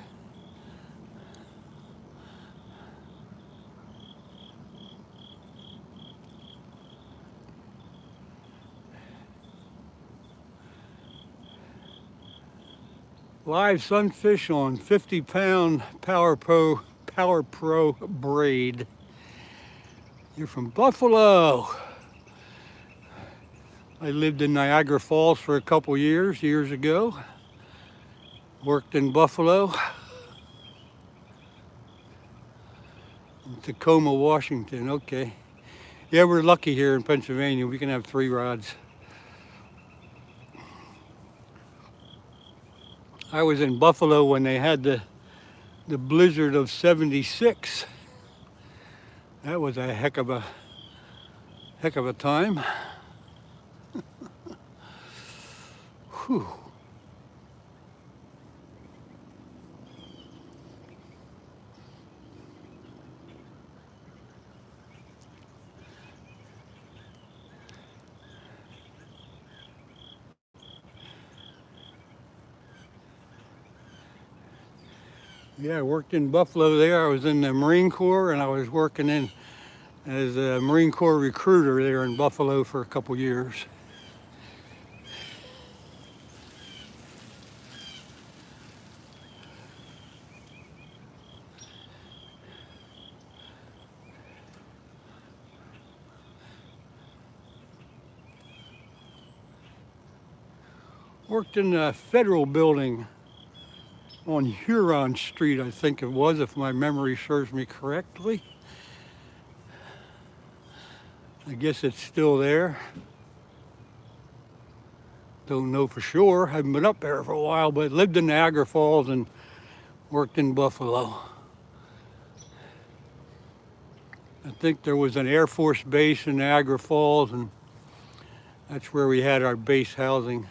Live sunfish on 50-pound Power Pro braid. You're from Buffalo. I lived in Niagara Falls for a couple years ago. Worked in Buffalo. Tacoma, Washington, okay. Yeah, we're lucky here in Pennsylvania. We can have 3 rods. I was in Buffalo when they had the blizzard of '76. That was a heck of a time. Whew. Yeah, I worked in Buffalo there. I was in the Marine Corps, and I was working in as a Marine Corps recruiter there in Buffalo for a couple years. Worked in the federal building on Huron Street, I think it was, if my memory serves me correctly. I guess it's still there. Don't know for sure. Haven't been up there for a while, but lived in Niagara Falls and worked in Buffalo. I think there was an Air Force base in Niagara Falls, and that's where we had our base housing.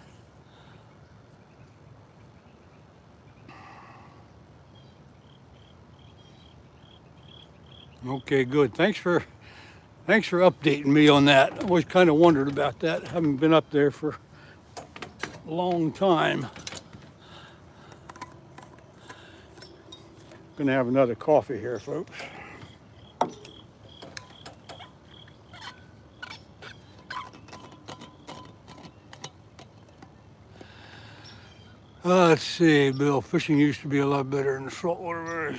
Okay, good. Thanks for updating me on that. I always kind of wondered about that. Haven't been up there for a long time. Gonna have another coffee here, folks. Let's see, Bill. Fishing used to be a lot better in the saltwater.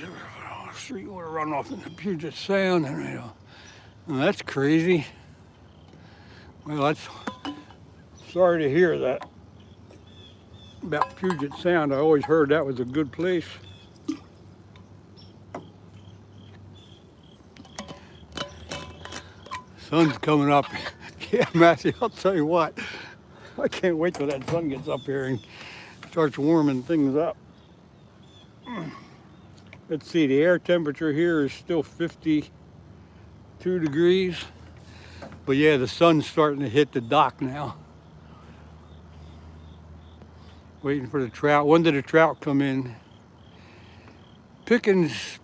Street water runoff in the Puget Sound, and well, that's crazy. Well, that's sorry to hear that about Puget Sound. I always heard that was a good place. Sun's coming up. Yeah, Matthew, I'll tell you what. I can't wait till that sun gets up here and starts warming things up. Let's see, the air temperature here is still 52 degrees. But yeah, the sun's starting to hit the dock now. Waiting for the trout. When did the trout come in? Pickens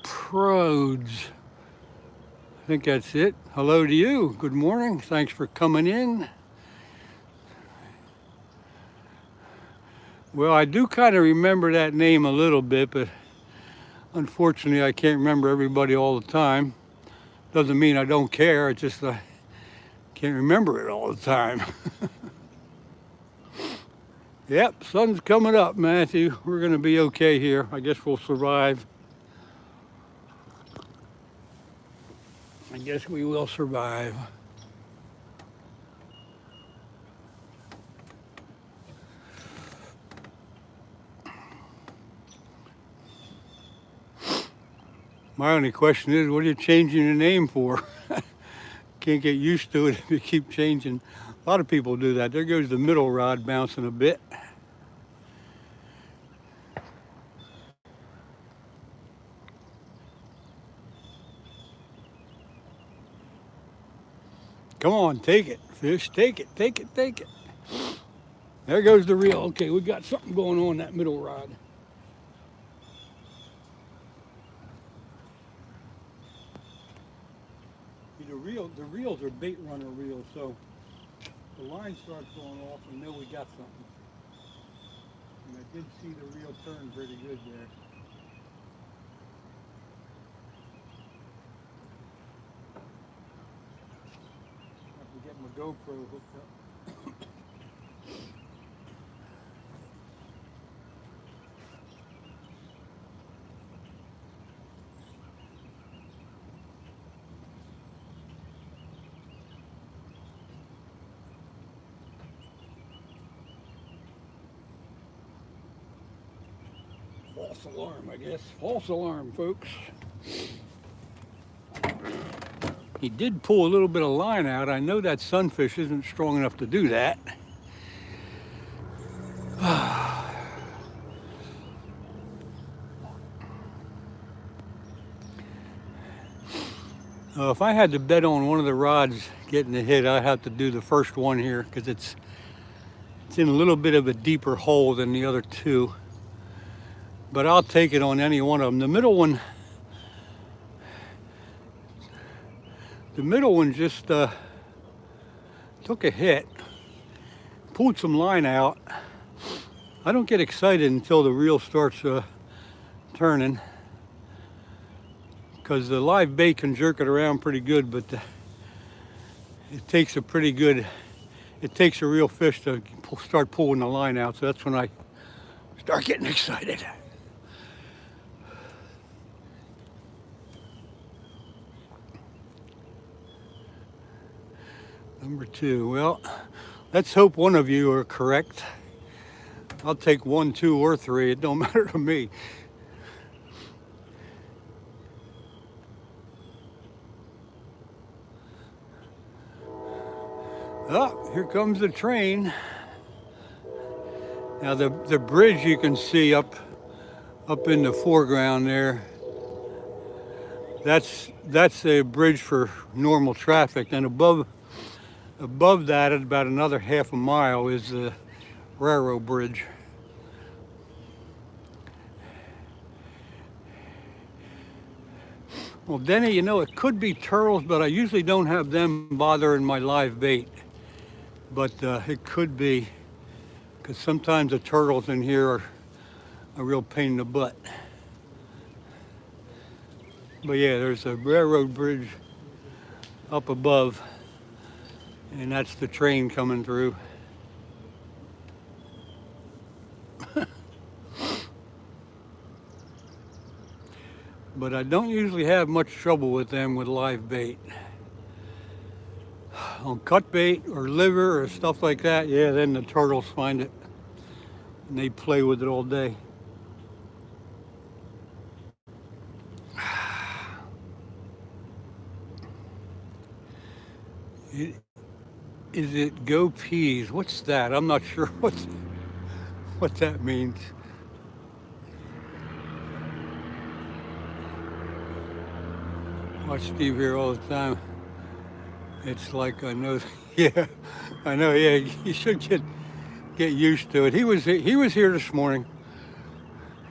Prods. I think that's it. Hello to you. Good morning. Thanks for coming in. Well, I do kind of remember that name a little bit, but unfortunately, I can't remember everybody all the time. Doesn't mean I don't care, it's just I can't remember it all the time. Yep, sun's coming up, Matthew. We're gonna be okay here. I guess we'll survive. I guess we will survive. My only question is, what are you changing the name for? Can't get used to it if you keep changing. A lot of people do that. There goes the middle rod bouncing a bit. Come on, take it, fish. Take it, take it, take it. There goes the reel. Okay, we got something going on that middle rod. The reels are bait runner reels, so the line starts going off and know we got something. And I did see the reel turn pretty good there. Have to get my GoPro hooked up. False alarm, I guess. False alarm, folks. He did pull a little bit of line out. I know that sunfish isn't strong enough to do that. If I had to bet on one of the rods getting a hit, I'd have to do the first one here because it's in a little bit of a deeper hole than the other two. But I'll take it on any one of them. The middle one just took a hit, pulled some line out. I don't get excited until the reel starts turning, because the live bait can jerk it around pretty good, but it takes a real fish to start pulling the line out. So that's when I start getting excited. Number 2. Well, let's hope one of you are correct. I'll take 1, 2, or 3. It don't matter to me. Oh, here comes the train. Now the bridge you can see up in the foreground there. That's a bridge for normal traffic, and above that, at about another half a mile, is the railroad bridge. Well, Denny, you know, it could be turtles, but I usually don't have them bothering my live bait. But it could be, because sometimes the turtles in here are a real pain in the butt. But yeah, there's a railroad bridge up above, and that's the train coming through. But I don't usually have much trouble with them with live bait. On cut bait or liver or stuff like that, yeah, then the turtles find it and they play with it all day. Is it go peas? What's that? I'm not sure what that means. Watch Steve here all the time. It's like I know, yeah, I know, yeah. You should get used to it. He was here this morning.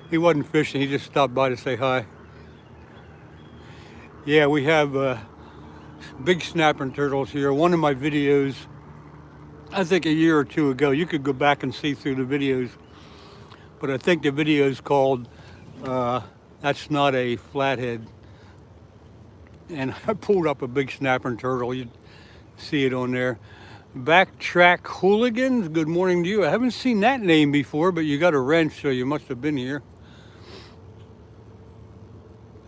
He wasn't fishing. He just stopped by to say hi. Yeah, we have big snapping turtles here. One of my videos, I think a year or two ago, you could go back and see through the videos, but I think the video is called "That's Not a Flathead." And I pulled up a big snapper turtle. You'd see it on there. Backtrack Hooligans, good morning to you. I haven't seen that name before, but you got a wrench, so you must have been here.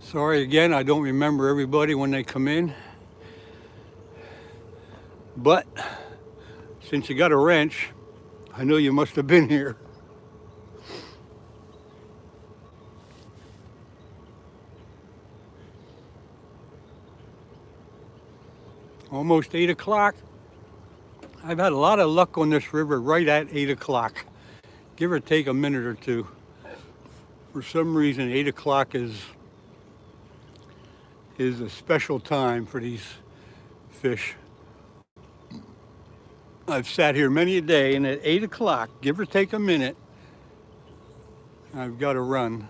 Sorry again, I don't remember everybody when they come in. But since you got a wrench, I know you must have been here. Almost 8 o'clock. I've had a lot of luck on this river right at 8 o'clock. Give or take a minute or two. For some reason, 8 o'clock is a special time for these fish. I've sat here many a day, and at 8 o'clock, give or take a minute, I've got to run.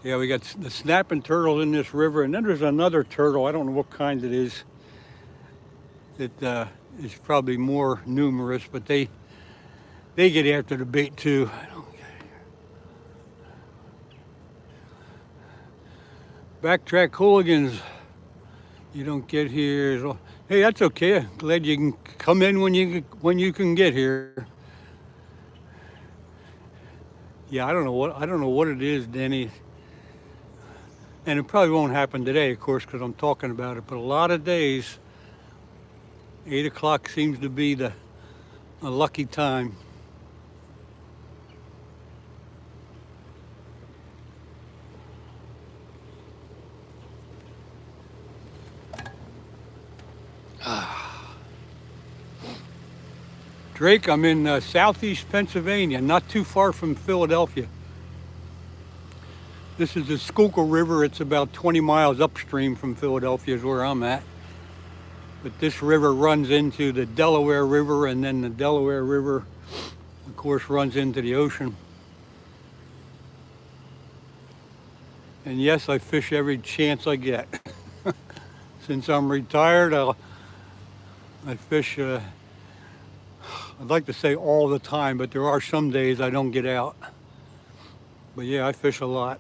Yeah, we got the snapping turtle in this river, and then there's another turtle. I don't know what kind it is. That is probably more numerous, but they get after the bait too. I don't get here. Backtrack hooligans. You don't get here. Hey, that's okay. Glad you can come in when you can get here. Yeah, I don't know what it is, Denny. And it probably won't happen today, of course, because I'm talking about it. But a lot of days, 8 o'clock seems to be a lucky time. Drake, I'm in southeast Pennsylvania, not too far from Philadelphia. This is the Schuylkill River. It's about 20 miles upstream from Philadelphia is where I'm at. But this river runs into the Delaware River, and then the Delaware River, of course, runs into the ocean. And yes, I fish every chance I get. Since I'm retired, I fish, I'd like to say all the time, but there are some days I don't get out. But yeah, I fish a lot.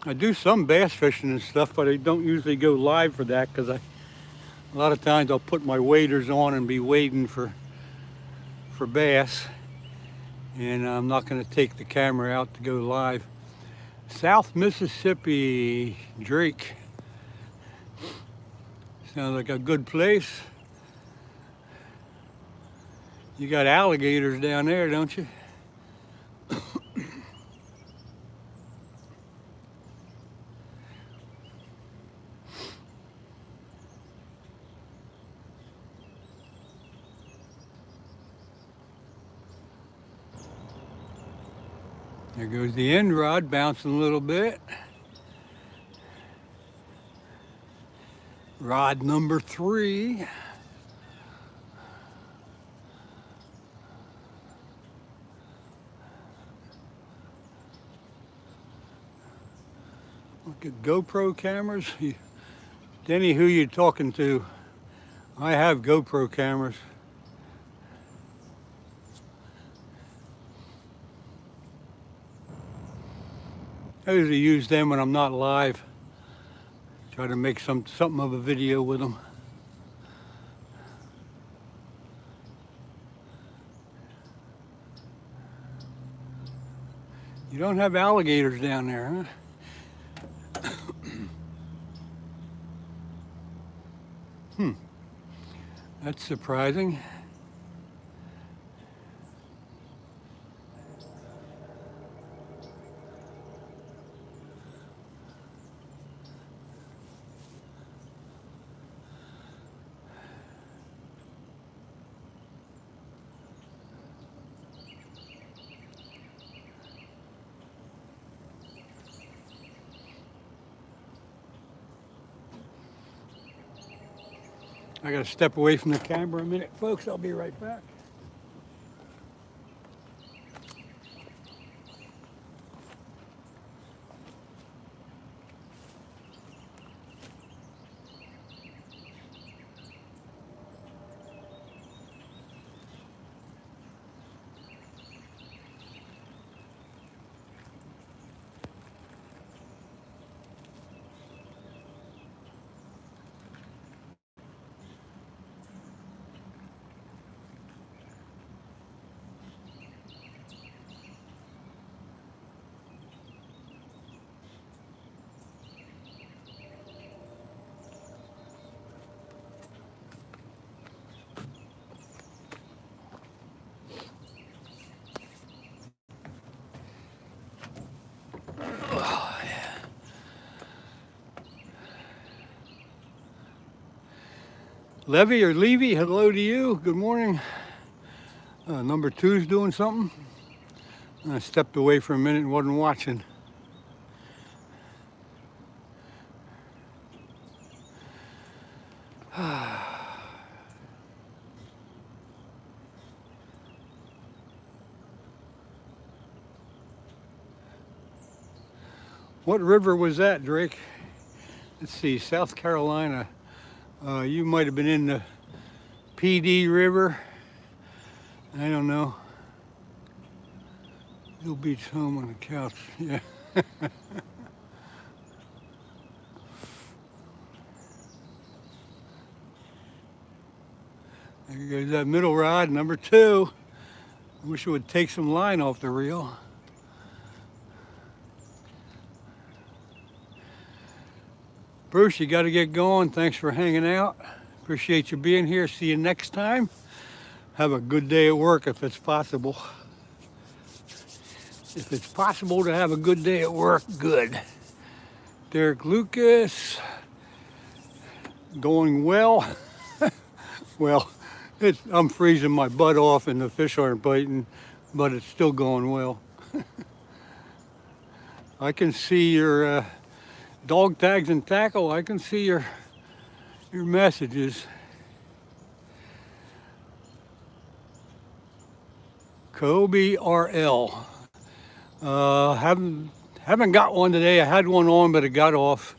I do some bass fishing and stuff, but I don't usually go live for that because a lot of times I'll put my waders on and be wading for bass, and I'm not going to take the camera out to go live. South Mississippi, Drake. Sounds like a good place. You got alligators down there, don't you? There goes the end rod bouncing a little bit. Rod number 3. Look at GoPro cameras. Denny, who you talking to? I have GoPro cameras. I usually use them when I'm not live. Try to make something of a video with them. You don't have alligators down there, huh? That's surprising. I gotta step away from the camera a minute, folks. I'll be right back. Levy or Levy, hello to you. Good morning. Number two's doing something. I stepped away for a minute and wasn't watching. What river was that, Drake? Let's see, South Carolina. You might have been in the PD River. I don't know. You'll Beach home on the couch. Yeah. There goes that middle rod, number two. I wish it would take some line off the reel. Bruce, you got to get going. Thanks for hanging out. Appreciate you being here. See you next time. Have a good day at work if it's possible. If it's possible to have a good day at work, good. Derek Lucas, going well. Well, I'm freezing my butt off and the fish aren't biting, but it's still going well. I can see your dog tags and tackle. I can see your messages. Kobe RL. Haven't got one today. I had one on, but it got off.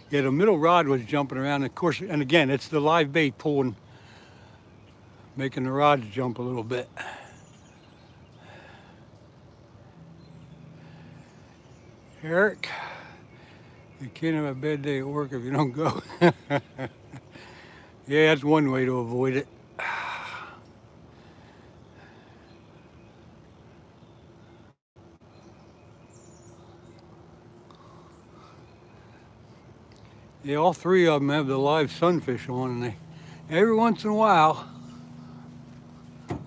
Yeah, the middle rod was jumping around. Of course, and again, it's the live bait pulling, making the rods jump a little bit. Eric, you can't have a bad day at work if you don't go. Yeah, that's one way to avoid it. Yeah, all three of them have the live sunfish on, and every once in a while,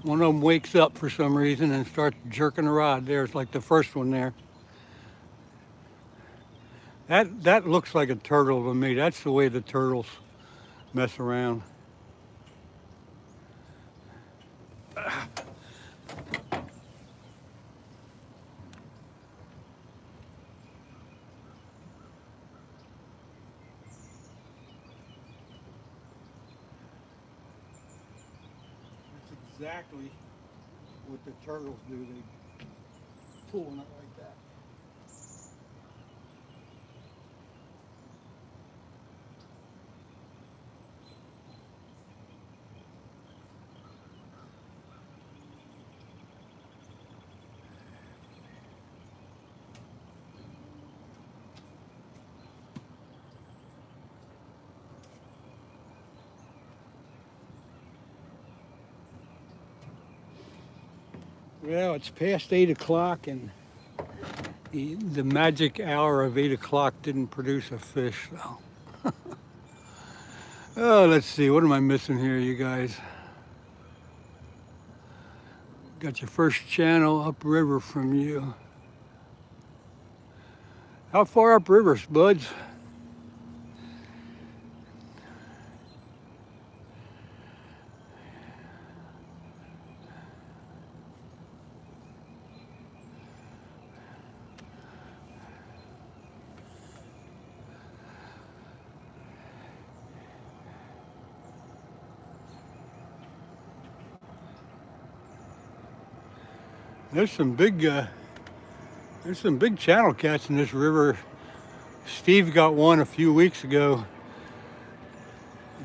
one of them wakes up for some reason and starts jerking the rod. There's like the first one there. That looks like a turtle to me. That's the way the turtles mess around. That's exactly what the turtles do. They pull on it like that. Well, it's past 8 o'clock and the magic hour of 8 o'clock didn't produce a fish, so. Oh, let's see, what am I missing here, you guys? Got your first channel upriver from you. How far upriver, Spuds? There's some big channel cats in this river. Steve got one a few weeks ago.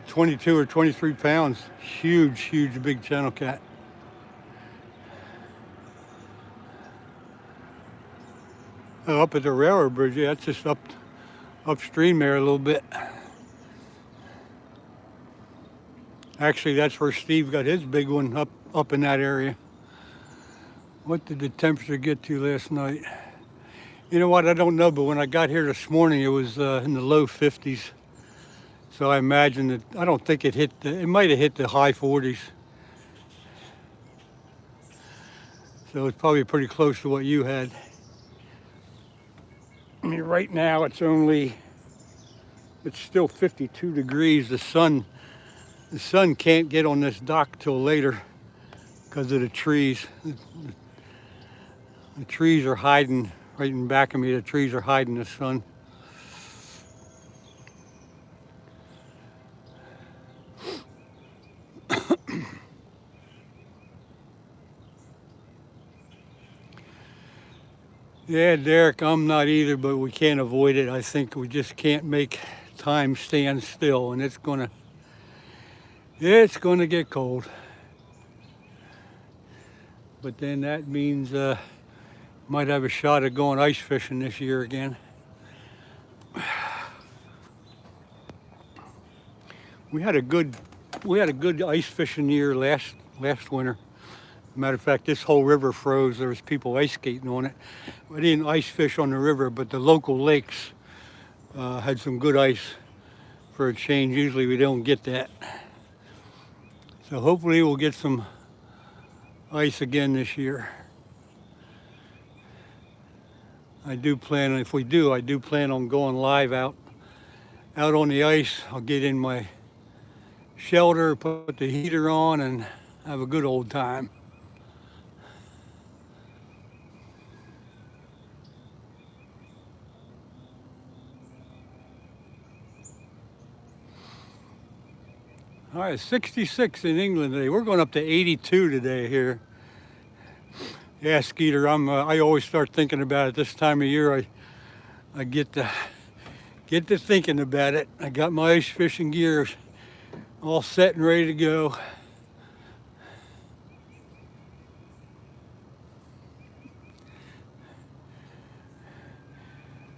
22 or 23 pounds. Huge, huge big channel cat. Oh, up at the railroad bridge, yeah, that's just upstream there a little bit. Actually, that's where Steve got his big one, up in that area. What did the temperature get to last night? You know what, I don't know, but when I got here this morning, it was in the low 50s. So I imagine that, I don't think it might have hit the high 40s. So it's probably pretty close to what you had. I mean, right now it's only It's still 52 degrees. The sun can't get on this dock till later because of the trees. The trees are hiding right in back of me. The trees are hiding the sun. Yeah, Derek, I'm not either, but we can't avoid it. I think we just can't make time stand still, and it's gonna get cold. But then that means might have a shot at going ice fishing this year again. We had a good ice fishing year last winter. Matter of fact, this whole river froze. There was people ice skating on it. We didn't ice fish on the river, but the local lakes had some good ice for a change. Usually we don't get that. So hopefully we'll get some ice again this year. If we do, I do plan on going live out on the ice. I'll get in my shelter, put the heater on, and have a good old time. All right, 66 in England today. We're going up to 82 today here. Yeah, Skeeter, I always start thinking about it this time of year. I get to thinking about it. I got my ice fishing gear all set and ready to go.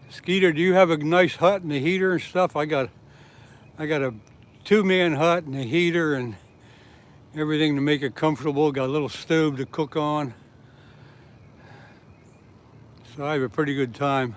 Skeeter, do you have a nice hut and a heater and stuff? I got a 2-man hut and a heater and everything to make it comfortable. Got a little stove to cook on. So I have a pretty good time.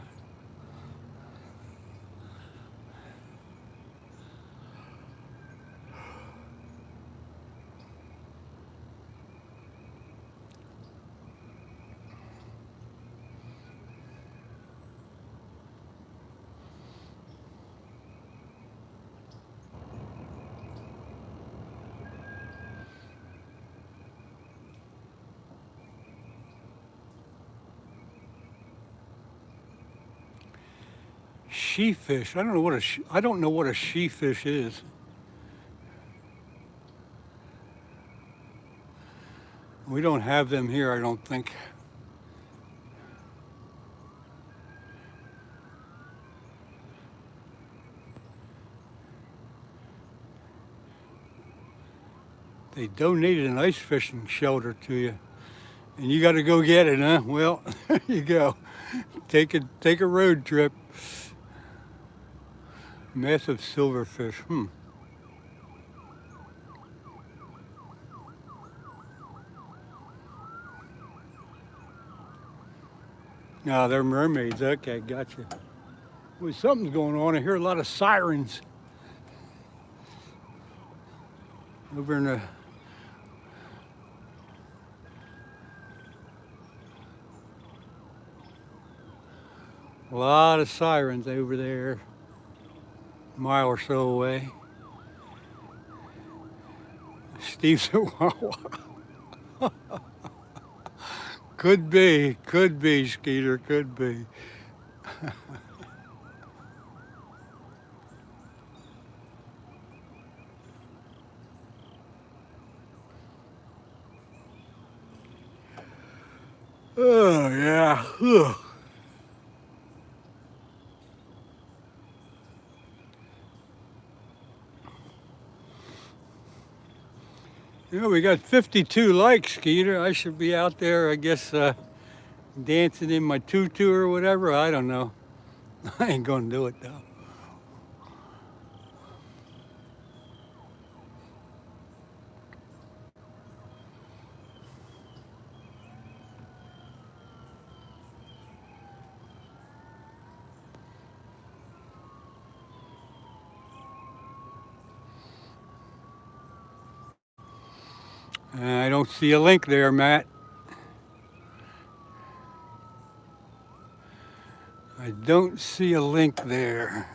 Sheefish. I don't know what a sheefish is. We don't have them here, I don't think. They donated an ice fishing shelter to you, and you got to go get it, huh? Well, there you go. Take a road trip. Massive silverfish. Ah, they're mermaids. Okay, gotcha. Well, something's going on. I hear a lot of sirens over in the. A lot of sirens over there, a mile or so away. Steve said, wow. Could be, Skeeter, could be. Oh, yeah. Ugh. You know, we got 52 likes, Skeeter. I should be out there, I guess, dancing in my tutu or whatever. I don't know. I ain't gonna do it though. I don't see a link there, Matt. I don't see a link there.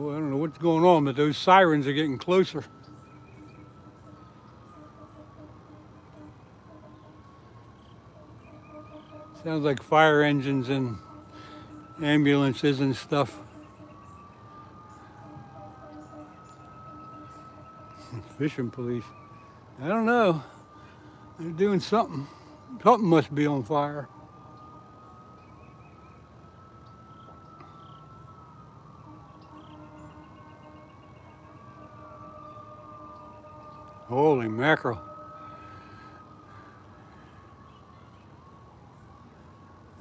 Boy, I don't know what's going on, but those sirens are getting closer. Sounds like fire engines and ambulances and stuff. Fishing police. I don't know. They're doing something. Something must be on fire. Holy mackerel.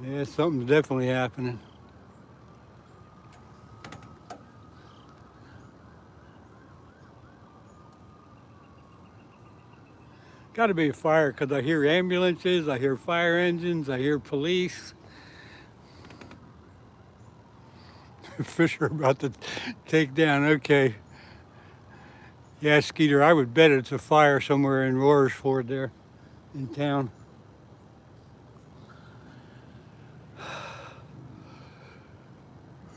Yeah, something's definitely happening. Got to be a fire because I hear ambulances, I hear fire engines, I hear police. Fish are about to take down. Okay. Yeah, Skeeter, I would bet it's a fire somewhere in Roarsford there in town.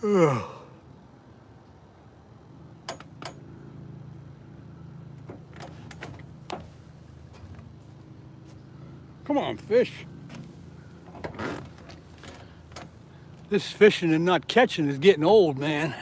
Ugh. Come on, fish. This fishing and not catching is getting old, man.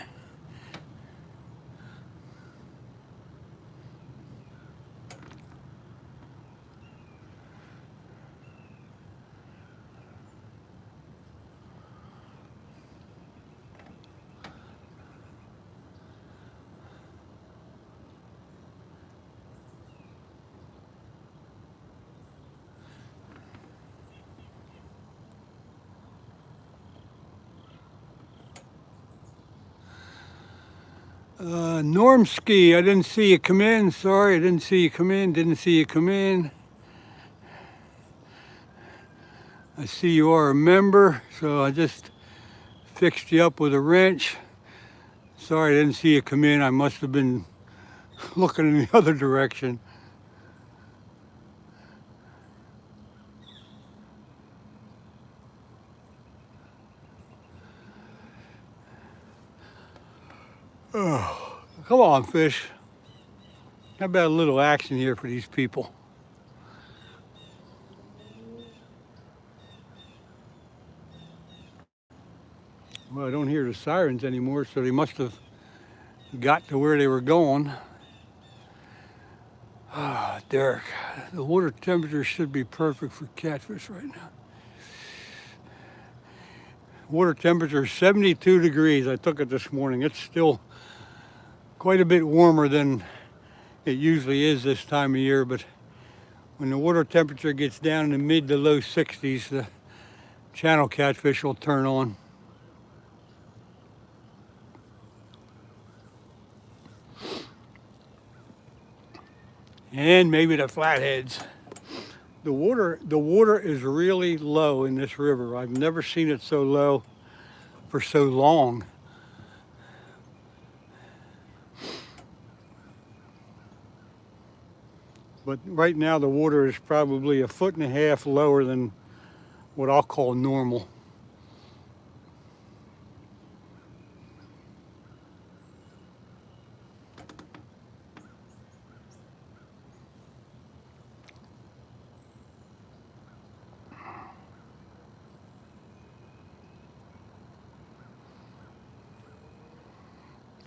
Normski, I didn't see you come in. Sorry, I didn't see you come in. Didn't see you come in. I see you are a member, so I just fixed you up with a wrench. Sorry, I didn't see you come in. I must have been looking in the other direction. Oh, come on, fish. How about a little action here for these people? Well, I don't hear the sirens anymore, so they must have got to where they were going. Ah, Derek, the water temperature should be perfect for catfish right now. Water temperature is 72 degrees. I took it this morning. It's still quite a bit warmer than it usually is this time of year, but when the water temperature gets down in the mid to low 60s, the channel catfish will turn on. And maybe the flatheads. The water is really low in this river. I've never seen it so low for so long. But right now the water is probably 1.5 feet lower than what I'll call normal.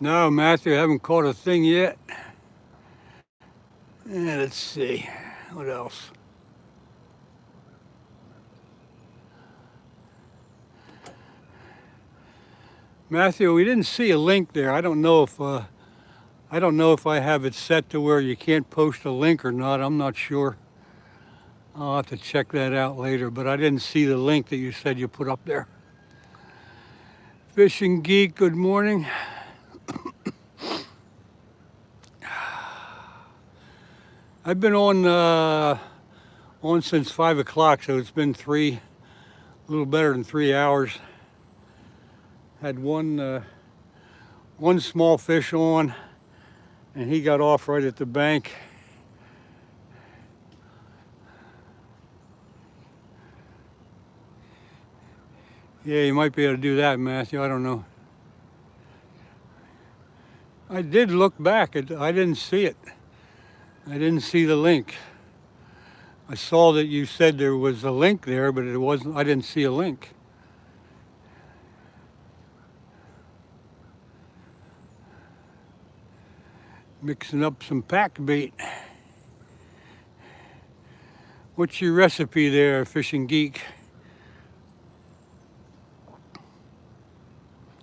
No, Matthew, I haven't caught a thing yet. Let's see, what else? Matthew, we didn't see a link there. I don't know if I have it set to where you can't post a link or not. I'm not sure. I'll have to check that out later, but I didn't see the link that you said you put up there. Fishing Geek, good morning. I've been on since 5 o'clock, so it's been a little better than 3 hours. Had one small fish on, and he got off right at the bank. Yeah, you might be able to do that, Matthew. I don't know. I did look back. I didn't see it. I didn't see the link. I saw that you said there was a link there, but it wasn't. I didn't see a link. Mixing up some pack bait. What's your recipe there, Fishing Geek?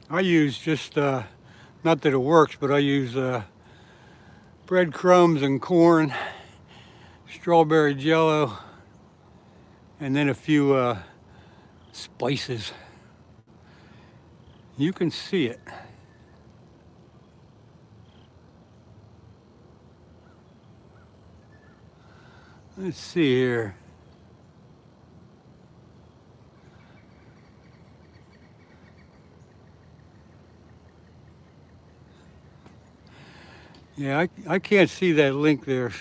I use just, not that it works, but I use breadcrumbs and corn, strawberry jello, and then a few spices. You can see it. Let's see here. Yeah, I can't see that link there,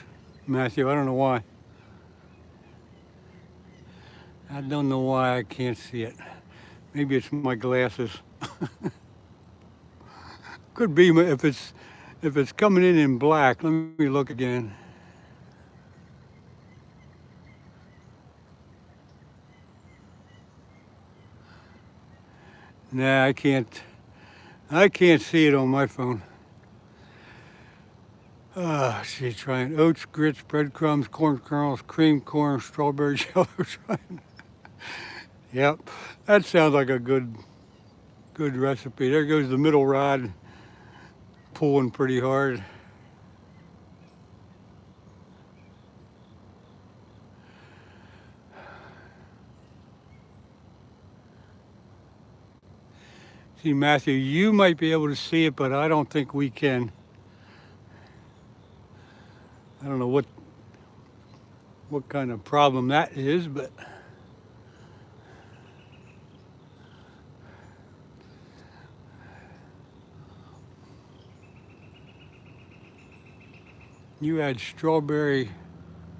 Matthew. I don't know why. I don't know why I can't see it. Maybe it's my glasses. Could be if it's coming in black. Let me look again. Nah, I can't see it on my phone. She's trying oats, grits, breadcrumbs, corn kernels, cream corn, strawberry jello. Yep, that sounds like a good recipe. There goes the middle rod pulling pretty hard. See, Matthew, you might be able to see it, but I don't think we can. I don't know what kind of problem that is, but you had strawberry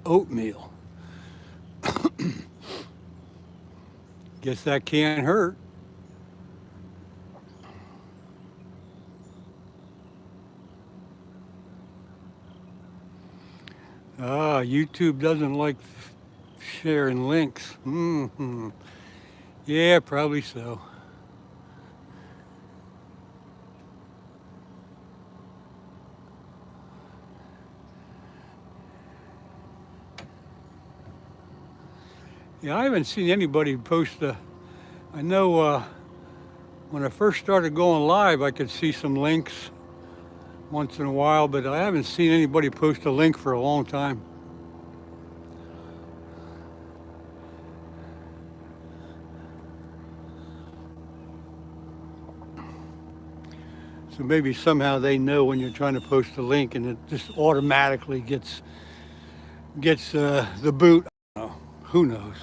oatmeal. Guess that can't hurt. YouTube doesn't like sharing links. Mm-hmm. Yeah, probably so. Yeah, I haven't seen anybody post I know when I first started going live, I could see some links once in a while, but I haven't seen anybody post a link for a long time. So maybe somehow they know when you're trying to post a link and it just automatically gets the boot. I don't know. Who knows?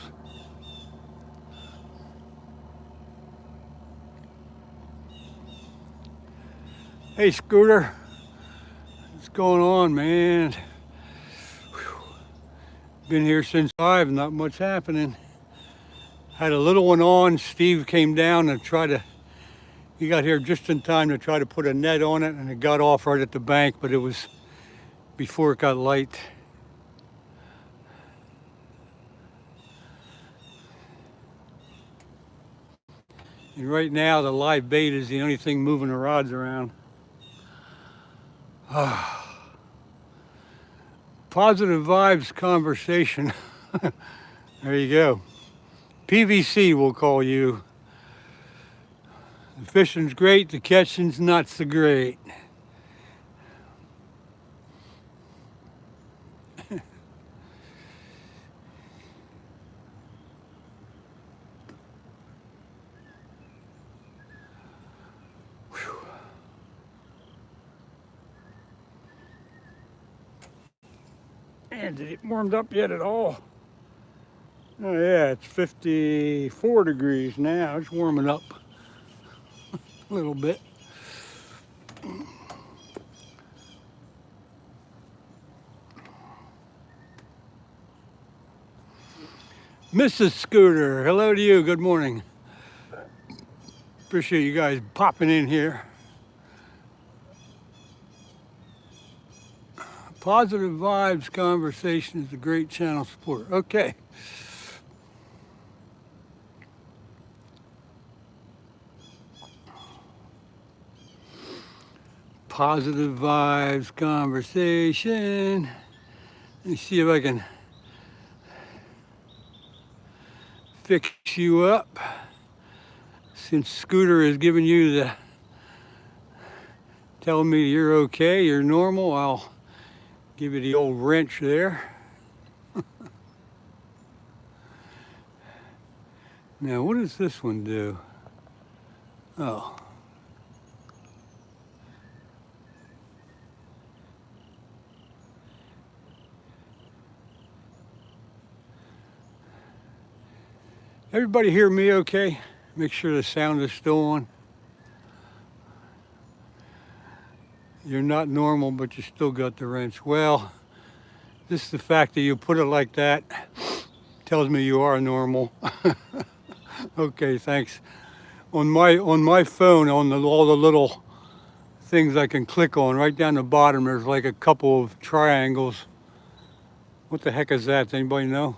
Hey, Scooter. What's going on, man? Whew. Been here since 5, not much happening. Had a little one on. Steve came down and he got here just in time to try to put a net on it, and it got off right at the bank, but it was before it got light. And right now, the live bait is the only thing moving the rods around. Positive vibes conversation. There you go. PVC will call you. The fishing's great, the catching's not so great. Man, did it warmed up yet at all? Oh yeah, it's 54 degrees now. It's warming up a little bit. Mrs. Scooter, hello to you. Good morning. Appreciate you guys popping in here. Positive Vibes Conversation is a great channel support. Okay. Positive Vibes Conversation. Let me see if I can fix you up. Since Scooter is giving you the, telling me you're okay, you're normal, I'll give you the old wrench there. Now, what does this one do? Oh. Everybody hear me okay? Make sure the sound is still on. You're not normal, but you still got the wrench. Well, just the fact that you put it like that tells me you are normal. Okay, thanks. On my phone, on all the little things I can click on, right down the bottom, there's like a couple of triangles. What the heck is that? Does anybody know?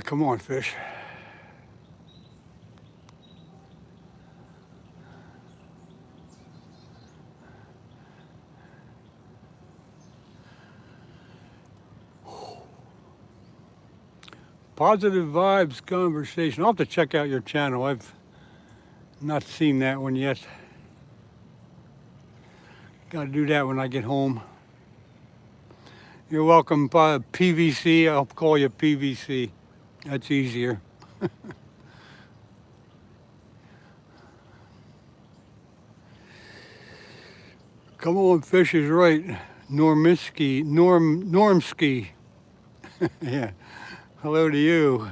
Come on, fish. Positive Vibes Conversation. I'll have to check out your channel. I've not seen that one yet. Got to do that when I get home. You're welcome, PVC. I'll call you PVC. That's easier. Come on, fish is right. Normski. Yeah. Hello to you.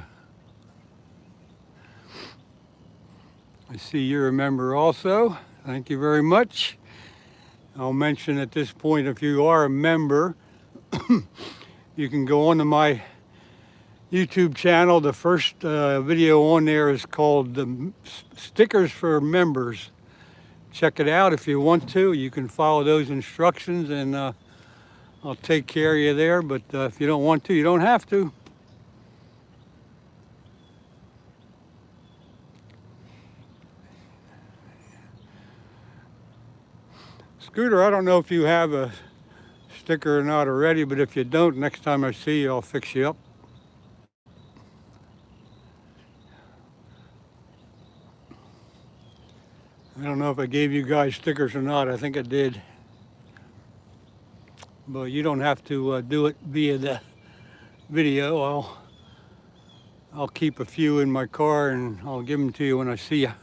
I see you're a member also. Thank you very much. I'll mention at this point, if you are a member, you can go onto my YouTube channel. The first video on there is called the Stickers for Members. Check it out if you want to. You can follow those instructions and I'll take care of you there. But if you don't want to, you don't have to. Scooter, I don't know if you have a sticker or not already, but if you don't, next time I see you, I'll fix you up. I don't know if I gave you guys stickers or not. I think I did. But you don't have to do it via the video. I'll keep a few in my car and I'll give them to you when I see you.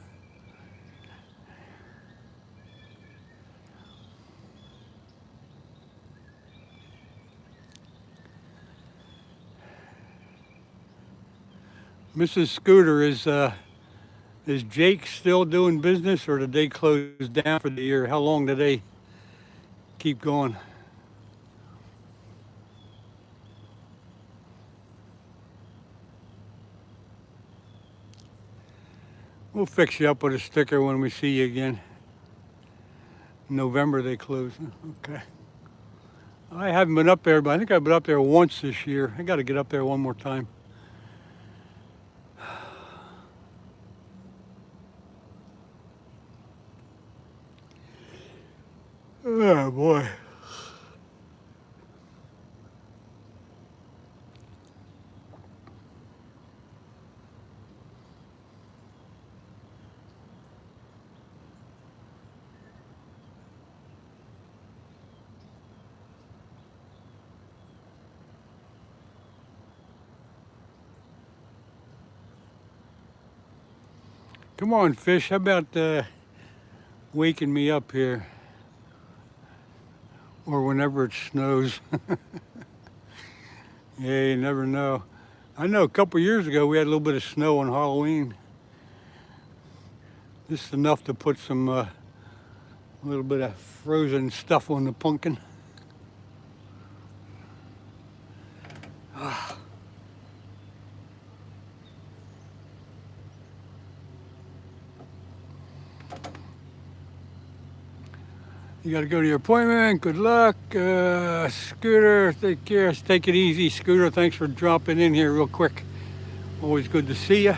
Mrs. Scooter, is Jake still doing business, or did they close down for the year? How long do they keep going? We'll fix you up with a sticker when we see you again. In November they close. Okay. I haven't been up there, but I think I've been up there once this year. I got to get up there one more time. Oh boy. Come on, fish. How about waking me up here? Or whenever it snows. Yeah, you never know. I know a couple years ago we had a little bit of snow on Halloween. Just enough to put some a little bit of frozen stuff on the pumpkin. You got to go to your appointment. Good luck. Scooter, take care. Take it easy. Scooter, thanks for dropping in here real quick. Always good to see you.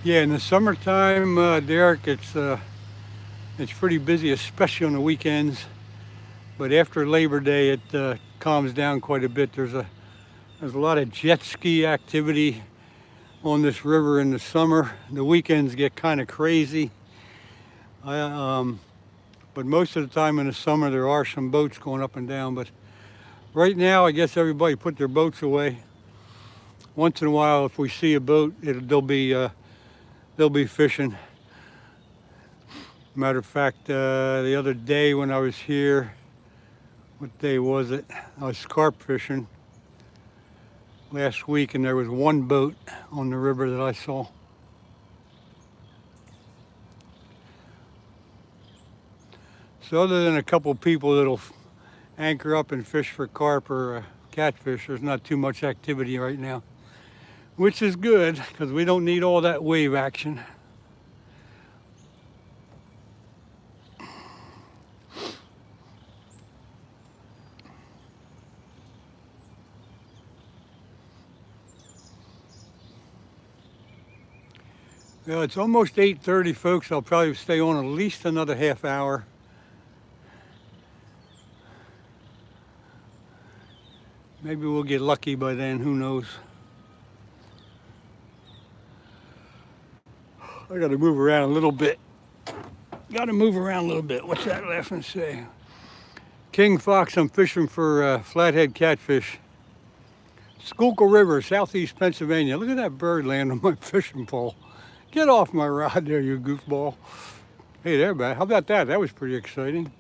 Yeah, in the summertime, Derek, it's pretty busy, especially on the weekends. But after Labor Day, it calms down quite a bit. There's a lot of jet ski activity on this river in the summer. The weekends get kind of crazy. But most of the time in the summer there are some boats going up and down. But right now I guess everybody put their boats away. Once in a while if we see a boat, they'll be fishing. Matter of fact, the other day when I was here, what day was it? I was carp fishing last week and there was one boat on the river that I saw. So other than a couple people that'll anchor up and fish for carp or catfish, there's not too much activity right now, which is good because we don't need all that wave action. Well, it's almost 8:30, folks. I'll probably stay on at least another half hour. Maybe we'll get lucky by then, who knows. I gotta move around a little bit. What's that last one say? King Fox, I'm fishing for flathead catfish. Schuylkill River, southeast Pennsylvania. Look at that bird land on my fishing pole. Get off my rod there, you goofball. Hey there, man. How about that? That was pretty exciting.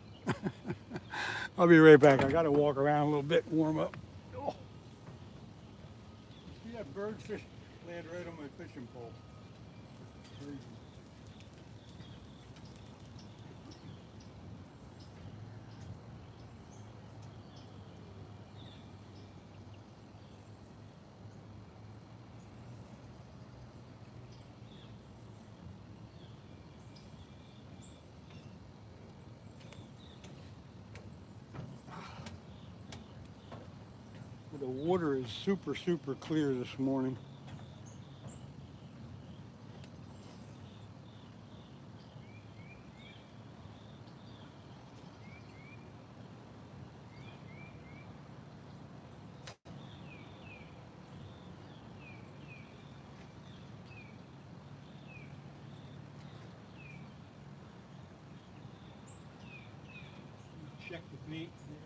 I'll be right back. I gotta walk around a little bit, warm up. Oh. See that bird fish land right on my fishing pole. Crazy. The water is super clear this morning. Check the bait there.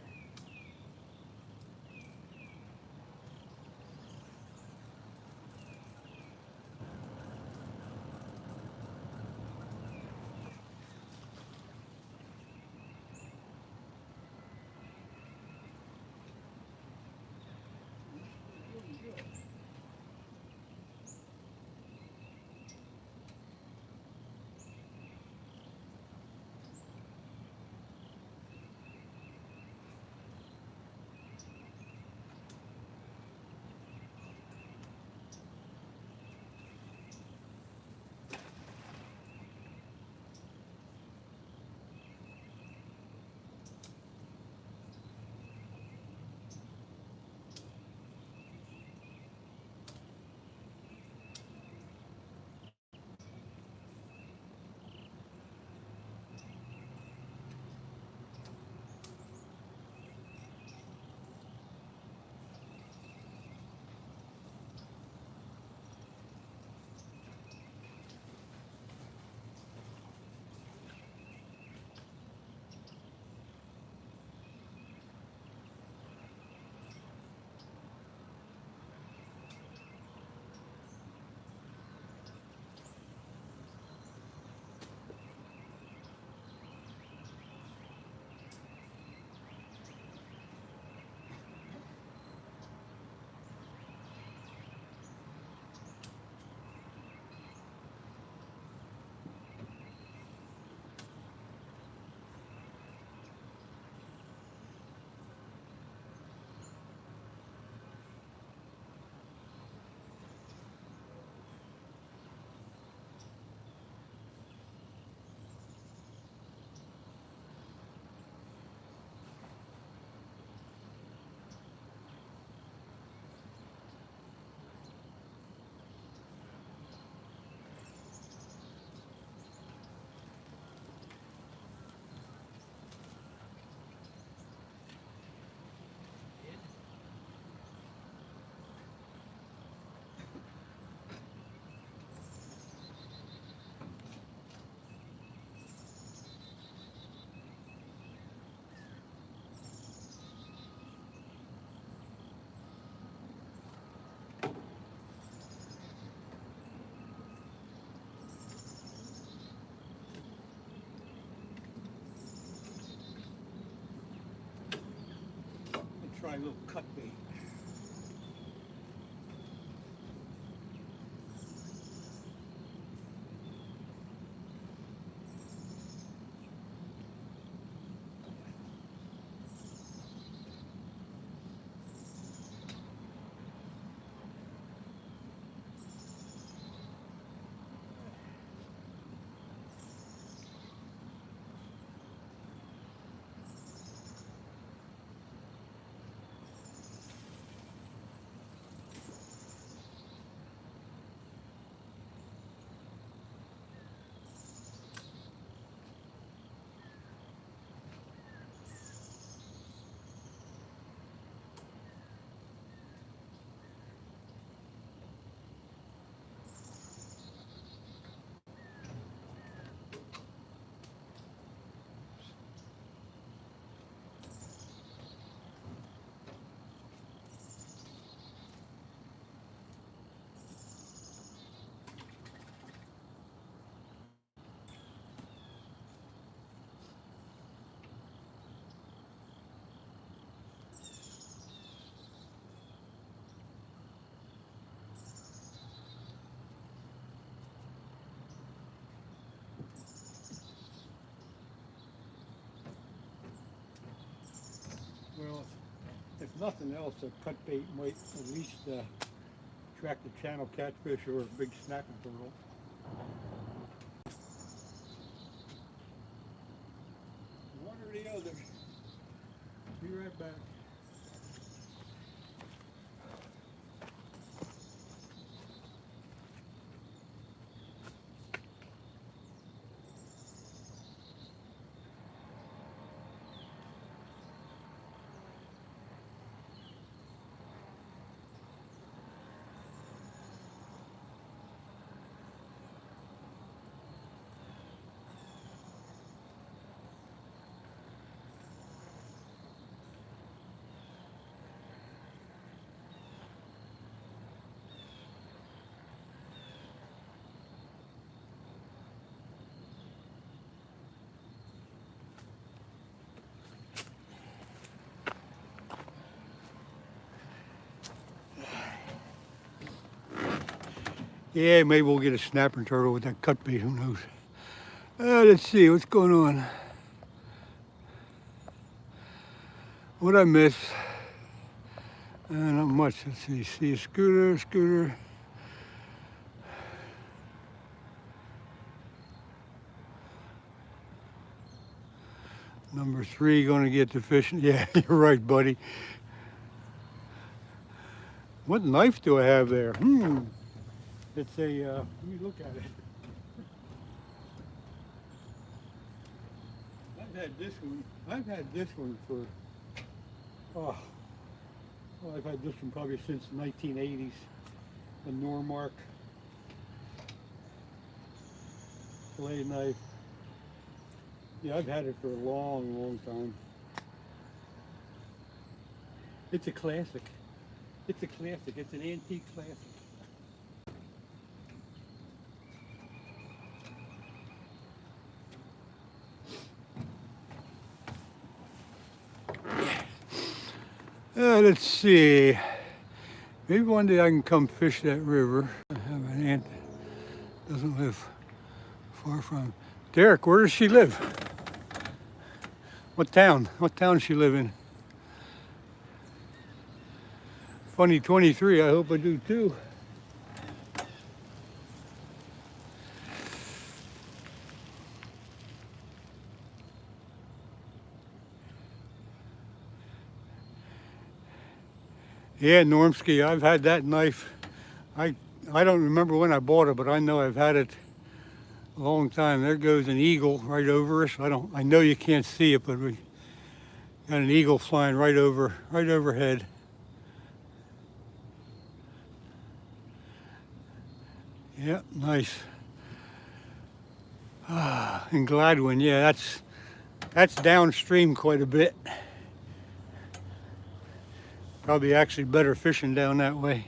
try a little cut bait. Well, if nothing else, a cut bait might at least attract a channel catfish or a big snapping turtle. One or the other. Be right back. Yeah, maybe we'll get a snapping turtle with that cut bait, who knows. Let's see, what's going on? What'd I miss? Not much, let's see. See a scooter. Number 3 gonna get the fishing. Yeah, you're right, buddy. What knife do I have there? It's a, let me look at it. I've had this one for, well, I've had this one probably since the 1980s. The Normark fillet knife. Yeah, I've had it for a long time. It's a classic. It's a classic. It's an antique classic. Let's see. Maybe one day I can come fish that river. I have an aunt that doesn't live far from. Derek, where does she live? What town? What town does she live in? Funny 23, I hope I do too. Yeah, Normski, I've had that knife. I don't remember when I bought it, but I know I've had it a long time. There goes an eagle right over us. I know you can't see it, but we got an eagle flying right overhead. Yeah, nice. In Gladwin, yeah, that's downstream quite a bit. Probably actually better fishing down that way.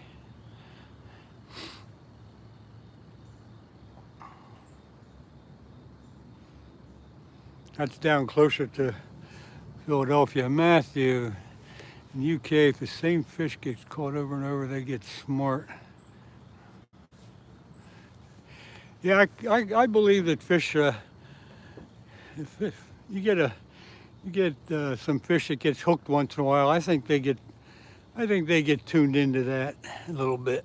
That's down closer to Philadelphia. Matthew, In the UK, if the same fish gets caught over and over, they get smart. Yeah, I believe that fish, if you get some fish that gets hooked once in a while, I think they get tuned into that a little bit.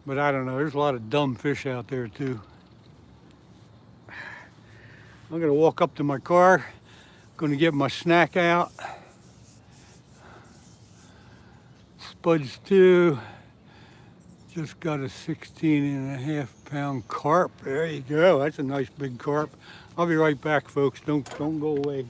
But I don't know, there's a lot of dumb fish out there too. I'm gonna walk up to my car, gonna get my snack out. Spuds 2, just got a 16.5-pound carp. There you go, that's a nice big carp. I'll be right back, folks, don't go away.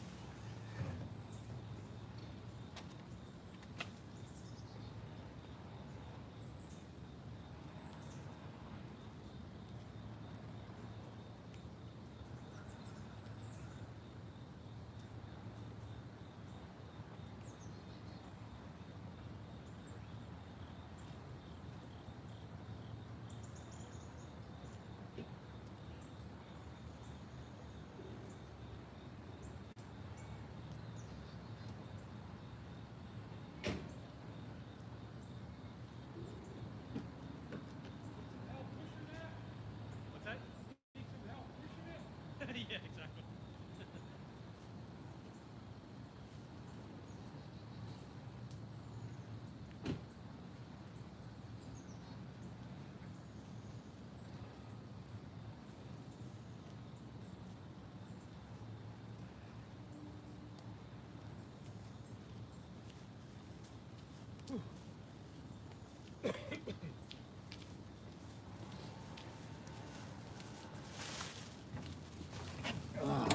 Yeah, exactly.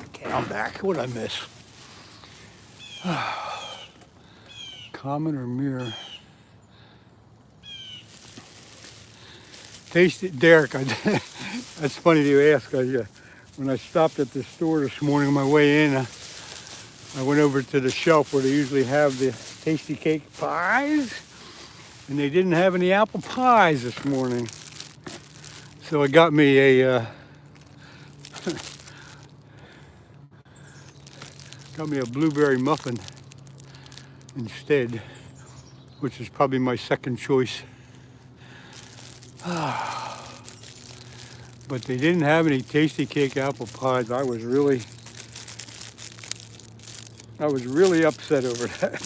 Okay, I'm back. What'd I miss? Common or mirror? Tasty, Derek. That's funny you ask. When I stopped at the store this morning on my way in, I went over to the shelf where they usually have the tasty cake pies, and they didn't have any apple pies this morning. So it got me a blueberry muffin instead, which is probably my second choice. But they didn't have any tasty cake apple pies. I was really upset over that.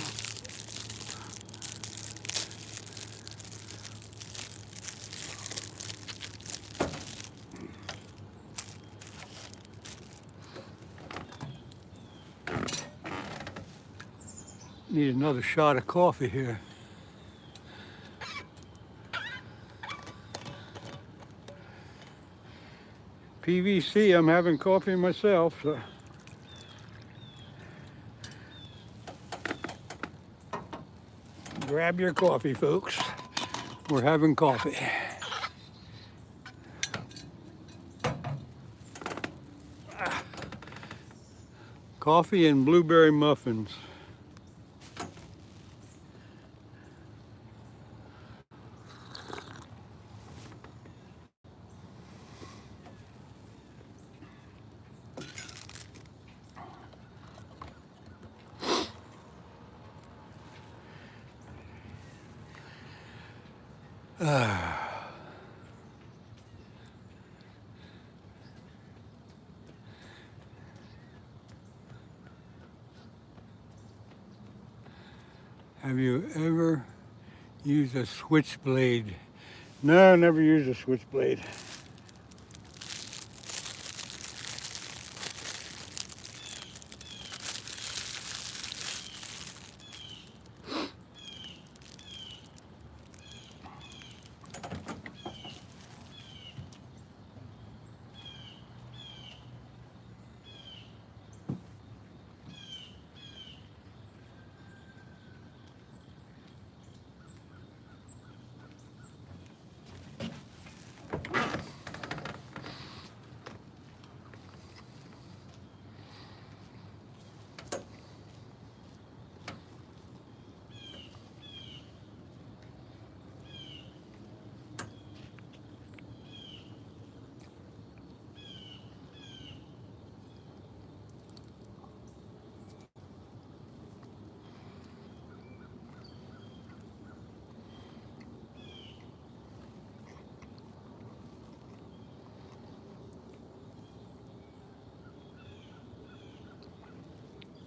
Need another shot of coffee here. PVC, I'm having coffee myself. So. Grab your coffee, folks. We're having coffee. Coffee and blueberry muffins. Have you ever used a switchblade? No, never used a switchblade.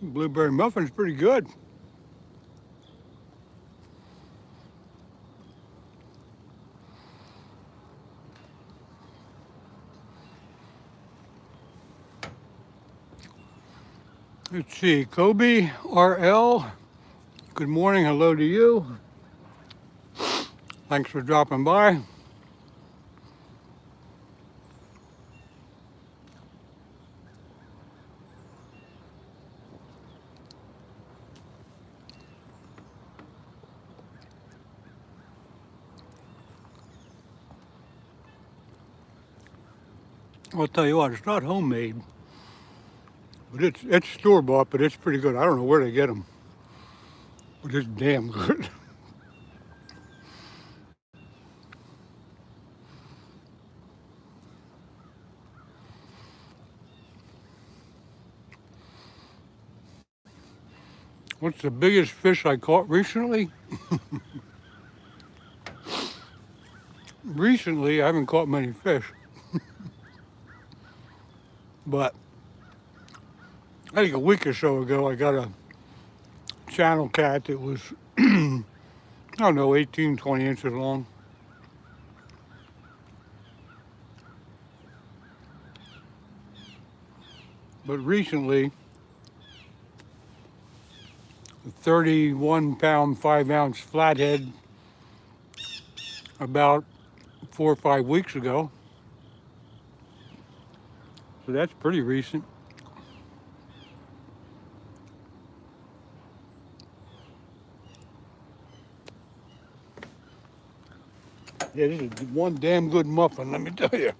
Blueberry muffin's pretty good. Let's see, Kobe RL, good morning, hello to you. Thanks for dropping by. I'll tell you what, it's not homemade, but it's store-bought, but it's pretty good. I don't know where they get them, but it's damn good. What's the biggest fish I caught recently? Recently, I haven't caught many fish, but I think a week or so ago, I got a channel cat that was, I don't know, 18, 20 inches long. But recently, a 31-pound, 5-ounce flathead about 4 or 5 weeks ago. So that's pretty recent. Yeah, this is one damn good muffin, let me tell you.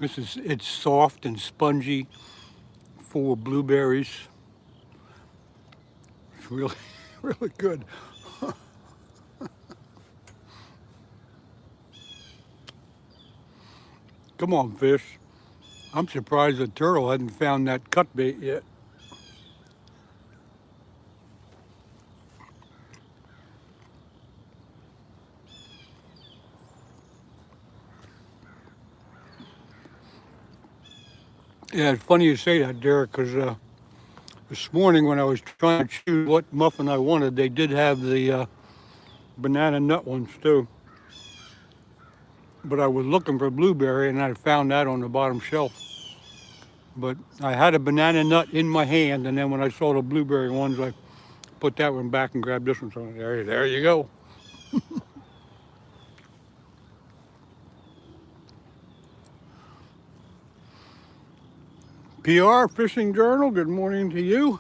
It's soft and spongy, full of blueberries. It's really, really good. Come on, fish. I'm surprised the turtle hadn't found that cut bait yet. Yeah, it's funny you say that, Derek, because this morning when I was trying to choose what muffin I wanted, they did have the banana nut ones too. But I was looking for blueberry and I found that on the bottom shelf. But I had a banana nut in my hand, and then when I saw the blueberry ones, I put that one back and grabbed this one. So there you go. PR Fishing Journal, good morning to you.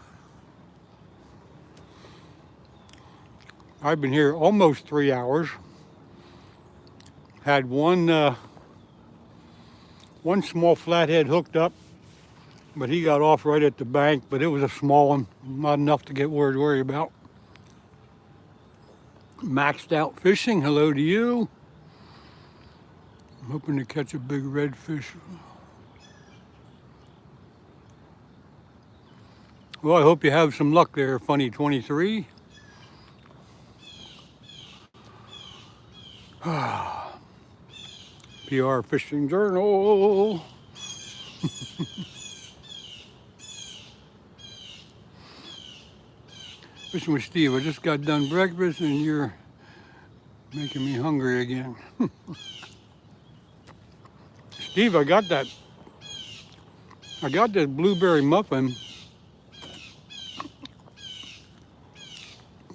I've been here almost 3 hours. Had one small flathead hooked up, but he got off right at the bank, but it was a small one, not enough to get worried about. Maxed Out Fishing, hello to you. I'm hoping to catch a big redfish. Well, I hope you have some luck there, Funny 23. PR Fishing Journal. Fishing with Steve, I just got done breakfast and you're making me hungry again. Steve, I got that blueberry muffin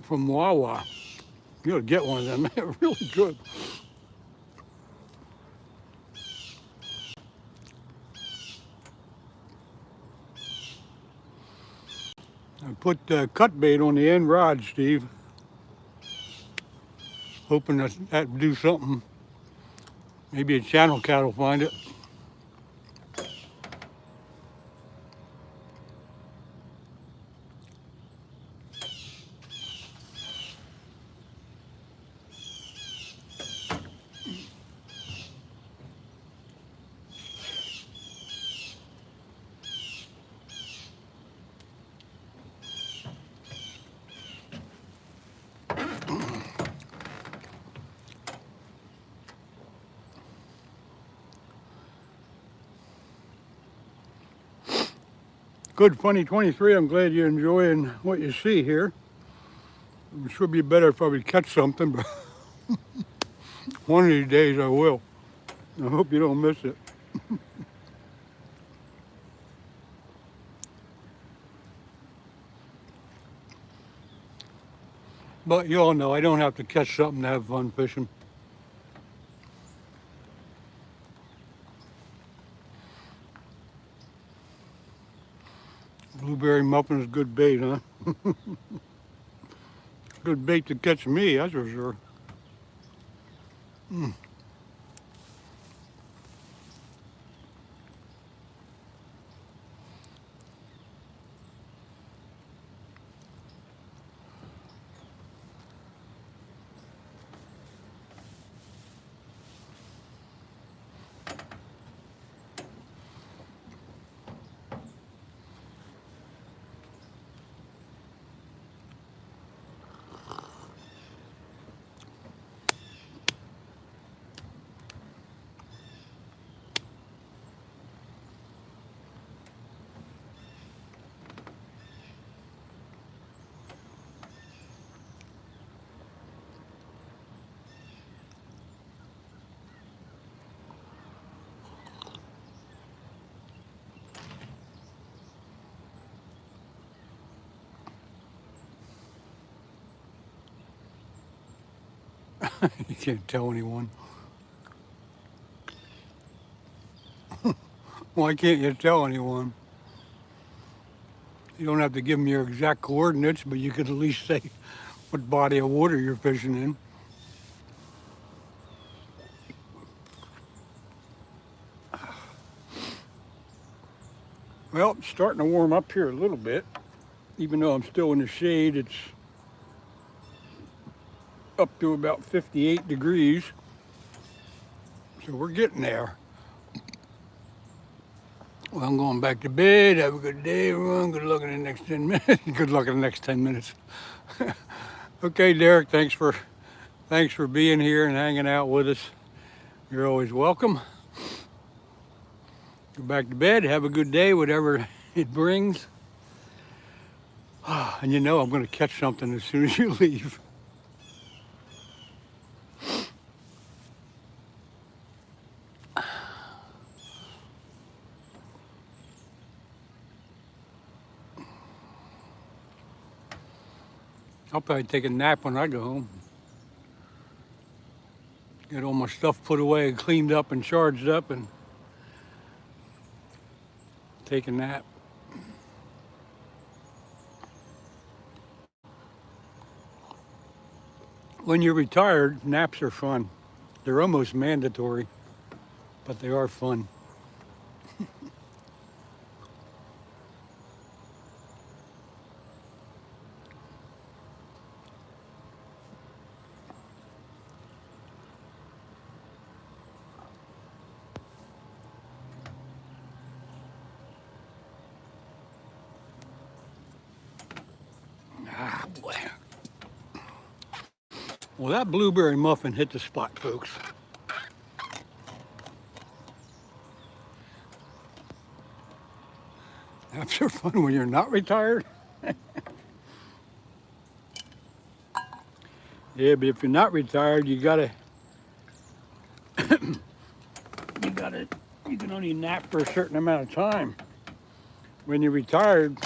from Wawa. You gotta get one of them, they're really good. I put cut bait on the end rod, Steve. Hoping that would do something. Maybe a channel cat will find it. Good funny 23. I'm glad you're enjoying what you see here. It should be better if I would catch something, but one of these days I will. I hope you don't miss it. But you all know I don't have to catch something to have fun fishing. Blueberry muffin is good bait, huh? Good bait to catch me, that's for sure. You can't tell anyone. Why can't you tell anyone? You don't have to give them your exact coordinates, but you could at least say what body of water you're fishing in. Well, it's starting to warm up here a little bit. Even though I'm still in the shade, it's up to about 58 degrees. So we're getting there. Well, I'm going back to bed. Have a good day, everyone. Good luck in the next 10 minutes. Good luck in the next 10 minutes. Okay, Derek, thanks for being here and hanging out with us. You're always welcome. Go back to bed. Have a good day, whatever it brings. And you know I'm going to catch something as soon as you leave. I'll probably take a nap when I go home. Get all my stuff put away and cleaned up and charged up and take a nap. When you're retired, naps are fun. They're almost mandatory, but they are fun. Ah, boy. Well, that blueberry muffin hit the spot, folks. Naps are fun when you're not retired. Yeah, but if you're not retired, you can only nap for a certain amount of time. When you're retired,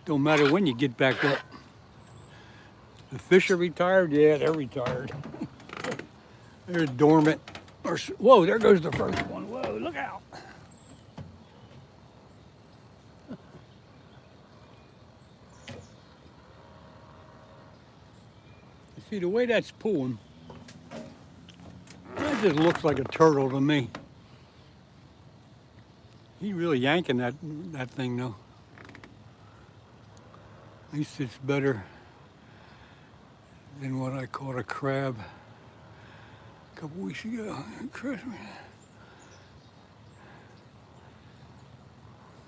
don't matter when you get back up. The fish are retired, yeah, they're retired. They're dormant. Whoa, there goes the first one. Whoa, look out. See, the way that's pulling, that just looks like a turtle to me. He's really yanking that thing, though. At least it's better than what I caught a crab a couple weeks ago.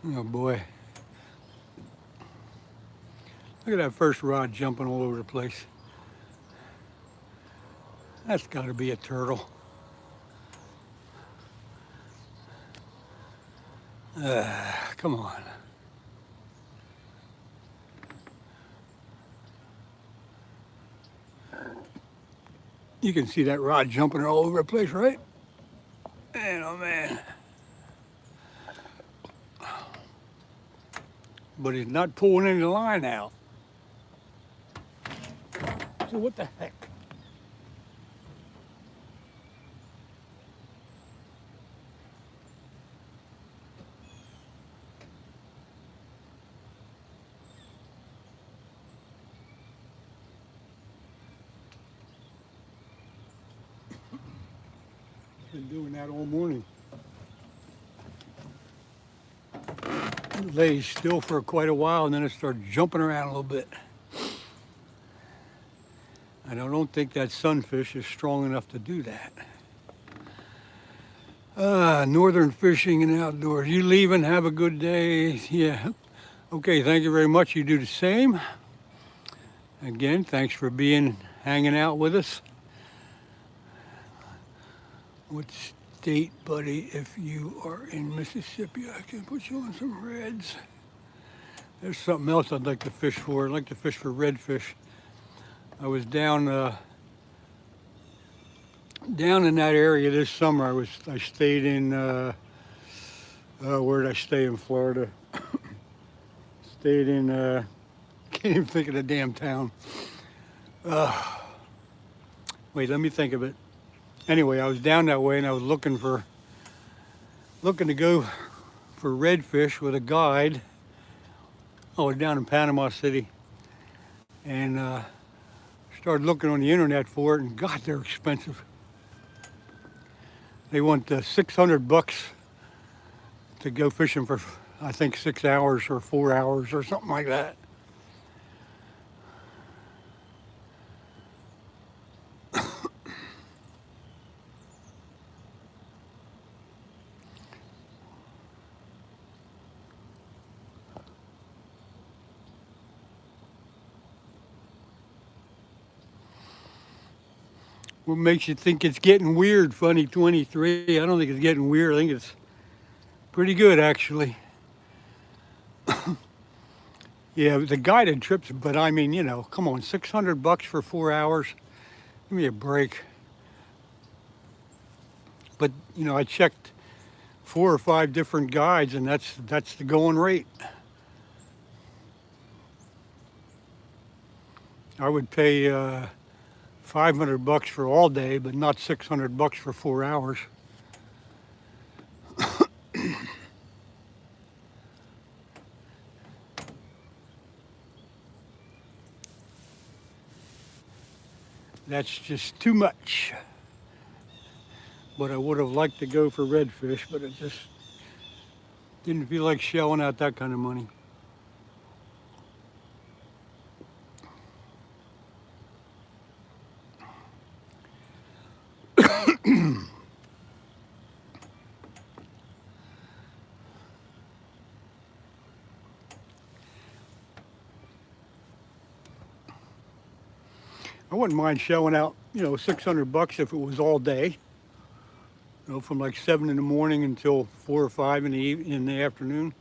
Oh boy. Look at that first rod jumping all over the place. That's got to be a turtle. Come on. You can see that rod jumping all over the place, right? Man, oh man. But he's not pulling any line out. So what the heck? Been doing that all morning. It lays still for quite a while and then it starts jumping around a little bit. And I don't think that sunfish is strong enough to do that. Northern fishing and outdoors. You leaving? Have a good day. Yeah. Okay, thank you very much. You do the same. Again, thanks for hanging out with us. What state, buddy, if you are in Mississippi, I can put you on some reds. There's something else I'd like to fish for. I'd like to fish for redfish. I was down in that area this summer. I stayed in where did I stay in Florida? Stayed in can't even think of the damn town. Wait, let me think of it. Anyway, I was down that way and I was looking to go for redfish with a guide. I was down in Panama City and started looking on the internet for it, and God, they're expensive. They want $600 to go fishing for, I think, 6 hours or 4 hours or something like that. What makes you think it's getting weird, Funny 23? I don't think it's getting weird. I think it's pretty good, actually. Yeah, the guided trips, but I mean, you know, come on, $600 for 4 hours. Give me a break. But, you know, I checked 4 or 5 different guides, and that's the going rate. I would pay $500 for all day, but not $600 for 4 hours. That's just too much. But I would have liked to go for redfish, but it just didn't feel like shelling out that kind of money. I wouldn't mind shelling out, you know, $600 if it was all day. You know, from like 7 in the morning until 4 or 5 in the afternoon.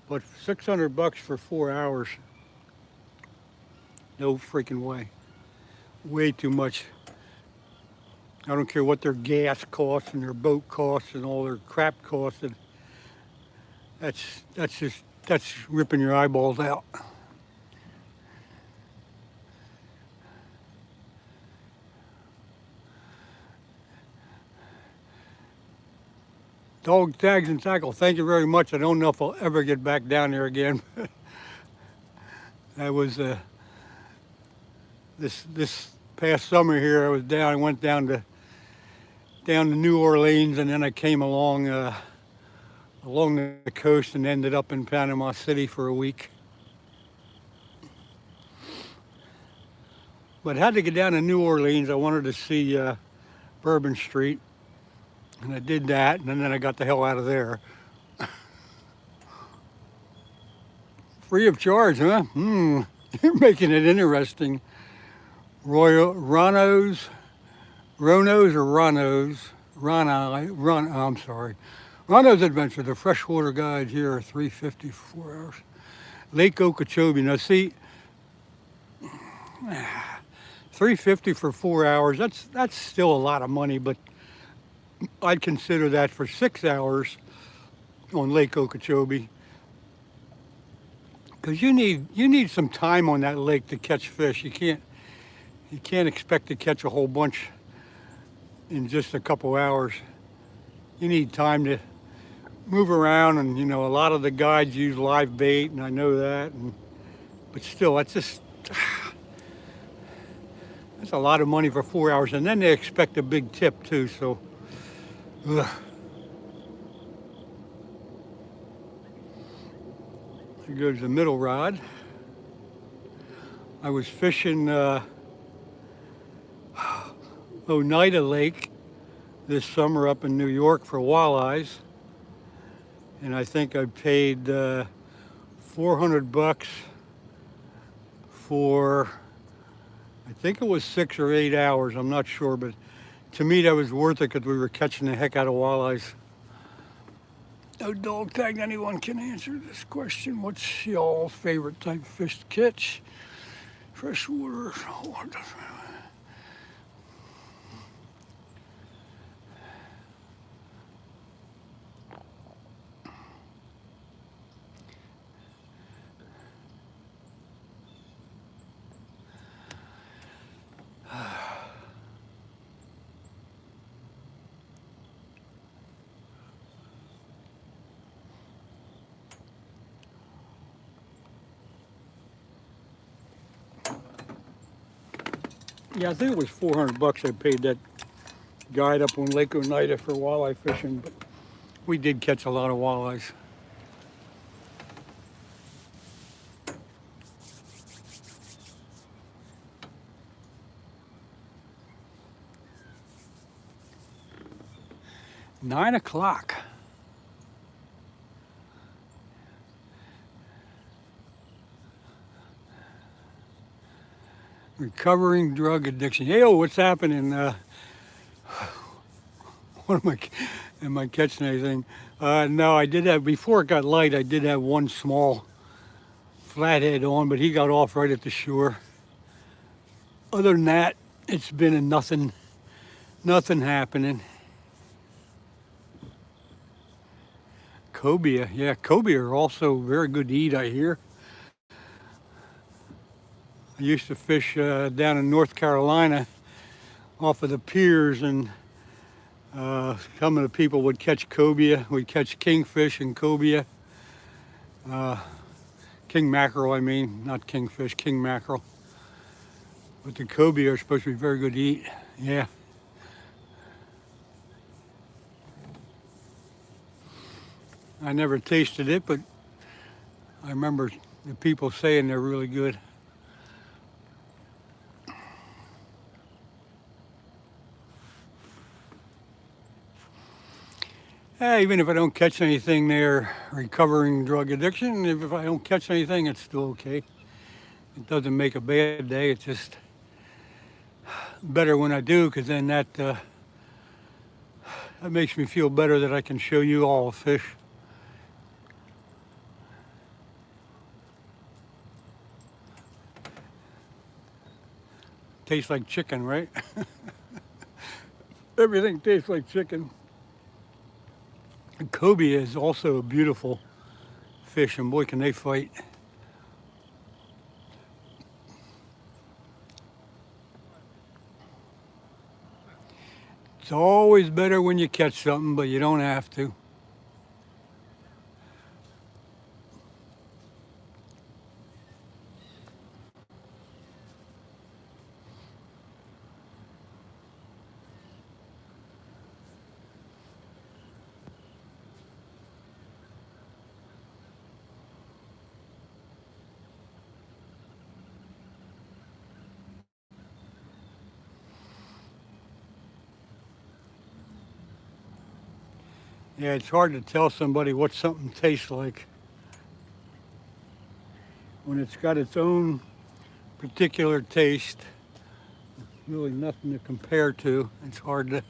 But $600 for 4 hours, no freaking way. Way too much. I don't care what their gas costs and their boat costs and all their crap costs. That's ripping your eyeballs out. Dog tags and tackle, thank you very much. I don't know if I'll ever get back down there again. That was this past summer here. I went down to New Orleans, and then I came along the coast and ended up in Panama City for a week. But had to get down to New Orleans. I wanted to see Bourbon Street. And I did that, and then I got the hell out of there. Free of charge, huh? You're making it interesting. Ronos Adventure, the freshwater guide here, $3.50 for 4 hours. Lake Okeechobee. Now see, $3.50 for 4 hours. That's still a lot of money, but I'd consider that for 6 hours on Lake Okeechobee, because you need some time on that lake to catch fish. You can't expect to catch a whole bunch in just a couple hours. You need time to move around, and a lot of the guides use live bait, and I know that, but still, that's a lot of money for 4 hours, and then they expect a big tip too. So, ugh. Here goes the middle rod. I was fishing Oneida Lake this summer up in New York for walleyes, and I think I paid $400 for, I think it was 6 or 8 hours. I'm not sure, but to me that was worth it because we were catching the heck out of walleyes. No dog tag. Anyone can answer this question. What's y'all's favorite type of fish to catch? Freshwater. Yeah, I think it was $400 I paid that guide up on Lake Oneida for walleye fishing, but we did catch a lot of walleyes. Nine o'clock. Recovering drug addiction. Hey, what's happening? Am I catching anything? No, I did have, before it got light, I did have one small flathead on, but he got off right at the shore. Other than that, it's been a nothing happening. Cobia, yeah, cobia are also very good to eat, I hear. I used to fish down in North Carolina off of the piers, and some of the people would catch cobia. We'd catch kingfish and cobia. King mackerel, I mean, not kingfish, king mackerel. But the cobia are supposed to be very good to eat. Yeah. I never tasted it, but I remember the people saying they're really good. Even if I don't catch anything there, recovering drug addiction, if I don't catch anything, it's still okay. It doesn't make a bad day. It's just better when I do, because then that makes me feel better that I can show you all the fish. Tastes like chicken, right? Everything tastes like chicken. And cobia is also a beautiful fish, and boy, can they fight. It's always better when you catch something, but you don't have to. Yeah, it's hard to tell somebody what something tastes like when it's got its own particular taste. Really nothing to compare to. It's hard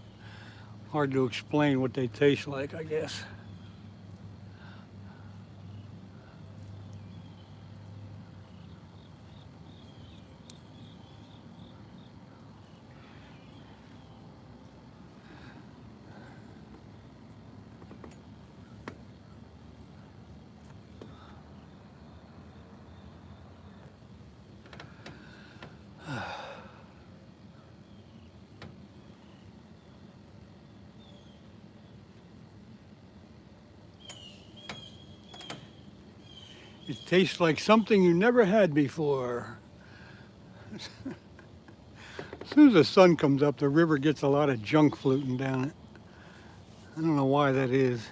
to explain what they taste like, I guess. It tastes like something you never had before. As soon as the sun comes up, the river gets a lot of junk floating down it. I don't know why that is.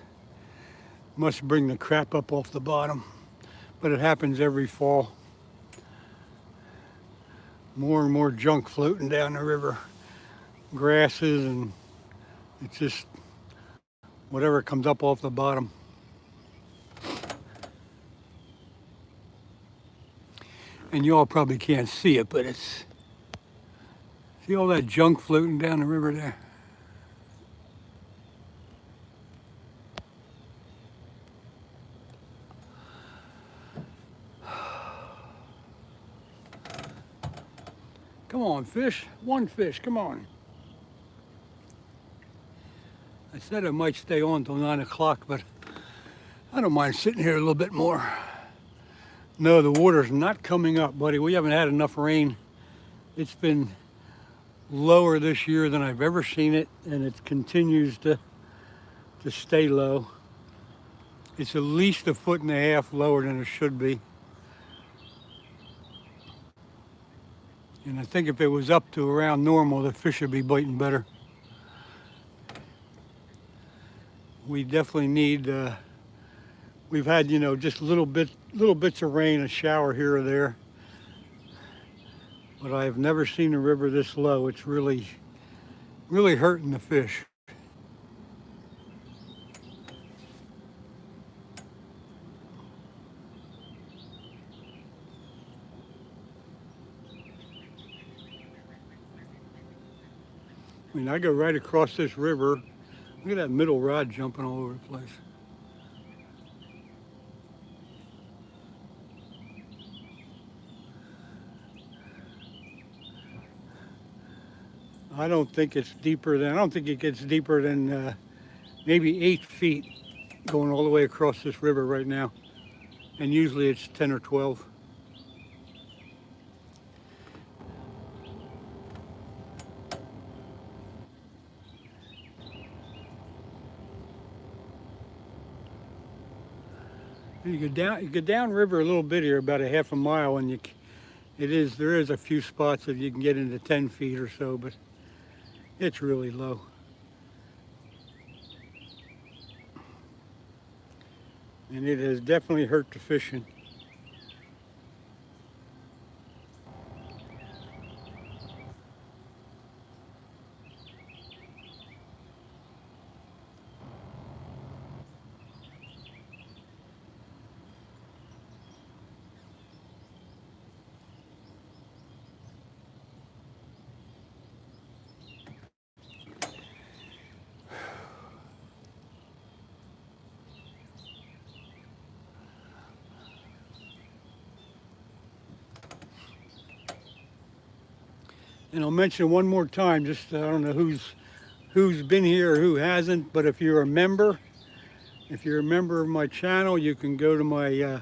Must bring the crap up off the bottom. But it happens every fall. More and more junk floating down the river. Grasses, and it's just whatever comes up off the bottom. And y'all probably can't see it, but it's, see all that junk floating down the river there? Come on, fish. One fish, come on. I said I might stay on till 9 o'clock, but I don't mind sitting here a little bit more. No, the water's not coming up, buddy. We haven't had enough rain. It's been lower this year than I've ever seen it, and it continues to stay low. It's at least 1.5 feet lower than it should be. And I think if it was up to around normal, the fish would be biting better. We definitely need, we've had, you know, just little bits of rain, a shower here or there. But I've never seen a river this low. It's really hurting the fish. I mean, I go right across this river. Look at that middle rod jumping all over the place. I don't think it gets deeper than maybe 8 feet going all the way across this river right now. And usually it's 10 or 12. You go down river a little bit here, about 1/2 mile, and there is a few spots that you can get into 10 feet or so, but it's really low. And it has definitely hurt the fishing. And I'll mention one more time, just I don't know who's been here or who hasn't, but if you're a member of my channel, you can go to my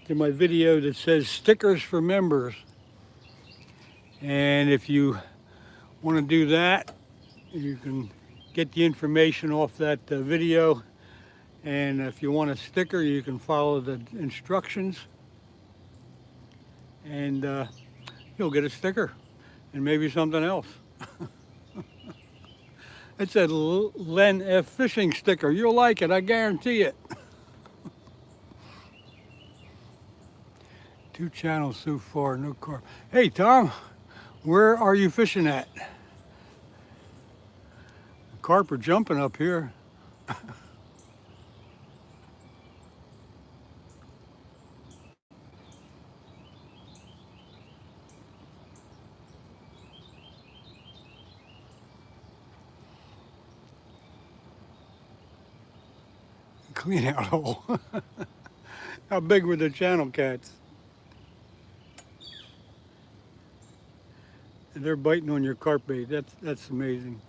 video that says stickers for members. And if you want to do that, you can get the information off that video. And if you want a sticker, you can follow the instructions. And you'll get a sticker and maybe something else. It's a LEN F Fishing sticker. You'll like it, I guarantee it. 2 channels so far, no carp. Hey Tom, where are you fishing at? Carp are jumping up here. Clean out hole. How big were the channel cats? And they're biting on your carp bait. That's amazing.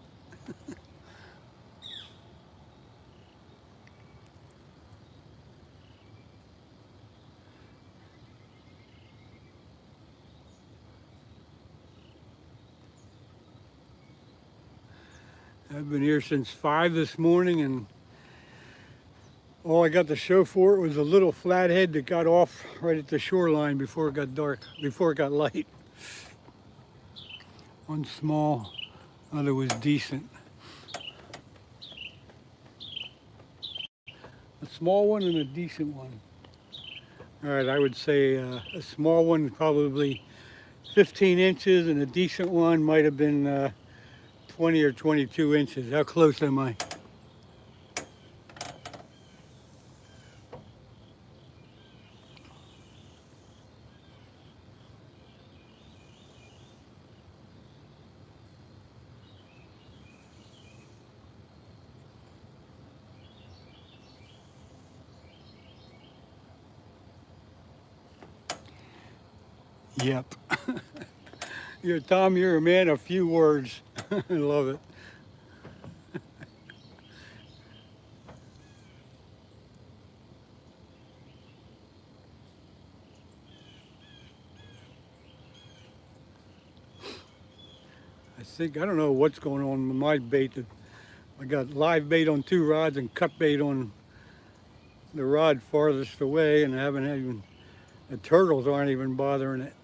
I've been here since 5 this morning, and All I got to show for it was a little flathead that got off right at the shoreline before it got dark, before it got light. One small, other was decent. A small one and a decent one. All right, I would say a small one probably 15 inches and a decent one might have been 20 or 22 inches. How close am I? Yep. Tom, you're a man of few words. I love it. I don't know what's going on with my bait. I got live bait on 2 rods and cut bait on the rod farthest away, and I haven't even, the turtles aren't even bothering it.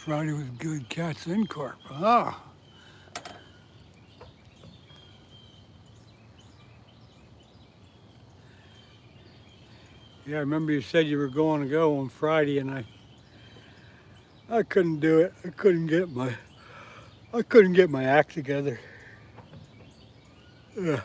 Friday was good cats and carp. Ah. Yeah, I remember you said you were going to go on Friday, and I couldn't do it. I couldn't get my act together. Ugh.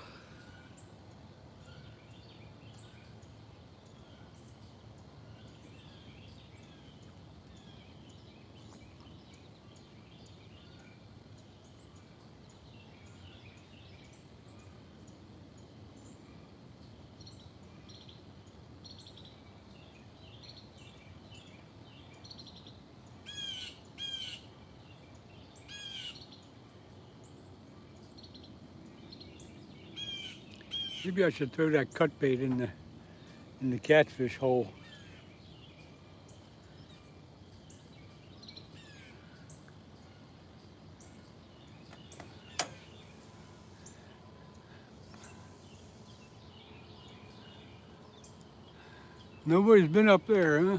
Maybe I should throw that cut bait in the catfish hole. Nobody's been up there, huh?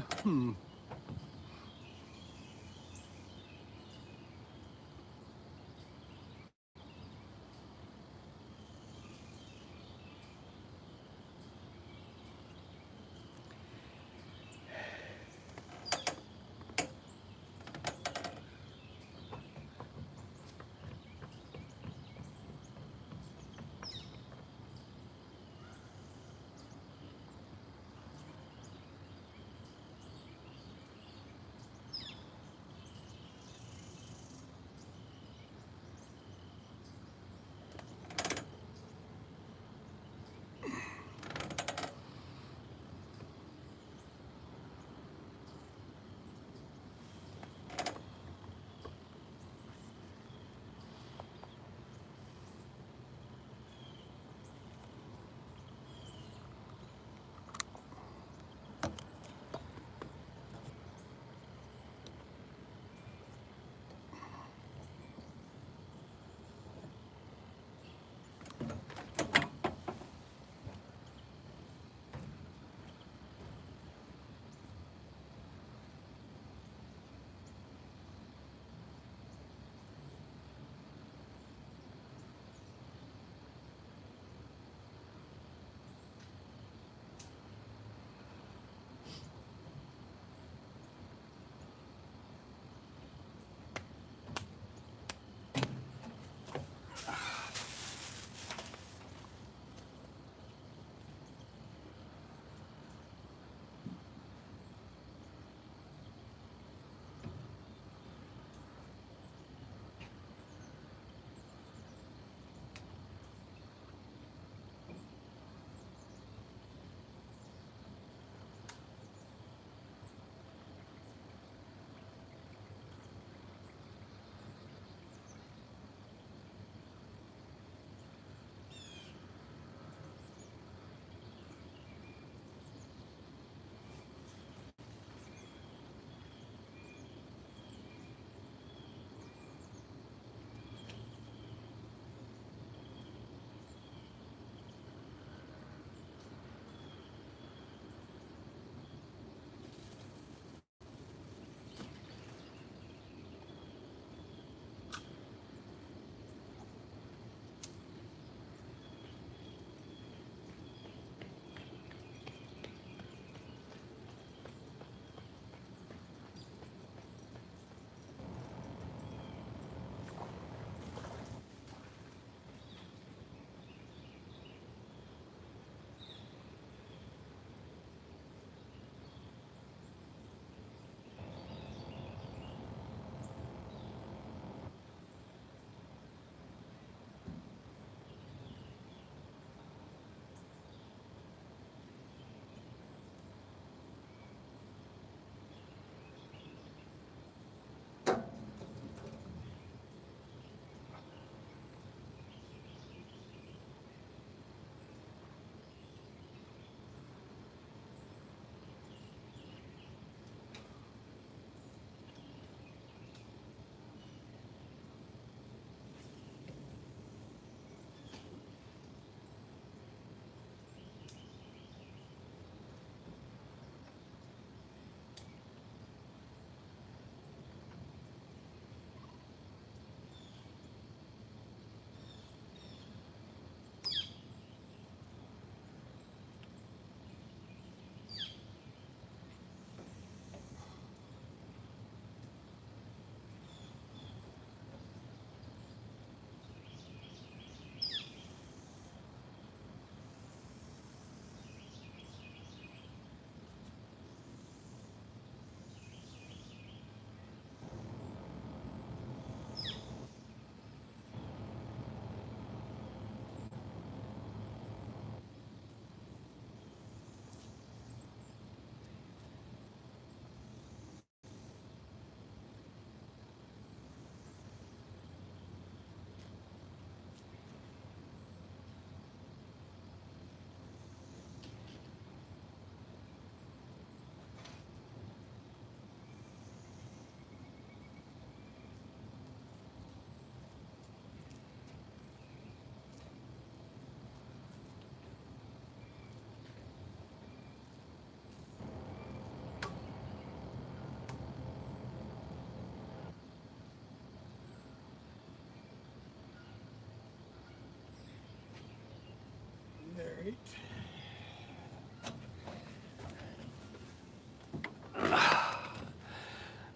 right.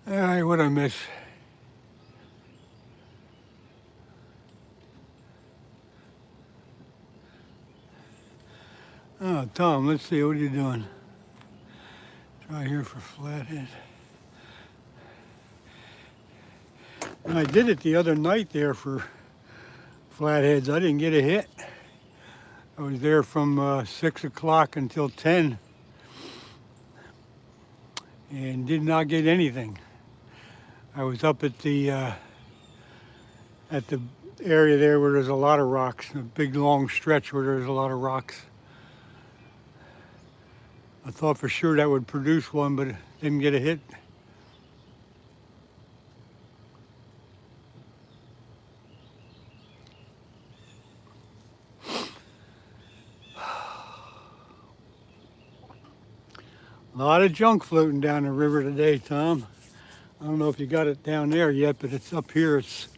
All right, what'd I miss? Oh, Tom, let's see, what are you doing? Try here for flathead. And I did it the other night there for flatheads. I didn't get a hit. I was there from 6 o'clock until 10 and did not get anything. I was up at the area there where there's a lot of rocks, a big long stretch where there's a lot of rocks. I thought for sure that would produce one, but it didn't get a hit. A lot of junk floating down the river today, Tom. I don't know if you got it down there yet, but it's up here. It's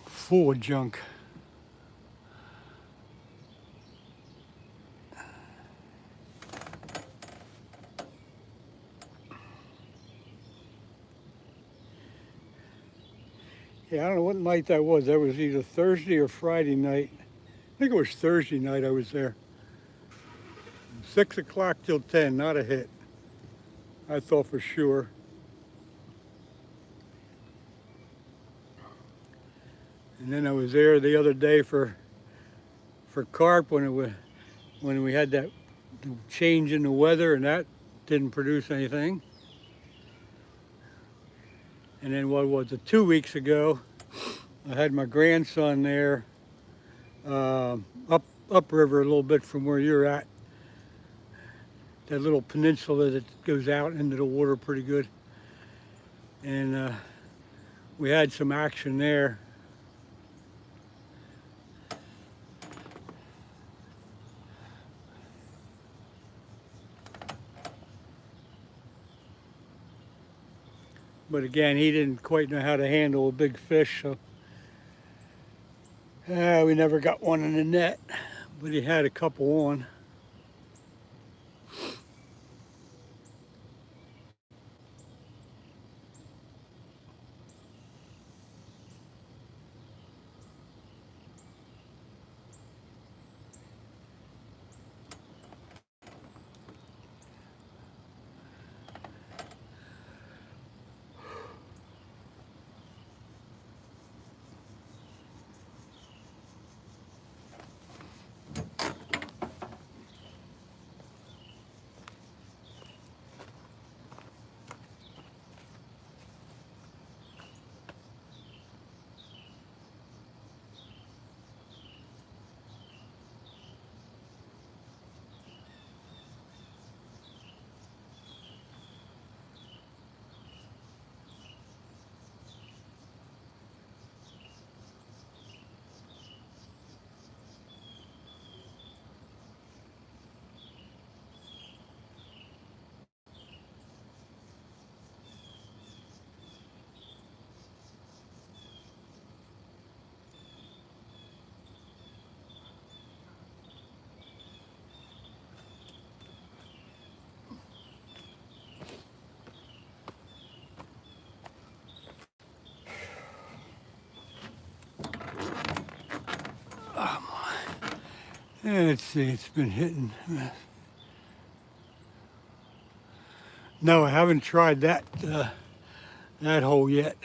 full of junk. Yeah, I don't know what night that was. That was either Thursday or Friday night. I think it was Thursday night I was there. 6 o'clock till 10, not a hit. I thought for sure. And then I was there the other day for carp when we had that change in the weather, and that didn't produce anything. And then what was it, 2 weeks ago, I had my grandson there upriver a little bit from where you're at. That little peninsula that goes out into the water pretty good. And we had some action there. But again, he didn't quite know how to handle a big fish, so we never got one in the net, but he had a couple on. Yeah, let's see, it's been hitting. No, I haven't tried that hole yet.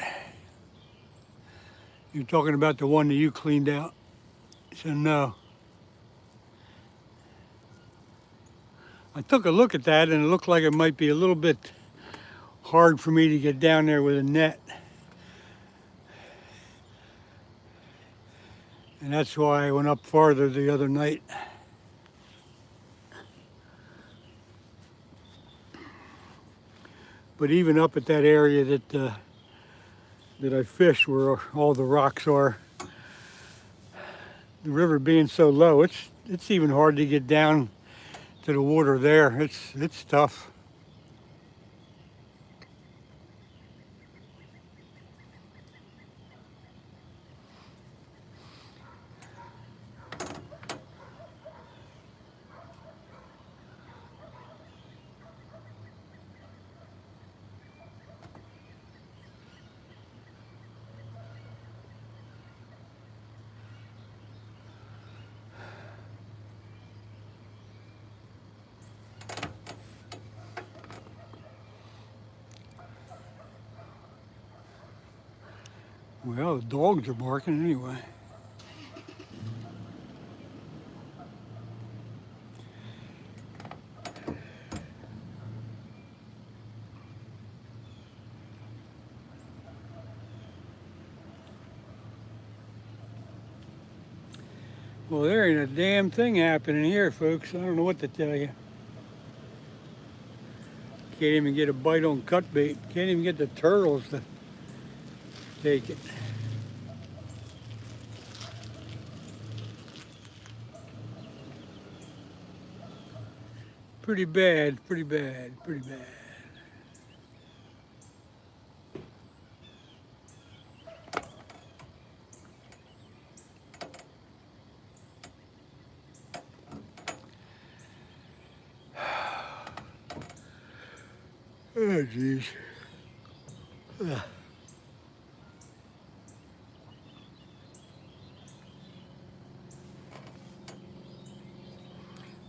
You're talking about the one that you cleaned out? So no. I took a look at that and it looked like it might be a little bit hard for me to get down there with a net. And that's why I went up farther the other night. But even up at that area that I fish where all the rocks are, the river being so low, it's even hard to get down to the water there. It's tough. Well, the dogs are barking anyway. Well, there ain't a damn thing happening here, folks. I don't know what to tell you. Can't even get a bite on cut bait. Can't even get the turtles to take it. Pretty bad, pretty bad, pretty bad. Oh, jeez.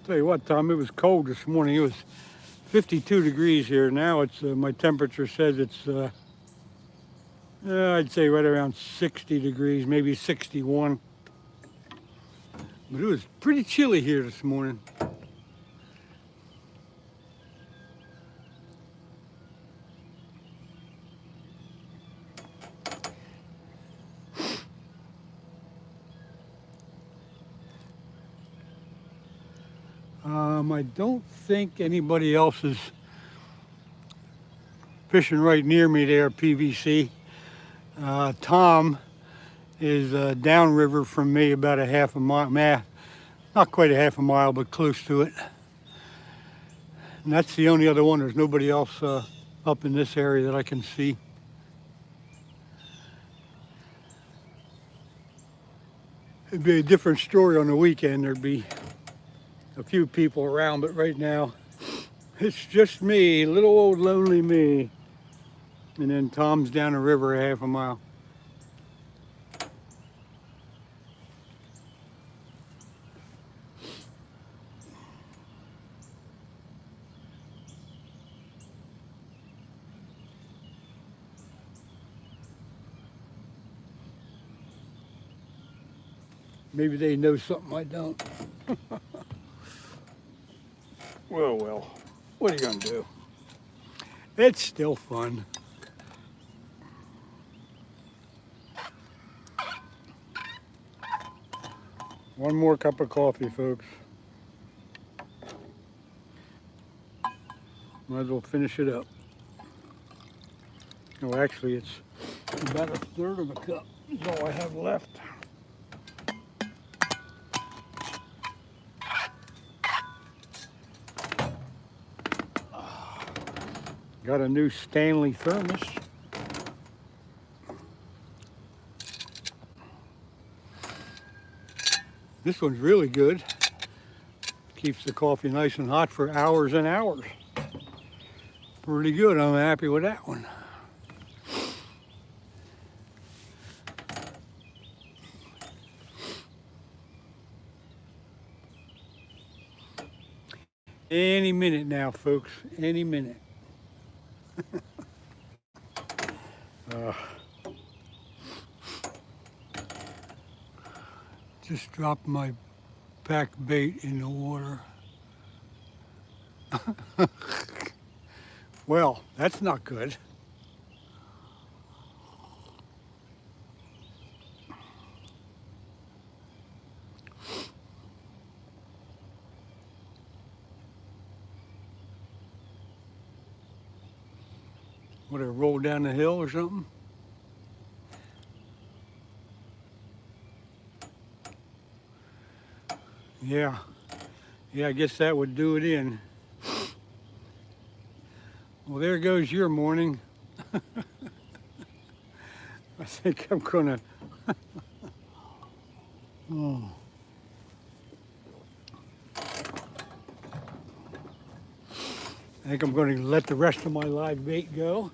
Tell you what, Tom, it was cold this morning. It was 52 degrees here. Now it's my temperature says it's I'd say right around 60 degrees, maybe 61. But it was pretty chilly here this morning. I don't think anybody else is fishing right near me there, PVC. Tom is downriver from me about a half a mile, not quite a half a mile, but close to it. And that's the only other one. There's nobody else up in this area that I can see. It'd be a different story on the weekend. There'd be a few people around, but right now it's just me, little old lonely me. And then Tom's down the river a half a mile. Maybe they know something I don't. Well, what are you gonna do? It's still fun. One more cup of coffee, folks. Might as well finish it up. Oh, actually, it's about a third of a cup is all I have left. Got a new Stanley thermos. This one's really good. Keeps the coffee nice and hot for hours and hours. Pretty good. I'm happy with that one. Any minute now, folks. Any minute. Just dropped my packed bait in the water. Well, that's not good. Would it roll down the hill or something? Yeah, I guess that would do it in. Well, there goes your morning. I think I'm gonna, oh. I think I'm going to let the rest of my live bait go.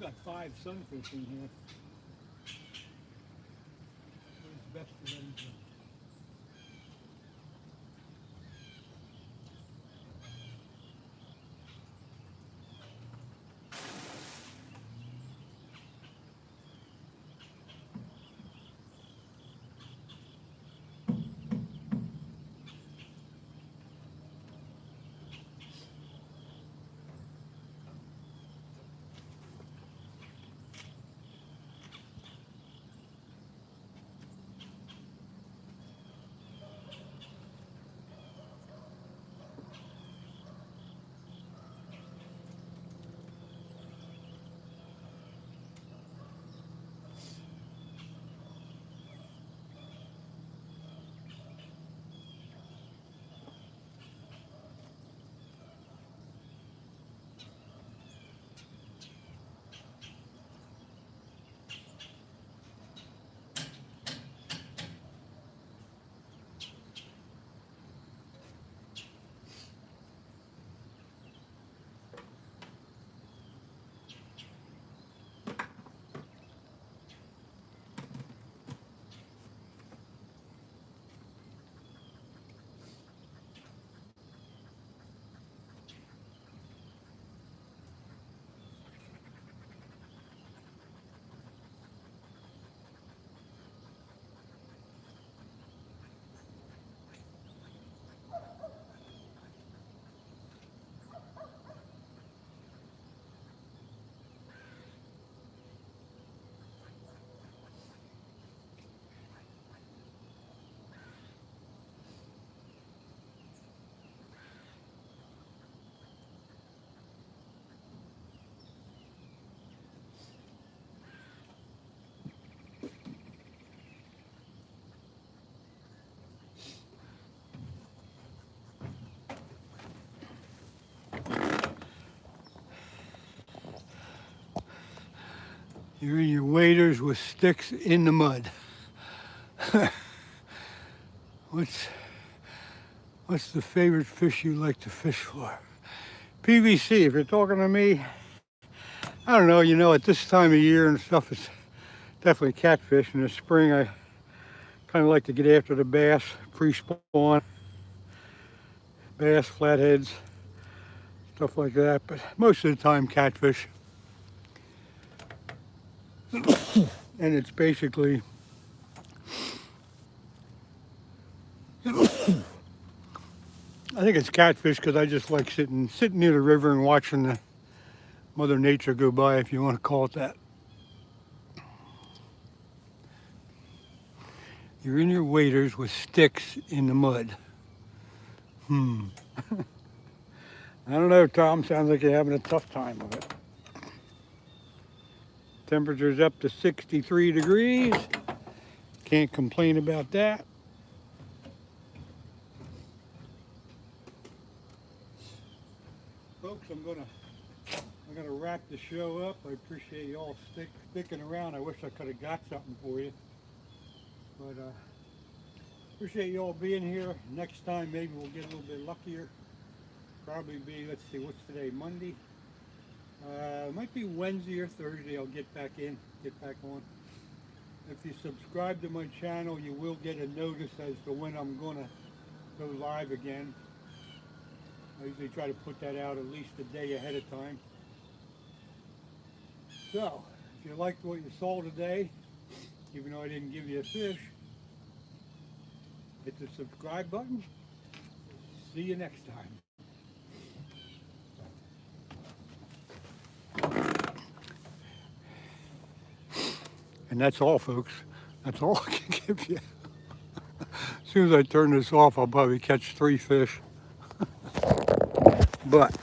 got 5 sunfish in here. Where's best for them to... You're in your waders with sticks in the mud. What's the favorite fish you like to fish for? PVC, if you're talking to me, I don't know, you know, at this time of year and stuff, it's definitely catfish. In the spring, I kind of like to get after the bass, pre-spawn, bass, flatheads, stuff like that. But most of the time, catfish. And it's basically I think it's catfish because I just like sitting near the river and watching the Mother Nature go by, if you want to call it that. You're in your waders with sticks in the mud. I don't know, Tom. Sounds like you're having a tough time with it. Temperature's up to 63 degrees. Can't complain about that. Folks, I'm gonna wrap the show up. I appreciate you all sticking around. I wish I could have got something for you, but appreciate you all being here. Next time maybe we'll get a little bit luckier. Probably be, let's see, what's today, Monday? It might be Wednesday or Thursday. I'll get back on. If you subscribe to my channel, you will get a notice as to when I'm gonna go live again. I usually try to put that out at least a day ahead of time. So, if you liked what you saw today, even though I didn't give you a fish, hit the subscribe button. See you next time. And that's all, folks. That's all I can give you. As soon as I turn this off, I'll probably catch 3 fish. But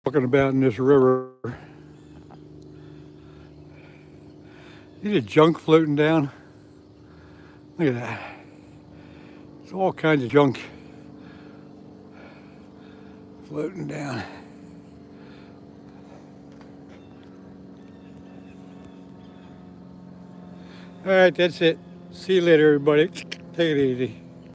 talking about in this river, see the junk floating down? Look at that. It's all kinds of junk floating down. All right, that's it. See you later, everybody. Take it easy.